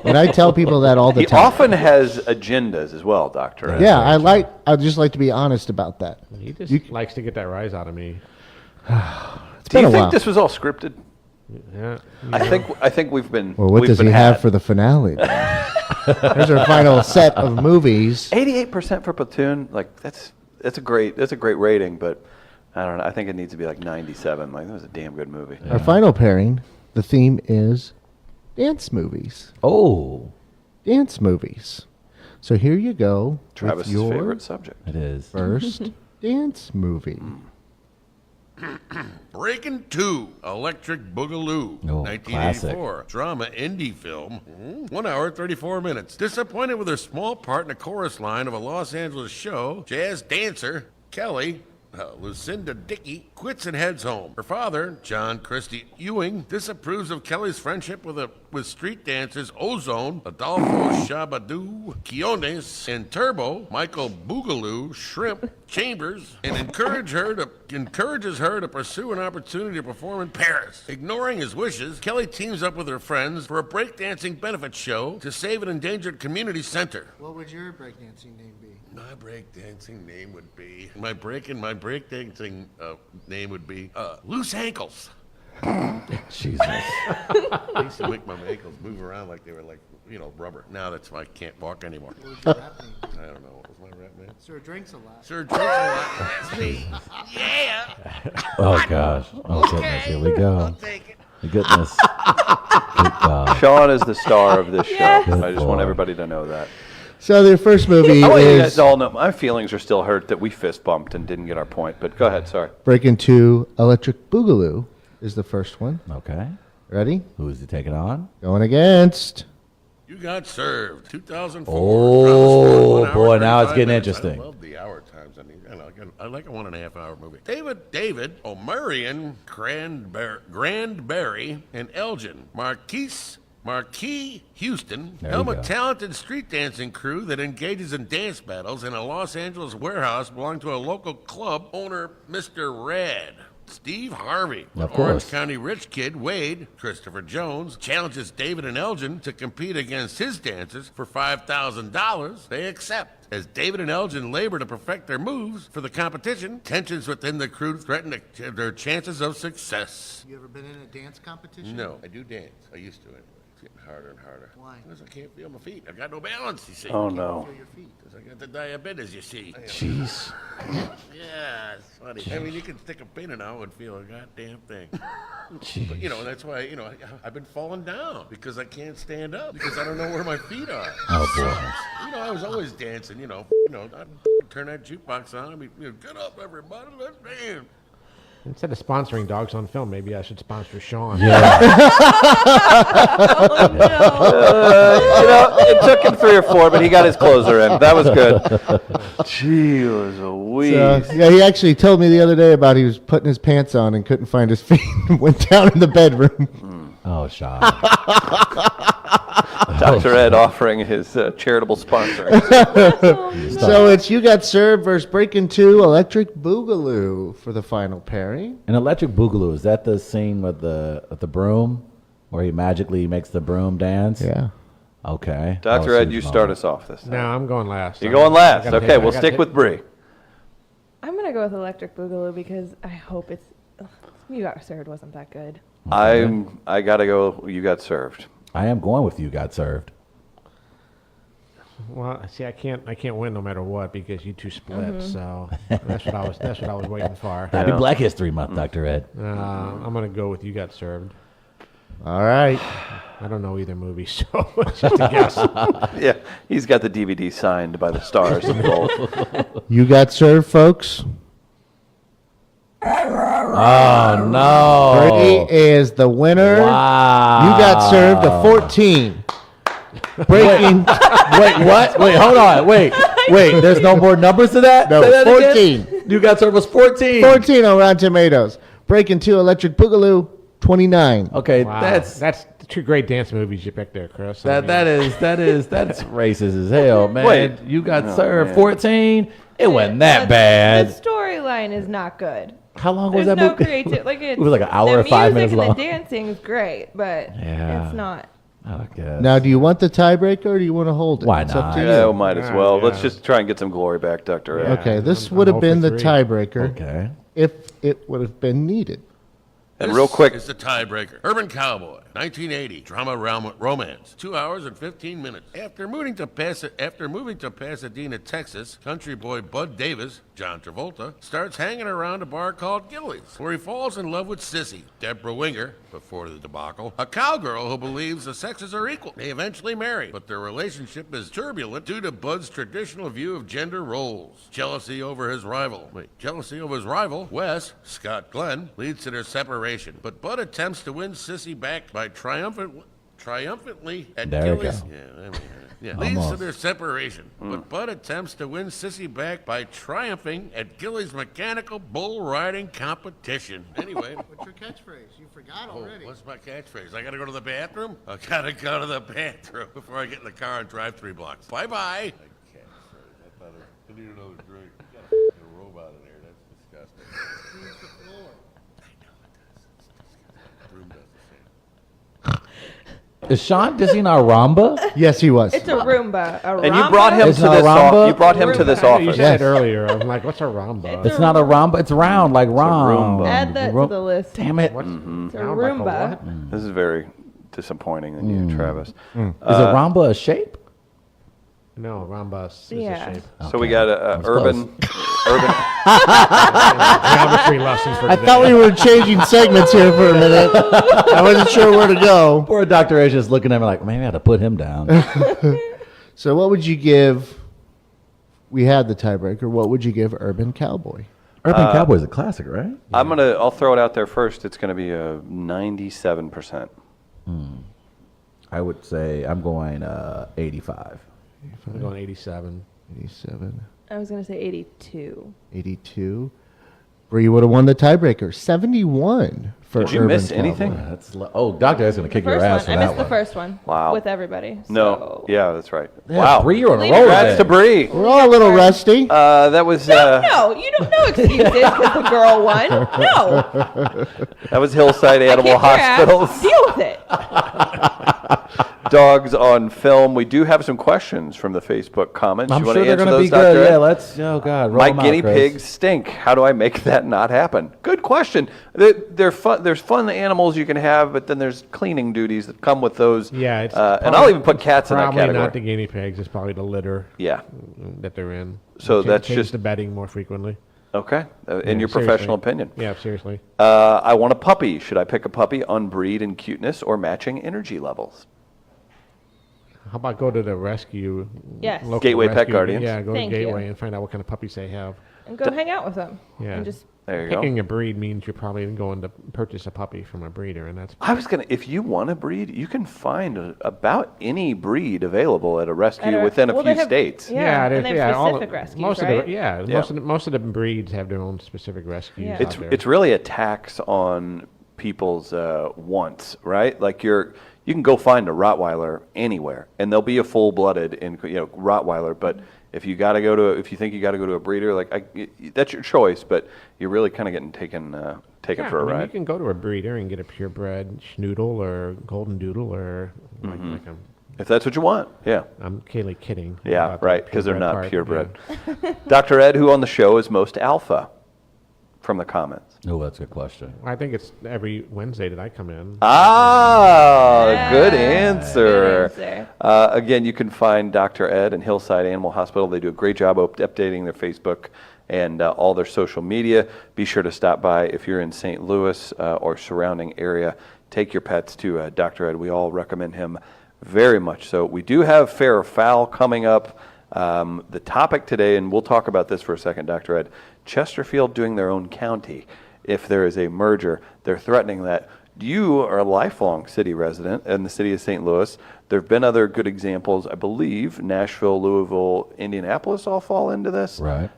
Speaker 4: And I tell people that all the
Speaker 2: He
Speaker 4: time.
Speaker 2: often has agendas as well, Dr. Ed.
Speaker 4: Yeah, I'd just like to be honest about that.
Speaker 11: He just likes to get that rise out of me.
Speaker 2: Do you
Speaker 4: a
Speaker 2: think
Speaker 4: while.
Speaker 2: this was all scripted?
Speaker 11: Yeah.
Speaker 2: I think we've been.
Speaker 4: Well, what
Speaker 2: we've
Speaker 4: does
Speaker 2: been
Speaker 4: he
Speaker 2: had.
Speaker 4: have for the finale? There's our final set of movies.
Speaker 2: 88% for Platoon. Like that's a great rating, but I don't know. I think it needs to be like 97. Like that was a damn good movie.
Speaker 4: Our final pairing, the theme is dance movies.
Speaker 1: Oh.
Speaker 4: Dance movies. So here you go.
Speaker 2: Travis's
Speaker 4: with your
Speaker 2: favorite subject.
Speaker 1: It is.
Speaker 4: First dance movie.
Speaker 9: Breaking 2, Electric Boogaloo,
Speaker 1: Oh,
Speaker 9: 1984. Drama indie film. 1 hour, 34 minutes. Disappointed with her small part in the chorus line of a Los Angeles show, jazz dancer Kelly, Lucinda Dickey, quits and heads home. Her father, John Christie Ewing, disapproves of Kelly's friendship with street dancers Ozone, Adolfo Shabadoo, Quiones, and Turbo, Michael Boogaloo, Shrimp, Chambers, and encourages her to pursue an opportunity to perform in Paris. Ignoring his wishes, Kelly teams up with her friends for a breakdancing benefit show to save an endangered community center.
Speaker 14: What would your breakdancing name be?
Speaker 9: My breakdancing name would be my breakdancing name would be Loose Ankles.
Speaker 1: Jesus.
Speaker 9: I used to make my ankles move around like they were like rubber. Now that's why I can't walk anymore.
Speaker 14: What was your rap name?
Speaker 9: I don't know. What was my rap name?
Speaker 14: Sir Drinks a Lot.
Speaker 9: Sir Drinks a Lot. That's me. Yeah.
Speaker 1: Oh, gosh. Oh, goodness. Here we go.
Speaker 9: I'll take it.
Speaker 1: Goodness. Good God.
Speaker 2: Sean is the star of this show.
Speaker 1: Good
Speaker 2: I just want
Speaker 1: boy.
Speaker 2: everybody to know that.
Speaker 4: So their first movie
Speaker 2: I want you guys
Speaker 4: is
Speaker 2: to all know my feelings are still hurt that we fist bumped and didn't get our point. But go ahead. Sorry.
Speaker 4: Breaking 2, Electric Boogaloo is the first one.
Speaker 1: Okay.
Speaker 4: Ready?
Speaker 1: Who is he taking on?
Speaker 4: Going against.
Speaker 9: You Got Served, 2004.
Speaker 1: Oh,
Speaker 9: Drama sport, 1 hour,
Speaker 1: boy, now it's
Speaker 9: 35
Speaker 1: getting
Speaker 9: minutes.
Speaker 1: interesting.
Speaker 9: I love the hour times. I like a 1.5 hour movie. David O'Marion, Grandberry, and Elgin. Marquis Houston
Speaker 1: There
Speaker 9: helm
Speaker 1: you
Speaker 9: a
Speaker 1: go.
Speaker 9: talented street dancing crew that engages in dance battles in a Los Angeles warehouse belonging to a local club owner, Mr. Red. Steve Harvey,
Speaker 1: Of
Speaker 9: Orange
Speaker 1: course.
Speaker 9: County rich kid Wade, Christopher Jones, challenges David and Elgin to compete against his dancers for $5,000. They accept. As David and Elgin labor to perfect their moves for the competition, tensions within the crew threaten their chances of success.
Speaker 14: You ever been in a dance competition?
Speaker 9: No, I do dance. I used to anyway. It's getting harder and harder.
Speaker 14: Why?
Speaker 9: Because I can't feel my feet. I've got no balance, you see.
Speaker 2: Oh no.
Speaker 14: Feel your feet.
Speaker 9: Because I got the diabetes, you see.
Speaker 1: Jeez.
Speaker 9: Yeah, it's funny. I mean, you can stick a pin in it and feel a goddamn thing. But, that's why, I've been falling down because I can't stand up because I don't know where my feet are.
Speaker 1: Oh, boy.
Speaker 9: I was always dancing, I'd turn that jukebox on and be, get up, everybody, let's dance.
Speaker 11: Instead of sponsoring Dogs on Film, maybe I should sponsor Sean.
Speaker 2: It took him 3 or 4, but he got his closer in. That was good. Jeez Louise.
Speaker 4: Yeah, he actually told me the other day about he was putting his pants on and couldn't find his feet and went down in the bedroom.
Speaker 1: Oh, Sean.
Speaker 2: Dr. Ed offering his charitable sponsoring.
Speaker 4: So it's You Got Served versus Breaking 2, Electric Boogaloo for the final pairing.
Speaker 1: An Electric Boogaloo, is that the scene with the broom where he magically makes the broom dance?
Speaker 4: Yeah.
Speaker 1: Okay.
Speaker 2: Dr. Ed, you start us off this time.
Speaker 11: No, I'm going last.
Speaker 2: You're going last. Okay, we'll stick with Bree.
Speaker 3: I'm going to go with Electric Boogaloo because I hope it's... You Got Served wasn't that good.
Speaker 2: I got to go You Got Served.
Speaker 1: I am going with You Got Served.
Speaker 11: Well, see, I can't win no matter what because you two split. So that's what I was waiting for.
Speaker 1: Happy Black History Month, Dr. Ed.
Speaker 11: I'm gonna go with You Got Served.
Speaker 4: All right.
Speaker 11: I don't know either movie, so it's just a guess.
Speaker 2: Yeah, he's got the DVD signed by the stars in gold.
Speaker 4: You Got Served, folks.
Speaker 1: Oh, no.
Speaker 4: Bree is the winner.
Speaker 1: Wow.
Speaker 4: You Got Served a 14. Breaking.
Speaker 1: Wait, what? Wait, hold on. Wait. There's no more numbers to that?
Speaker 4: No,
Speaker 1: Say that
Speaker 4: 14.
Speaker 1: again? You got served was 14.
Speaker 4: 14 on Rotten Tomatoes. Breaking 2, Electric Boogaloo, 29.
Speaker 1: Okay,
Speaker 11: Wow.
Speaker 1: that's
Speaker 11: two great dance movies you picked there, Chris. I mean,
Speaker 1: that's racist as hell, man.
Speaker 2: Wait.
Speaker 1: You got
Speaker 2: Oh,
Speaker 1: served
Speaker 2: man.
Speaker 1: 14. It wasn't that
Speaker 3: The
Speaker 1: bad.
Speaker 3: storyline is not good.
Speaker 1: How long was
Speaker 3: There's
Speaker 1: that
Speaker 3: no
Speaker 1: movie?
Speaker 3: creativity. Like
Speaker 1: It was like an hour
Speaker 3: the
Speaker 1: and 5
Speaker 3: music
Speaker 1: minutes long.
Speaker 3: and the dancing is great, but
Speaker 1: Yeah.
Speaker 3: it's not.
Speaker 1: I guess.
Speaker 4: Now, do you want the tiebreaker or do you want to hold it?
Speaker 1: Why
Speaker 4: It's up to
Speaker 1: not?
Speaker 4: you.
Speaker 2: Yeah, might as well.
Speaker 11: Yeah.
Speaker 2: Let's just try and get some glory back, Dr. Ed.
Speaker 4: Okay, this
Speaker 11: I'm
Speaker 4: would have been the
Speaker 11: 0 for 3.
Speaker 4: tiebreaker
Speaker 1: Okay.
Speaker 4: if it would have been needed.
Speaker 2: And real quick,
Speaker 9: It's the tiebreaker. Urban Cowboy, 1980, drama romance, 2 hours and 15 minutes. After moving to Pasadena, Texas, country boy Bud Davis, John Travolta, starts hanging around a bar called Gillies, where he falls in love with Sissy, Deborah Winger, before the debacle, a cowgirl who believes the sexes are equal. They eventually marry, but their relationship is turbulent due to Bud's traditional view of gender roles. Jealousy over his rival, Wes, Scott Glenn, leads to their separation. But Bud attempts to win Sissy back by triumphantly at
Speaker 1: There we
Speaker 9: Gillies.
Speaker 1: go.
Speaker 9: Leads to
Speaker 1: Almost.
Speaker 9: their separation. But Bud attempts to win Sissy back by triumphing at Gillies' mechanical bull riding competition. Anyway.
Speaker 14: What's your catchphrase? You forgot already.
Speaker 9: What's my catchphrase? I gotta go to the bathroom? I gotta go to the bathroom before I get in the car and drive 3 blocks. Bye bye. I need another drink. You got a robot in here. That's disgusting.
Speaker 14: Use the floor.
Speaker 9: Broom does the same.
Speaker 1: Is Sean dissing our Ramba?
Speaker 4: Yes, he was.
Speaker 3: It's a Roomba. A
Speaker 2: and you
Speaker 3: Roomba?
Speaker 2: brought him
Speaker 1: It's
Speaker 2: to
Speaker 1: not
Speaker 2: this.
Speaker 1: Ramba?
Speaker 2: You brought him to this
Speaker 11: You
Speaker 2: office.
Speaker 11: said earlier. I'm like, what's a rhomba?
Speaker 1: It's not a Ramba. It's round like Rom.
Speaker 2: Roomba.
Speaker 3: Add that to the list.
Speaker 1: Damn it.
Speaker 3: It's a
Speaker 11: Sounds like a
Speaker 3: Roomba.
Speaker 11: what?
Speaker 2: This is very disappointing in you, Travis.
Speaker 1: Is a Ramba a shape?
Speaker 11: No, rhombus is
Speaker 3: Yeah.
Speaker 11: a shape.
Speaker 2: So we got urban.
Speaker 11: Geometry lessons for
Speaker 4: I
Speaker 11: today.
Speaker 4: thought we were changing segments here for a minute. I wasn't sure where to go.
Speaker 1: Poor Dr. A's just looking at me like, maybe I had to put him down.
Speaker 4: So what would you give? We had the tiebreaker. What would you give Urban Cowboy?
Speaker 1: Urban Cowboy is a classic, right?
Speaker 2: I'll throw it out there first. It's gonna be a 97%.
Speaker 1: I would say I'm going 85.
Speaker 11: I'm going 87.
Speaker 4: 87.
Speaker 3: I was going to say 82.
Speaker 4: 82. Bree would have won the tiebreaker. 71 for
Speaker 2: Did you
Speaker 4: Urban
Speaker 2: miss
Speaker 4: Cowboy.
Speaker 2: anything?
Speaker 1: Dr. A's going to kick your
Speaker 3: First
Speaker 1: ass
Speaker 3: one.
Speaker 1: for
Speaker 3: I
Speaker 1: that
Speaker 3: missed the
Speaker 1: one.
Speaker 3: first one.
Speaker 2: Wow.
Speaker 3: With everybody.
Speaker 2: No.
Speaker 3: So.
Speaker 2: Yeah, that's right.
Speaker 1: Yeah,
Speaker 2: Wow.
Speaker 1: Bree, you're on a
Speaker 3: Leave
Speaker 1: roll
Speaker 3: it
Speaker 2: Congrats
Speaker 1: today.
Speaker 2: to Bree.
Speaker 4: We're all a little rusty.
Speaker 2: That was
Speaker 3: No, you don't know excuses because the girl won. No.
Speaker 2: that was Hillside Animal
Speaker 3: Kick your ass.
Speaker 2: Hospitals.
Speaker 3: Deal with it.
Speaker 2: Dogs on Film. We do have some questions from the Facebook comments.
Speaker 1: I'm
Speaker 2: you want
Speaker 1: sure
Speaker 2: to
Speaker 1: they're
Speaker 2: answer
Speaker 1: going to
Speaker 2: those,
Speaker 1: be
Speaker 2: Dr.
Speaker 1: good.
Speaker 2: Ed?
Speaker 1: Yeah, let's. Oh God, roll
Speaker 2: My
Speaker 1: them out,
Speaker 2: guinea
Speaker 1: Chris.
Speaker 2: pigs stink. How do I make that not happen? Good question. They're fun. There's fun animals you can have, but then there's cleaning duties that come with those.
Speaker 11: Yeah, it's
Speaker 2: and I'll even put cats in that
Speaker 11: probably
Speaker 2: category.
Speaker 11: not the guinea pigs. It's probably the litter.
Speaker 2: Yeah.
Speaker 11: That they're in.
Speaker 2: So that's
Speaker 11: change
Speaker 2: just
Speaker 11: the bedding more frequently.
Speaker 2: Okay. In
Speaker 11: Yeah,
Speaker 2: your
Speaker 11: seriously.
Speaker 2: professional opinion.
Speaker 11: Yeah, seriously.
Speaker 2: I want a puppy. Should I pick a puppy on breed and cuteness or matching energy levels?
Speaker 11: How about go to the rescue?
Speaker 3: Yes.
Speaker 11: local
Speaker 2: Gateway Pet
Speaker 11: rescue-
Speaker 2: Guardians.
Speaker 11: Yeah, go
Speaker 3: Thank
Speaker 11: to
Speaker 3: you.
Speaker 11: Gateway and find out what kind of puppies they have.
Speaker 3: And go hang out with them.
Speaker 11: Yeah.
Speaker 3: And just
Speaker 2: There you go.
Speaker 11: Picking a breed means you're probably going to purchase a puppy from a breeder, and that's
Speaker 2: I was gonna. If you want a breed, you can find about any breed available at a rescue within a few states.
Speaker 3: Yeah,
Speaker 11: there's-
Speaker 3: and they have
Speaker 11: all
Speaker 3: specific rescues,
Speaker 11: most
Speaker 3: right?
Speaker 11: of the, most of the breeds have their own specific rescues.
Speaker 3: Yeah.
Speaker 11: out there.
Speaker 2: It's really a tax on people's wants, right? Like you can go find a Rottweiler anywhere, and they'll be a full-blooded Rottweiler. But if you think you got to go to a breeder, that's your choice. But you're really kind of getting taken for a
Speaker 11: You
Speaker 2: ride.
Speaker 11: can go to a breeder and get a purebred schnoodle or golden doodle or like a.
Speaker 2: If that's what you want, yeah.
Speaker 11: I'm clearly kidding.
Speaker 2: Yeah,
Speaker 11: about the
Speaker 2: right, because they're
Speaker 11: purebred
Speaker 2: not
Speaker 11: part,
Speaker 2: purebred.
Speaker 11: yeah.
Speaker 2: Dr. Ed, who on the show is most alpha? From the comments.
Speaker 1: Oh, that's a good question.
Speaker 11: I think it's every Wednesday that I come in.
Speaker 2: Good answer.
Speaker 3: Good answer.
Speaker 2: Again, you can find Dr. Ed and Hillside Animal Hospital. They do a great job updating their Facebook and all their social media. Be sure to stop by if you're in St. Louis or surrounding area. Take your pets to Dr. Ed. We all recommend him very much so. We do have Fair or Foul coming up. The topic today, and we'll talk about this for a second, Dr. Ed, Chesterfield doing their own county. If there is a merger, they're threatening that You are a lifelong city resident in the city of St. Louis. There have been other good examples. I believe Nashville, Louisville, Indianapolis all fall into this.
Speaker 1: Right.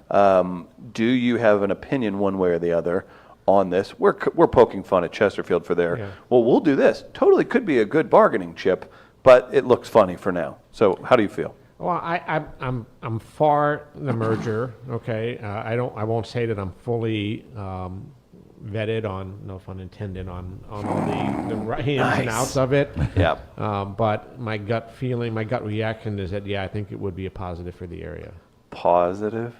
Speaker 2: Do you have an opinion one way or the other on this? We're poking fun at Chesterfield for their, well, we'll do this. Totally could be a good bargaining chip, but it looks funny for now. So how do you feel?
Speaker 11: Well, I'm for the merger. Okay, I won't say that I'm fully vetted on, no pun intended, on all the ins and outs of it.
Speaker 2: Yeah.
Speaker 11: But my gut reaction is that I think it would be a positive for the area.
Speaker 2: Positive?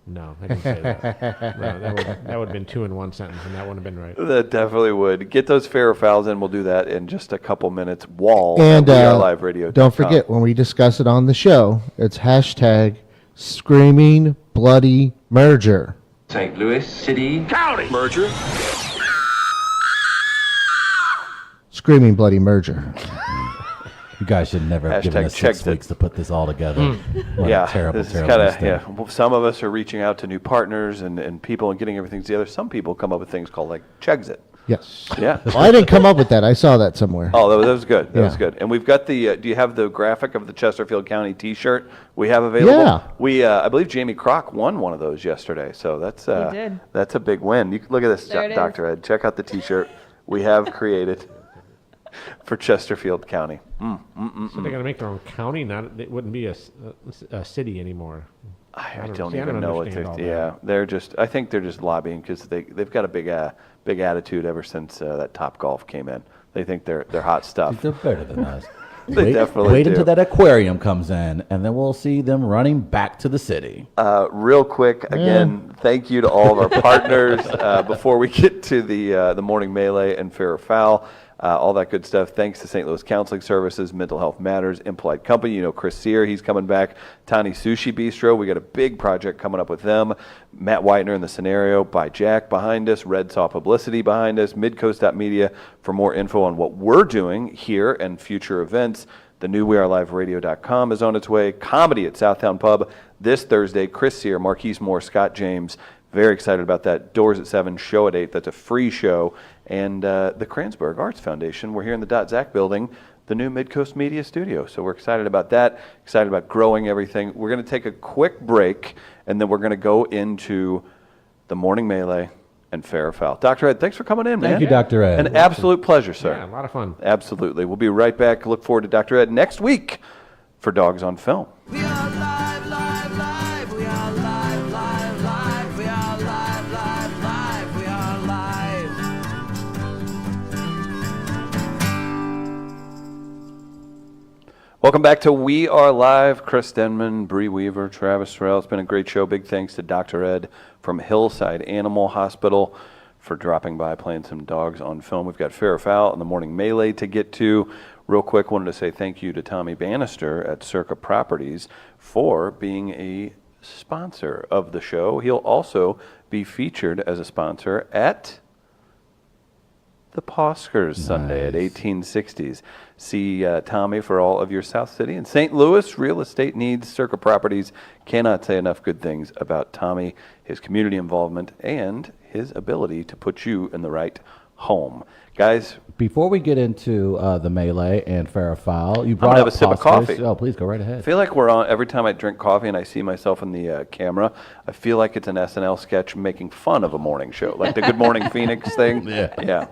Speaker 11: No, I didn't say that. No, that would have been two in one sentence, and that wouldn't have been right.
Speaker 2: That definitely would. Get those fair or fouls in. We'll do that in just a couple minutes. WAL
Speaker 4: And
Speaker 2: at WeAreLiveRadio.com.
Speaker 4: don't forget, when we discuss it on the show, it's hashtag screaming bloody merger.
Speaker 15: St. Louis City
Speaker 6: County merger.
Speaker 4: Screaming bloody merger.
Speaker 1: You guys should never have given
Speaker 2: Hashtag
Speaker 1: us 6
Speaker 2: checked it.
Speaker 1: weeks to put this all together. What
Speaker 2: Yeah,
Speaker 1: a terrible,
Speaker 2: this is
Speaker 1: terrible
Speaker 2: kinda,
Speaker 1: mistake.
Speaker 2: yeah. Well, some of us are reaching out to new partners and people and getting everything together. Some people come up with things called like Chegsit.
Speaker 4: Yes.
Speaker 2: Yeah.
Speaker 4: Well, I didn't come up with that. I saw that somewhere.
Speaker 2: Oh, that was good. That was
Speaker 4: Yeah.
Speaker 2: good. And we've got the. Do you have the graphic of the Chesterfield County T-shirt we have available?
Speaker 4: Yeah.
Speaker 2: We, I believe Jamie Kroc won one of those yesterday. So that's
Speaker 3: did.
Speaker 2: that's a big win. You can look at this,
Speaker 3: There it is.
Speaker 2: Dr. Ed. Check out the T-shirt we have created for Chesterfield County.
Speaker 11: So they're going to make their own county. It wouldn't be a city anymore.
Speaker 2: I don't even know what
Speaker 11: understand all
Speaker 2: they're. Yeah, they're just. I think they're just lobbying because they've got a big attitude ever since that Top Golf came in. They think they're hot stuff.
Speaker 1: They're better than us.
Speaker 2: They definitely
Speaker 1: wait
Speaker 2: do.
Speaker 1: until that aquarium comes in, and then we'll see them running back to the city.
Speaker 2: Real quick, again, thank you to all of our partners. Before we get to the morning melee and fair or foul, all that good stuff. Thanks to St. Louis Counseling Services, Mental Health Matters, Impolite Company. You know Chris Sear, he's coming back. Tani Sushi Bistro, we got a big project coming up with them. Matt Whitener in the Scenario by Jack behind us. Red Saw Publicity behind us. Midcoast.media for more info on what we're doing here and future events. The new WeAreLiveRadio.com is on its way. Comedy at Southtown Pub this Thursday. Chris Sear, Marquise Moore, Scott James. Very excited about that. Doors at 7, show at 8. That's a free show. And the Kranzberg Arts Foundation. We're here in the .Zac building, the new Midcoast Media Studio. So we're excited about that, excited about growing everything. We're going to take a quick break, and then we're going to go into the morning melee and fair or foul. Dr. Ed, thanks for coming in, man.
Speaker 1: Thank you, Dr. Ed.
Speaker 2: An absolute pleasure, sir.
Speaker 11: Yeah, a lot of fun.
Speaker 2: Absolutely. We'll be right back. Look forward to Dr. Ed next week for Dogs on Film.
Speaker 10: We are live, live, live. We are live, live, live. We are live, live, live. We are live.
Speaker 2: Welcome back to We Are Live. Chris Denman, Bree Weaver, Travis Terrell. It's been a great show. Big thanks to Dr. Ed from Hillside Animal Hospital for dropping by, playing some Dogs on Film. We've got Fair or Foul and the morning melee to get to. Real quick, wanted to say thank you to Tommy Bannister at Circa Properties for being a sponsor of the show. He'll also be featured as a sponsor at the Poskers Sunday at 1860s. See Tommy for all of your South City and St. Louis real estate needs. Circa Properties cannot say enough good things about Tommy, his community involvement, and his ability to put you in the right home. Guys,
Speaker 1: before we get into the melee and fair or foul, you
Speaker 2: I'm
Speaker 1: brought
Speaker 2: gonna have
Speaker 1: up
Speaker 2: a sip of
Speaker 1: Poskers.
Speaker 2: coffee.
Speaker 1: Oh, please go right ahead.
Speaker 2: I feel like we're on, every time I drink coffee and I see myself in the camera, I feel like it's an SNL sketch making fun of a morning show, like the Good Morning Phoenix thing. Yeah.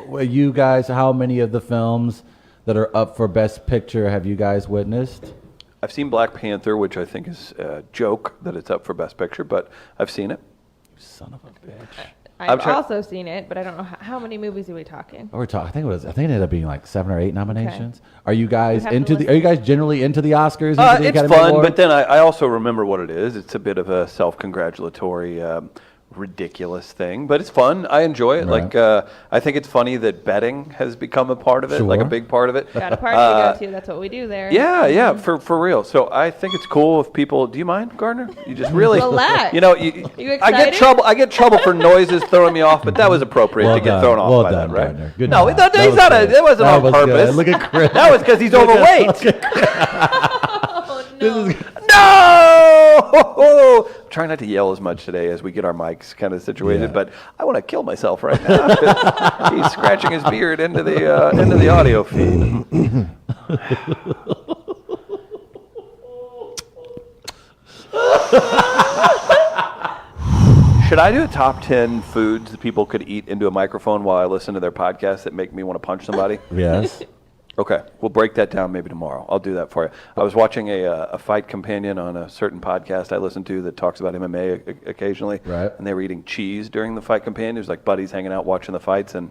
Speaker 1: Well, you guys, how many of the films that are up for Best Picture have you guys witnessed?
Speaker 2: I've seen Black Panther, which I think is a joke that it's up for Best Picture, but I've seen it.
Speaker 1: Son of a bitch.
Speaker 3: I've also seen it, but I don't know how many movies are we talking.
Speaker 1: We're talking. I think it ended up being like 7 or 8 nominations.
Speaker 3: Okay.
Speaker 1: Are you guys
Speaker 3: have to
Speaker 1: into the?
Speaker 3: listen.
Speaker 1: Are you guys generally into the Oscars? Into the
Speaker 2: It's
Speaker 1: Academy
Speaker 2: fun,
Speaker 1: Award?
Speaker 2: but then I also remember what it is. It's a bit of a self-congratulatory, ridiculous thing, but it's fun. I enjoy it.
Speaker 1: Right.
Speaker 2: Like, I think it's funny that betting has become a part of it, like a
Speaker 1: Sure.
Speaker 2: big part of it.
Speaker 3: Got a party to go to. That's what we do there.
Speaker 2: Yeah, for real. So I think it's cool if people. Do you mind, Gardner? You just really
Speaker 3: Relax.
Speaker 2: You know,
Speaker 3: You
Speaker 2: I get
Speaker 3: excited?
Speaker 2: I get trouble for noises throwing me off, but that was appropriate
Speaker 1: Well
Speaker 2: to get
Speaker 1: done.
Speaker 2: thrown off
Speaker 1: Well
Speaker 2: by
Speaker 1: done,
Speaker 2: that, right?
Speaker 1: Gardner. Good
Speaker 2: No,
Speaker 1: job.
Speaker 2: that
Speaker 1: That
Speaker 2: he's
Speaker 1: was
Speaker 2: not
Speaker 1: good.
Speaker 2: it wasn't
Speaker 1: That
Speaker 2: on
Speaker 1: was
Speaker 2: purpose.
Speaker 1: good. Look at Chris.
Speaker 2: That was because he's overweight.
Speaker 3: Oh, no.
Speaker 2: No! trying not to yell as much today as we get our mics kind of situated, but I want to kill myself right now. 'Cause he's scratching his beard into the audio feed. Should I do a top 10 foods that people could eat into a microphone while I listen to their podcast that make me want to punch somebody?
Speaker 1: Yes.
Speaker 2: Okay, we'll break that down maybe tomorrow. I'll do that for you. I was watching a fight companion on a certain podcast I listen to that talks about MMA occasionally.
Speaker 1: Right.
Speaker 2: And they were eating cheese during the fight companion. It was like buddies hanging out watching the fights, and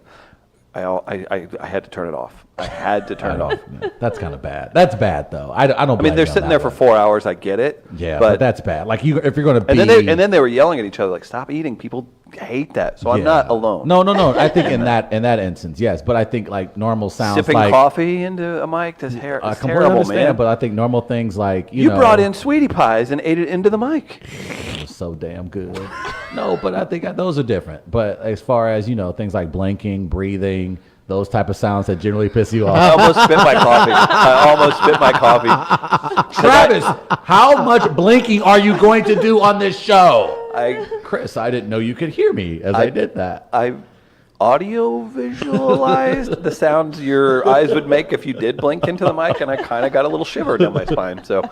Speaker 2: I had to turn it off. I had to turn it off.
Speaker 1: That's kind of bad. That's bad, though. I don't.
Speaker 2: I mean, they're sitting there for 4 hours. I get it.
Speaker 1: Yeah, but that's bad. Like if you're going to be,
Speaker 2: and then they were yelling at each other like, "Stop eating!" People hate that. So I'm not alone.
Speaker 1: No. I think in that instance, yes. But I think like normal sounds
Speaker 2: sipping
Speaker 1: like
Speaker 2: coffee into a mic. That's
Speaker 1: I completely
Speaker 2: terrible,
Speaker 1: understand.
Speaker 2: man.
Speaker 1: But I think normal things like
Speaker 2: you brought in sweetie pies and ate it into the mic.
Speaker 1: It was so damn good. No, but I think those are different. But as far as things like blinking, breathing. Those type of sounds that generally piss you off.
Speaker 2: I almost spit my coffee.
Speaker 1: Travis, how much blinking are you going to do on this show? Chris, I didn't know you could hear me as I did that.
Speaker 2: I audio visualized the sounds your eyes would make if you did blink into the mic, and I kind of got a little shiver down my spine. So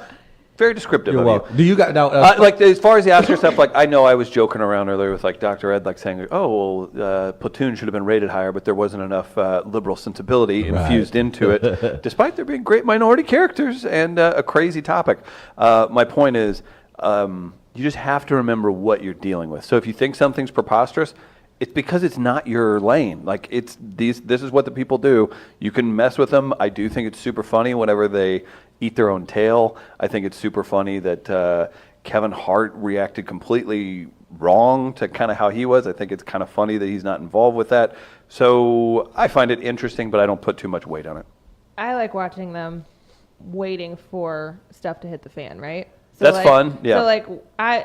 Speaker 2: very descriptive.
Speaker 1: You're
Speaker 2: of
Speaker 1: welcome.
Speaker 2: you.
Speaker 1: Do you got now?
Speaker 2: Like as far as the Oscar stuff, like I know I was joking around earlier with like Dr. Ed, like saying, "Oh, well, Platoon should have been rated higher, but there wasn't enough liberal sensibility infused into it, despite there being great minority characters and a crazy topic." My point is, you just have to remember what you're dealing with. So if you think something's preposterous, it's because it's not your lane. Like this is what the people do. You can mess with them. I do think it's super funny whenever they eat their own tail. I think it's super funny that Kevin Hart reacted completely wrong to kind of how he was. I think it's kind of funny that he's not involved with that. So I find it interesting, but I don't put too much weight on it.
Speaker 3: I like watching them waiting for stuff to hit the fan, right? So
Speaker 2: That's fun, yeah.
Speaker 3: So like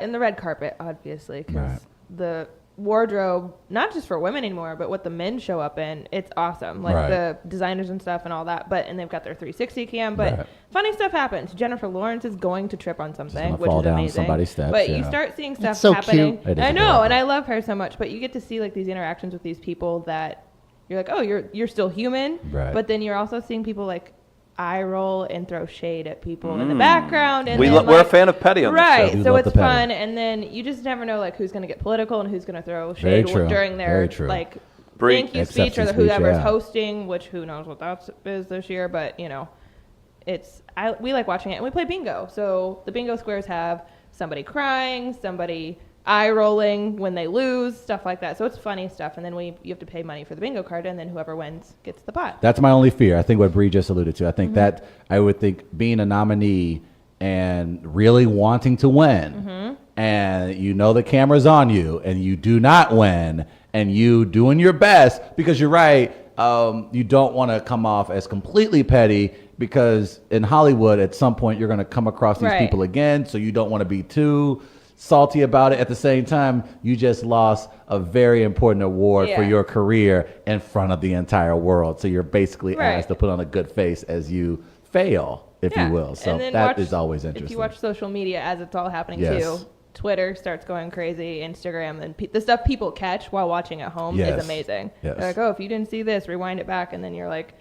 Speaker 3: in the red carpet, obviously, because the wardrobe, not just for women anymore, but what the men show up in, it's awesome. Like the designers and stuff and all that. And they've got their 360 cam. But funny stuff happens. Jennifer Lawrence is going to trip on something, which is amazing.
Speaker 1: Somebody's steps,
Speaker 3: but you start seeing stuff
Speaker 4: so
Speaker 3: happening.
Speaker 4: cute.
Speaker 3: I know, and I love her so much. But you get to see like these interactions with these people that you're like, oh, you're still human.
Speaker 1: Right.
Speaker 3: But then you're also seeing people like eye roll and throw shade at people in the background. And
Speaker 2: we're a fan of petty on this show.
Speaker 3: Right, so it's fun, and then you just never know like who's going to get political and who's going to throw shade during their like thank you speech or whoever's hosting, which who knows what that is this year, but we like watching it, and we play bingo. So the bingo squares have somebody crying, somebody eye rolling when they lose, stuff like that. So it's funny stuff, and then you have to pay money for the bingo card, and then whoever wins gets the pot.
Speaker 1: That's my only fear. I think what Bree just alluded to. I think that I would think being a nominee and really wanting to win, and the camera's on you, and you do not win, and you doing your best because you're right. You don't want to come off as completely petty because in Hollywood, at some point, you're going to come across these people again, so you don't want to be too salty about it. At the same time, you just lost a very important award for your career in front of the entire world. So you're basically asked to put on a good face as you fail, if you will. So that is always interesting.
Speaker 3: If you watch social media as it's all happening too, Twitter starts going crazy, Instagram, and the stuff people catch while watching at home is amazing. They're like, oh, if you didn't see this, rewind it back, and then you're like,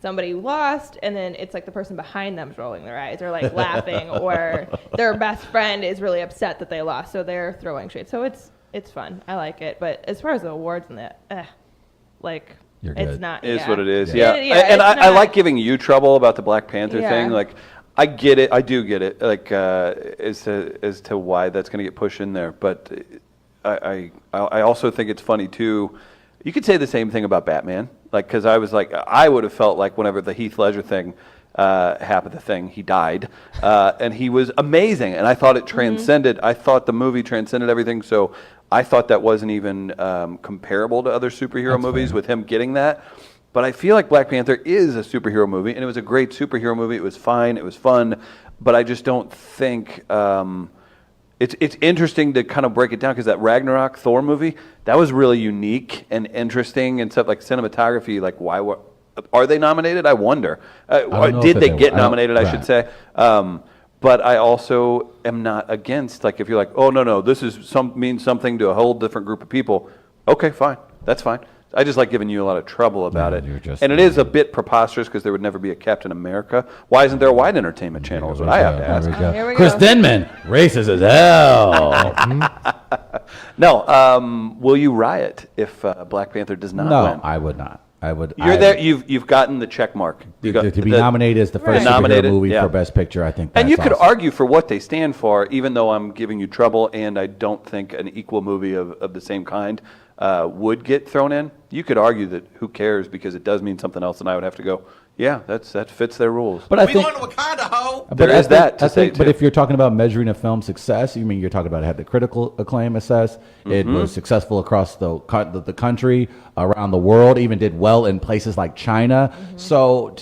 Speaker 3: somebody lost, and then it's like the person behind them's rolling their eyes or like laughing, or their best friend is really upset that they lost, so they're throwing shade. So it's fun. I like it. But as far as the awards and that, it's not.
Speaker 2: It is what it is.
Speaker 3: And
Speaker 2: I like giving you trouble about the Black Panther thing. Like, I get it. I do get it. Like, as to why that's going to get pushed in there. But I also think it's funny too. You could say the same thing about Batman. Like, because I would have felt like whenever the Heath Ledger thing happened, he died, and he was amazing, and I thought it transcended. I thought the movie transcended everything. So I thought that wasn't even comparable to other superhero movies with him getting that. But I feel like Black Panther is a superhero movie, and it was a great superhero movie. It was fine. It was fun. But I just don't think it's interesting to kind of break it down, because that Ragnarok Thor movie, that was really unique and interesting and stuff like cinematography. Like, are they nominated? I wonder. Did they get nominated, I should say. But I also am not against, like, if you're like, oh, no, this means something to a whole different group of people. Okay, fine. That's fine. I just like giving you a lot of trouble about it. And it is a bit preposterous because there would never be a Captain America. Why isn't there a wide entertainment channel is what I have to ask.
Speaker 3: Here we
Speaker 1: Chris
Speaker 3: go.
Speaker 1: Denman, racist as hell.
Speaker 2: No, will you riot if Black Panther does not
Speaker 1: No,
Speaker 2: win?
Speaker 1: I would not. I would.
Speaker 2: You're there. You've gotten the check mark.
Speaker 1: To be nominated as the first superhero movie for Best Picture, I think. That's
Speaker 2: and you could
Speaker 1: awesome.
Speaker 2: argue for what they stand for, even though I'm giving you trouble, and I don't think an equal movie of the same kind would get thrown in. You could argue that who cares because it does mean something else, and I would have to go, yeah, that fits their rules.
Speaker 1: But I think
Speaker 6: going to Wakanda, ho!
Speaker 2: There is that to say,
Speaker 1: But
Speaker 2: too.
Speaker 1: if you're talking about measuring a film's success, you mean you're talking about it had the critical acclaim assess. It was successful across the country, around the world, even did well in places like China. So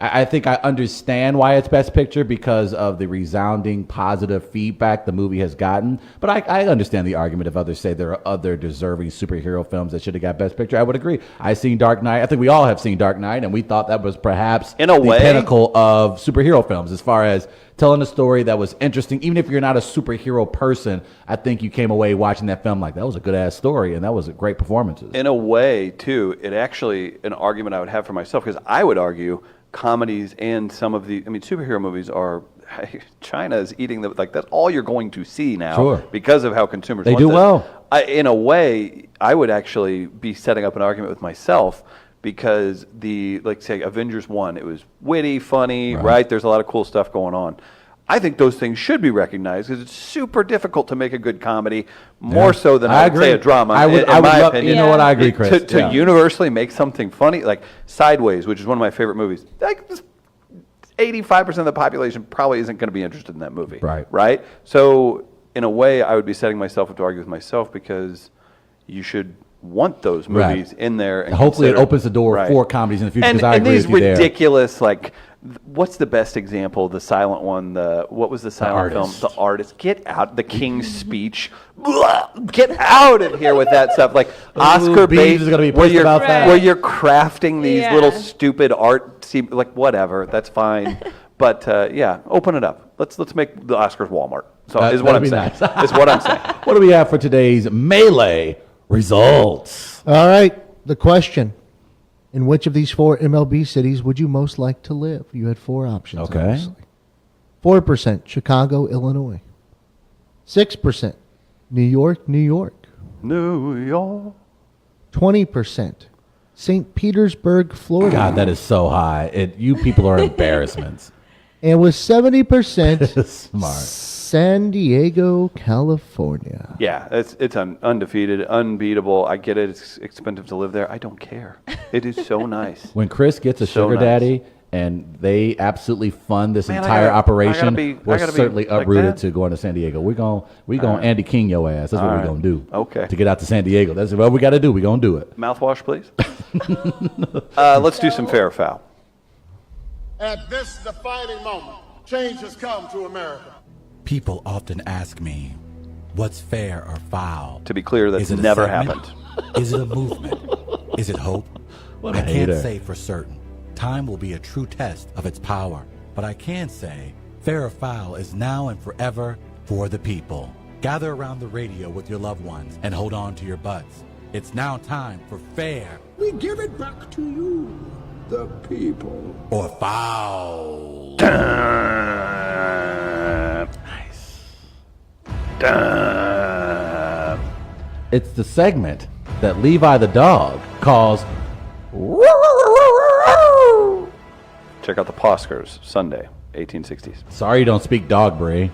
Speaker 1: I think I understand why it's Best Picture because of the resounding positive feedback the movie has gotten. But I understand the argument if others say there are other deserving superhero films that should have got Best Picture. I would agree. I've seen Dark Knight. I think we all have seen Dark Knight, and we thought that was perhaps
Speaker 2: In a way.
Speaker 1: pinnacle of superhero films as far as telling a story that was interesting. Even if you're not a superhero person, I think you came away watching that film like that was a good-ass story, and that was great performances.
Speaker 2: In a way, too, it actually an argument I would have for myself because I would argue comedies and some of the, superhero movies are, China is eating that's all you're going to see now.
Speaker 1: Sure.
Speaker 2: Because of how consumers
Speaker 1: They
Speaker 2: want
Speaker 1: do
Speaker 2: this.
Speaker 1: well.
Speaker 2: In a way, I would actually be setting up an argument with myself because say Avengers 1, it was witty, funny, right? There's a lot of cool stuff going on. I think those things should be recognized because it's super difficult to make a good comedy, more so than I would say a drama.
Speaker 1: I would
Speaker 2: my
Speaker 1: love,
Speaker 2: opinion.
Speaker 1: you know what, I agree, Chris.
Speaker 2: To universally make something funny, like Sideways, which is one of my favorite movies. 85% of the population probably isn't going to be interested in that movie. Right? So, in a way, I would be setting myself up to argue with myself because you should want those movies in there. And
Speaker 1: hopefully it opens the door for comedies in the future because I agree
Speaker 2: these
Speaker 1: with you there.
Speaker 2: ridiculous, what's the best example? The silent one. What was the silent film? The Artist. Get out. The King's Speech. Get out of here with that stuff. Like Oscar bait.
Speaker 1: Is going to be pissed about that.
Speaker 2: Where you're crafting these little stupid art. Whatever. That's fine. But open it up. Let's make the Oscars Walmart. So is what I'm saying. Is what I'm saying.
Speaker 1: What do we have for today's Melee results?
Speaker 4: All right, the question. In which of these 4 MLB cities would you most like to live? You had 4 options.
Speaker 1: Okay.
Speaker 4: Obviously. 4%, Chicago, Illinois. 6%, New York, New York.
Speaker 2: New York.
Speaker 4: 20%, St. Petersburg, Florida.
Speaker 1: God, that is so high. You people are embarrassments.
Speaker 4: And with 70%,
Speaker 1: Smart.
Speaker 4: San Diego, California.
Speaker 2: Yeah, it's undefeated, unbeatable. I get it. It's expensive to live there. I don't care. It is so nice.
Speaker 1: When Chris gets a sugar daddy and they absolutely fund this
Speaker 2: Man,
Speaker 1: entire operation, we're
Speaker 2: I gotta be
Speaker 1: certainly
Speaker 2: like
Speaker 1: uprooted
Speaker 2: that?
Speaker 1: to going to San Diego. We're going Andy King your ass. That's what we're going to do.
Speaker 2: Okay.
Speaker 1: To get out to San Diego. That's what we got to do. We're going to do it.
Speaker 2: Mouthwash, please. Let's do some fair or foul.
Speaker 16: At this defining moment, change has come to America.
Speaker 17: People often ask me, what's fair or foul?
Speaker 2: To be clear, that's
Speaker 17: Is it a
Speaker 2: never
Speaker 17: segment?
Speaker 2: happened.
Speaker 17: Is it a movement? Is it hope?
Speaker 1: What a
Speaker 17: I can't
Speaker 1: hater.
Speaker 17: say for certain. Time will be a true test of its power. But I can say, fair or foul is now and forever for the people. Gather around the radio with your loved ones and hold on to your butts. It's now time for fair
Speaker 16: We give it back to you, the people.
Speaker 17: or foul.
Speaker 1: It's the segment that Levi the dog calls.
Speaker 2: Check out the Poskers, Sunday, 1860s.
Speaker 1: Sorry you don't speak dog, Brie.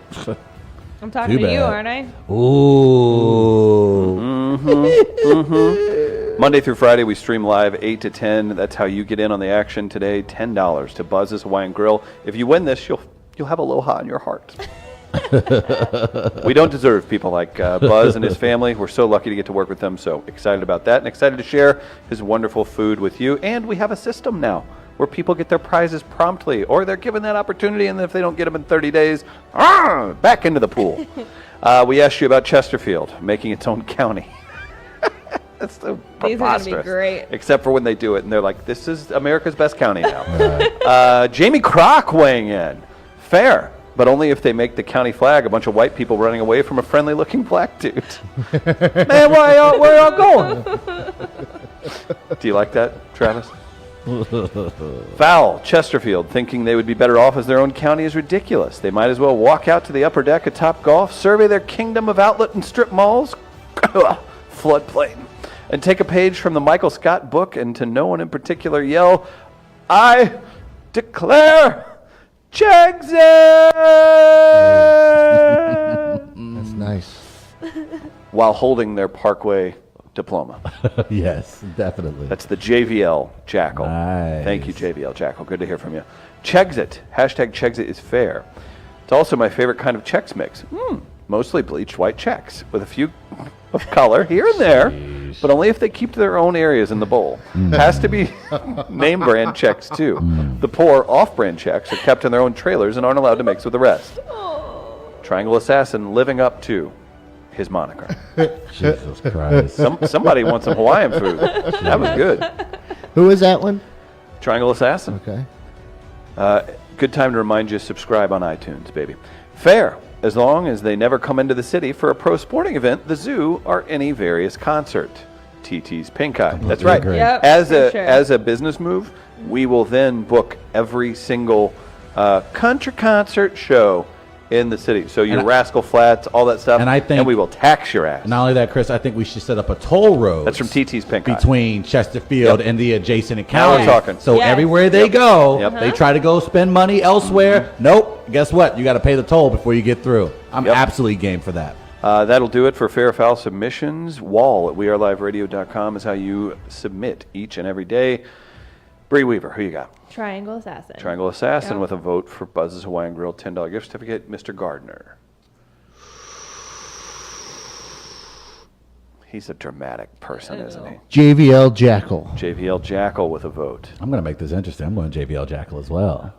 Speaker 3: I'm talking
Speaker 1: Too
Speaker 3: to you,
Speaker 1: bad.
Speaker 3: aren't I?
Speaker 1: Ooh.
Speaker 2: Monday through Friday, we stream live 8 to 10. That's how you get in on the action today. $10 to Buzz's Hawaiian Grill. If you win this, you'll have aloha in your heart. We don't deserve people like Buzz and his family. We're so lucky to get to work with them. So excited about that and excited to share his wonderful food with you. And we have a system now where people get their prizes promptly, or they're given that opportunity, and if they don't get them in 30 days, back into the pool. We asked you about Chesterfield making its own county. That's so
Speaker 3: These are gonna be
Speaker 2: preposterous.
Speaker 3: great.
Speaker 2: Except for when they do it, and they're like, "This is America's best county now." Jamie Crock weighing in. Fair. but only if they make the county flag a bunch of white people running away from a friendly-looking black dude. Man, where y'all going? Do you like that, Travis? Foul, Chesterfield, thinking they would be better off as their own county is ridiculous. They might as well walk out to the upper deck of Top Golf, survey their kingdom of outlet and strip malls, floodplain, and take a page from the Michael Scott book and to no one in particular yell, I declare Chexit!
Speaker 4: That's nice.
Speaker 2: While holding their Parkway diploma.
Speaker 1: Yes, definitely.
Speaker 2: That's the JVL Jackal.
Speaker 1: Nice.
Speaker 2: Thank you, JVL Jackal. Good to hear from you. Chexit. Hashtag Chexit is fair. It's also my favorite kind of Chex Mix. Mostly bleached white Chex with a few of color here and there, but only if they keep their own areas in the bowl. Has to be name brand Chex too. The poor off-brand Chex are kept in their own trailers and aren't allowed to mix with the rest. Triangle Assassin living up to his moniker.
Speaker 1: Jesus Christ.
Speaker 2: Somebody wants some Hawaiian food. That was good.
Speaker 4: Who is that one?
Speaker 2: Triangle Assassin.
Speaker 4: Okay.
Speaker 2: Good time to remind you, subscribe on iTunes, baby. Fair, as long as they never come into the city for a pro sporting event, the zoo, or any various concert. TT's Pink Eye. That's right.
Speaker 3: Yep,
Speaker 2: As a business move, we will then book every single country concert show in the city. So your Rascal Flats, all that stuff, and we will tax your ass.
Speaker 1: Not only that, Chris, I think we should set up a toll road.
Speaker 2: That's from TT's Pink Eye.
Speaker 1: Between Chesterfield and the adjacent
Speaker 2: Now
Speaker 1: counties.
Speaker 2: we're talking.
Speaker 1: So everywhere they go, they try to go spend money elsewhere.
Speaker 2: Mm-hmm.
Speaker 1: Nope. Guess what? You got to pay the toll before you get through. I'm absolutely game for that.
Speaker 2: That'll do it for Fair or Foul submissions. WAL at weareliveradio.com is how you submit each and every day. Bree Weaver, who you got?
Speaker 3: Triangle Assassin.
Speaker 2: Triangle Assassin
Speaker 3: Yep.
Speaker 2: with a vote for Buzz's Hawaiian Grill $10 gift certificate. Mr. Gardner. He's a dramatic person, isn't he?
Speaker 4: JVL Jackal.
Speaker 2: JVL Jackal with a vote.
Speaker 1: I'm going to make this interesting. I'm going JVL Jackal as well.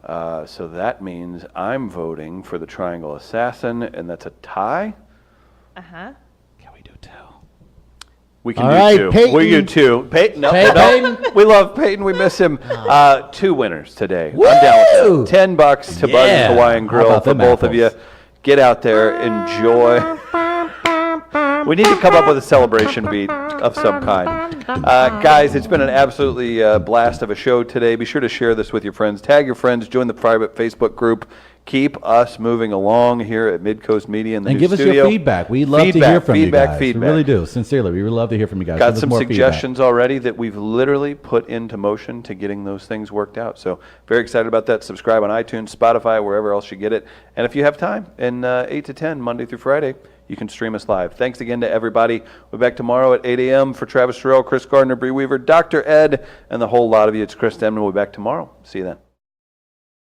Speaker 2: So that means I'm voting for the Triangle Assassin, and that's a tie.
Speaker 3: Uh-huh.
Speaker 2: We can
Speaker 4: All
Speaker 2: do
Speaker 4: right,
Speaker 2: two.
Speaker 4: Peyton.
Speaker 2: We do two. Peyton, no,
Speaker 1: Peyton.
Speaker 2: we love Peyton. We miss him. Two winners today. I'm down with that. $10 to Buzz's Hawaiian
Speaker 1: How
Speaker 2: Grill
Speaker 1: about
Speaker 2: for
Speaker 1: them
Speaker 2: both of you.
Speaker 1: apples?
Speaker 2: Get out there, enjoy. We need to come up with a celebration beat of some kind. Guys, it's been an absolutely blast of a show today. Be sure to share this with your friends. Tag your friends. Join the private Facebook group. Keep us moving along here at Midcoast Media in the
Speaker 1: And
Speaker 2: new
Speaker 1: give us
Speaker 2: studio.
Speaker 1: your feedback. We love to hear from you guys. We
Speaker 2: Feedback.
Speaker 1: really do. Sincerely, we would love to hear from you guys.
Speaker 2: Got
Speaker 1: Give us
Speaker 2: some
Speaker 1: more
Speaker 2: suggestions already that we've literally put into motion to getting those things worked out. So very excited about that. Subscribe on iTunes, Spotify, wherever else you get it. And if you have time, in 8 to 10, Monday through Friday, you can stream us live. Thanks again to everybody. We'll be back tomorrow at 8 a.m. for Travis Terrell, Chris Gardner, Bree Weaver, Dr. Ed, and the whole lot of you. It's Chris Denman. We'll be back tomorrow. See you then.